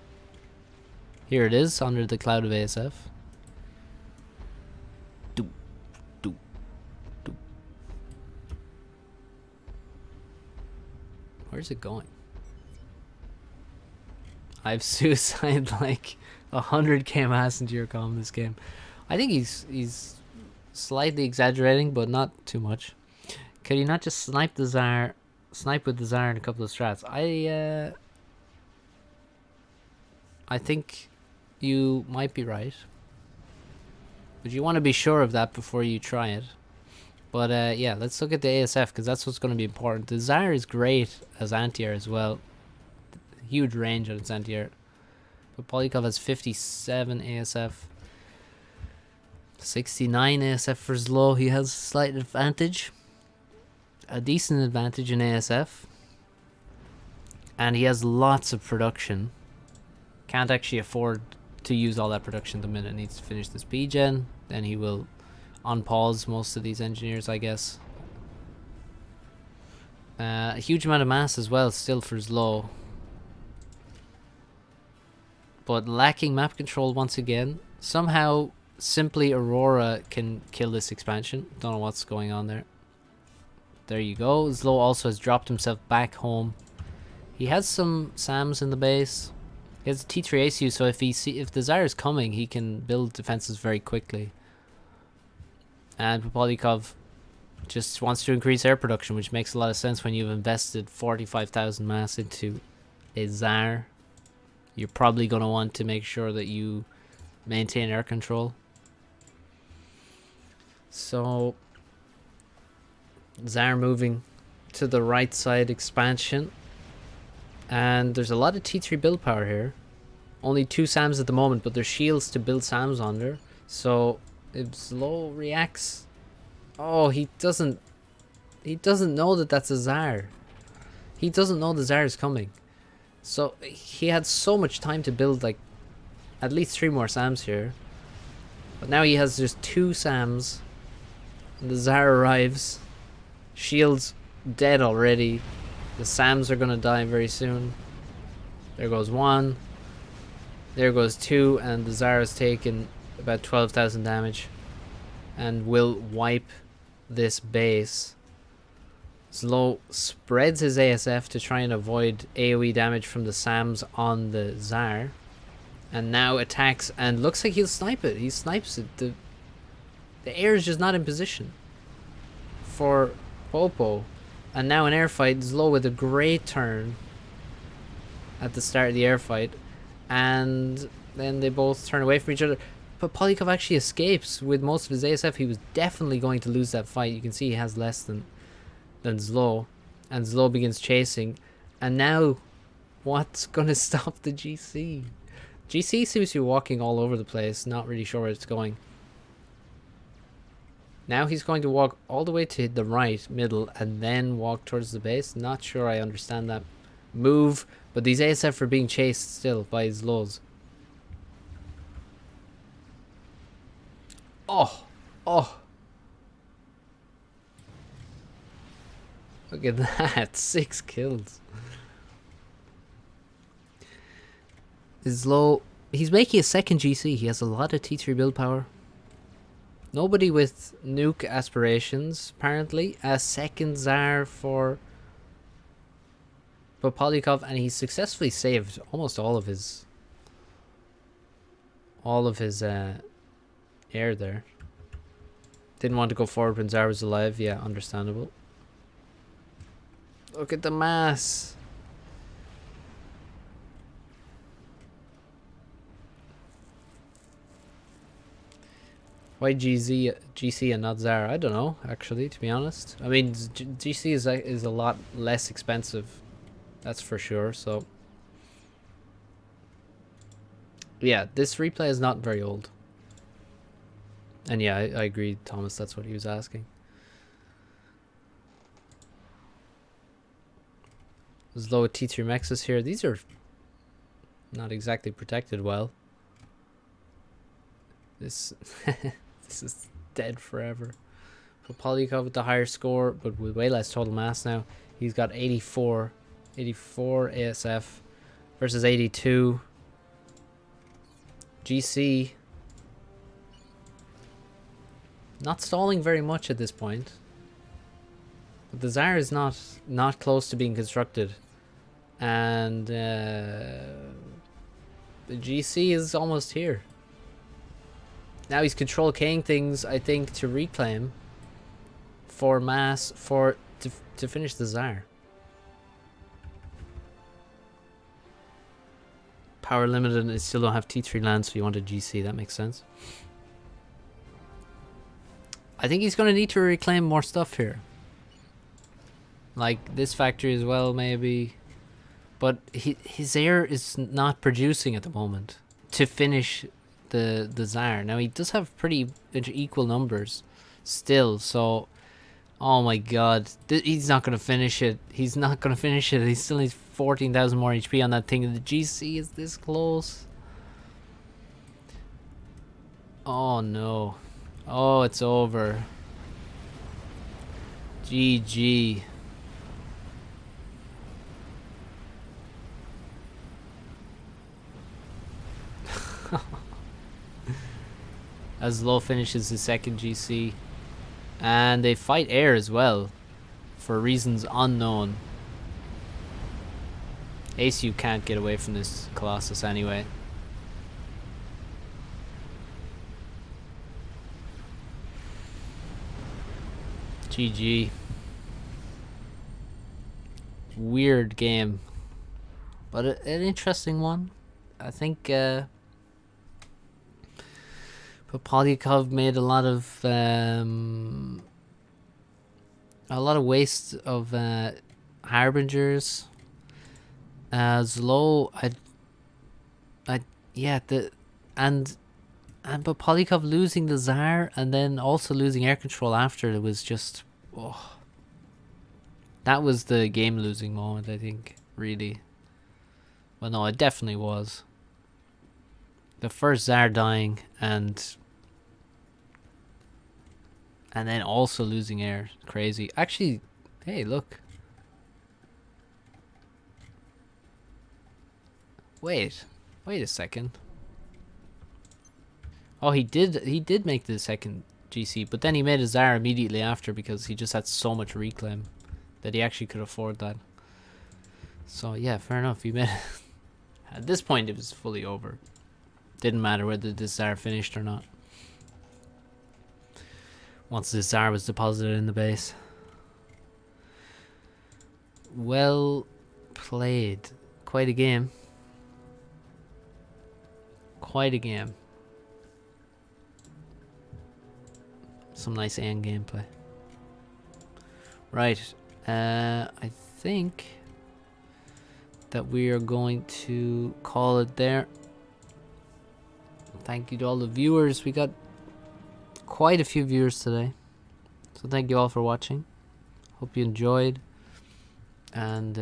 Here it is, under the cloud of ASF. Doop, doop, doop. Where's it going? I've suicide like 100k mass into your comm this game. I think he's slightly exaggerating, but not too much. Could he not just snipe with the Zar in a couple of strats? I think you might be right, but you want to be sure of that before you try it. But yeah, let's look at the ASF, because that's what's going to be important. The Zar is great as anti-air as well. Huge range on its anti-air. But Polyakov has 57 ASF. 69 ASF for Zlo. He has a slight advantage. A decent advantage in ASF. And he has lots of production. Can't actually afford to use all that production the minute. Needs to finish this B-gen. Then he will unpause most of these engineers, I guess. A huge amount of mass as well still for Zlo. But lacking map control once again. Somehow, simply Aurora can kill this expansion. Don't know what's going on there. There you go. Zlo also has dropped himself back home. He has some SAMs in the base. He has a T3 ACU, so if the Zar is coming, he can build defenses very quickly. And Polyakov just wants to increase air production, which makes a lot of sense when you've invested 45,000 mass into a Zar. You're probably going to want to make sure that you maintain air control. So, Zar moving to the right side expansion. And there's a lot of T3 build power here. Only 2 SAMs at the moment, but there's shields to build SAMs under. So, if Zlo reacts... Oh, he doesn't know that that's a Zar. He doesn't know the Zar is coming. So, he had so much time to build, like, at least 3 more SAMs here. But now he has just 2 SAMs. And the Zar arrives. Shields dead already. The SAMs are gonna die very soon. There goes 1. There goes 2. And the Zar has taken about 12,000 damage. And will wipe this base. Zlo spreads his ASF to try and avoid AoE damage from the SAMs on the Zar. And now attacks and looks like he'll snipe it. He snipes it. The air is just not in position for Popo. And now an air fight. Zlo with a great turn at the start of the air fight. And then they both turn away from each other. But Polyakov actually escapes with most of his ASF. He was definitely going to lose that fight. You can see he has less than Zlo. And Zlo begins chasing. And now, what's going to stop the GC? GC seems to be walking all over the place. Not really sure where it's going. Now he's going to walk all the way to the right, middle, and then walk towards the base. Not sure I understand that move. But these ASF are being chased still by Zlos. Oh, oh. Look at that, 6 kills. Zlo, he's making a second GC. He has a lot of T3 build power. Nobody with nuke aspirations, apparently. A second Zar for Polyakov, and he successfully saved almost all of his air there. Didn't want to go forward when Zar was alive. Yeah, understandable. Look at the mass. Why GC and not Zar? I don't know, actually, to be honest. I mean, GC is a lot less expensive. That's for sure, so... Yeah, this replay is not very old. And yeah, I agree, Thomas, that's what he was asking. There's low T3 Mexes here. These are not exactly protected well. This this is dead forever. But Polyakov with the higher score, but with way less total mass now. He's got 84 ASF versus 82. GC not stalling very much at this point. But the Tsar is not close to being constructed. And the GC is almost here. Now he's control K'ing things, I think, to reclaim for mass to finish the Tsar. Power limited and still don't have T3 land, so you want a GC. That makes sense. I think he's going to need to reclaim more stuff here. Like this factory as well, maybe. But his heir is not producing at the moment to finish the Tsar. Now he does have pretty equal numbers still, so oh my god, he's not gonna finish it. He's not gonna finish it. He still needs 14,000 more HP on that thing, and the GC is this close. Oh no. Oh, it's over. GG. As Low finishes his second GC. And they fight air as well. For reasons unknown. ACU can't get away from this Colossus anyway. GG. Weird game. But an interesting one. I think Polyakov made a lot of waste of harbingers. Zlo, but Polyakov losing the Tsar and then also losing air control after, it was just, oh, that was the game losing moment, I think, really. Well, no, it definitely was. The first Tsar dying and then also losing air. Crazy. Actually, hey, look. Wait a second. Oh, he did make the second GC, but then he made a Tsar immediately after because he just had so much reclaim that he actually could afford that. So yeah, fair enough. He made at this point it was fully over. Didn't matter whether the Tsar finished or not. Once the Tsar was deposited in the base. Well played. Quite a game. Quite a game. Some nice end gameplay. Right. I think that we are going to call it there. Thank you to all the viewers. We got quite a few viewers today. So thank you all for watching. Hope you enjoyed. And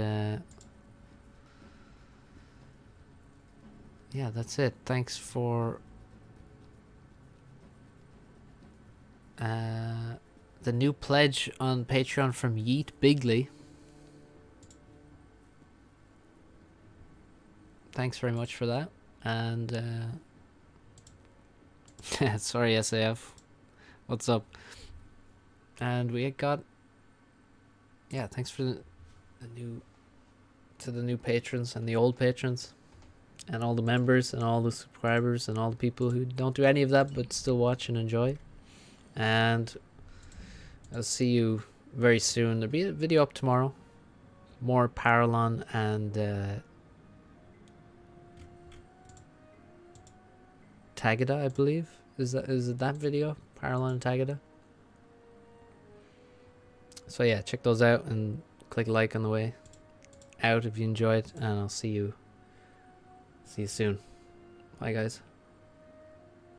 yeah, that's it. Thanks for the new pledge on Patreon from Yeet Bigley. Thanks very much for that. And sorry, SAF. What's up? And we got, yeah, thanks for the new patrons and the old patrons and all the members and all the subscribers and all the people who don't do any of that but still watch and enjoy. And I'll see you very soon. There'll be a video up tomorrow. More Paralon and Tagada, I believe. Is it that video? Paralon and Tagada. So yeah, check those out and click like on the way out if you enjoyed, and I'll see you soon. Bye guys.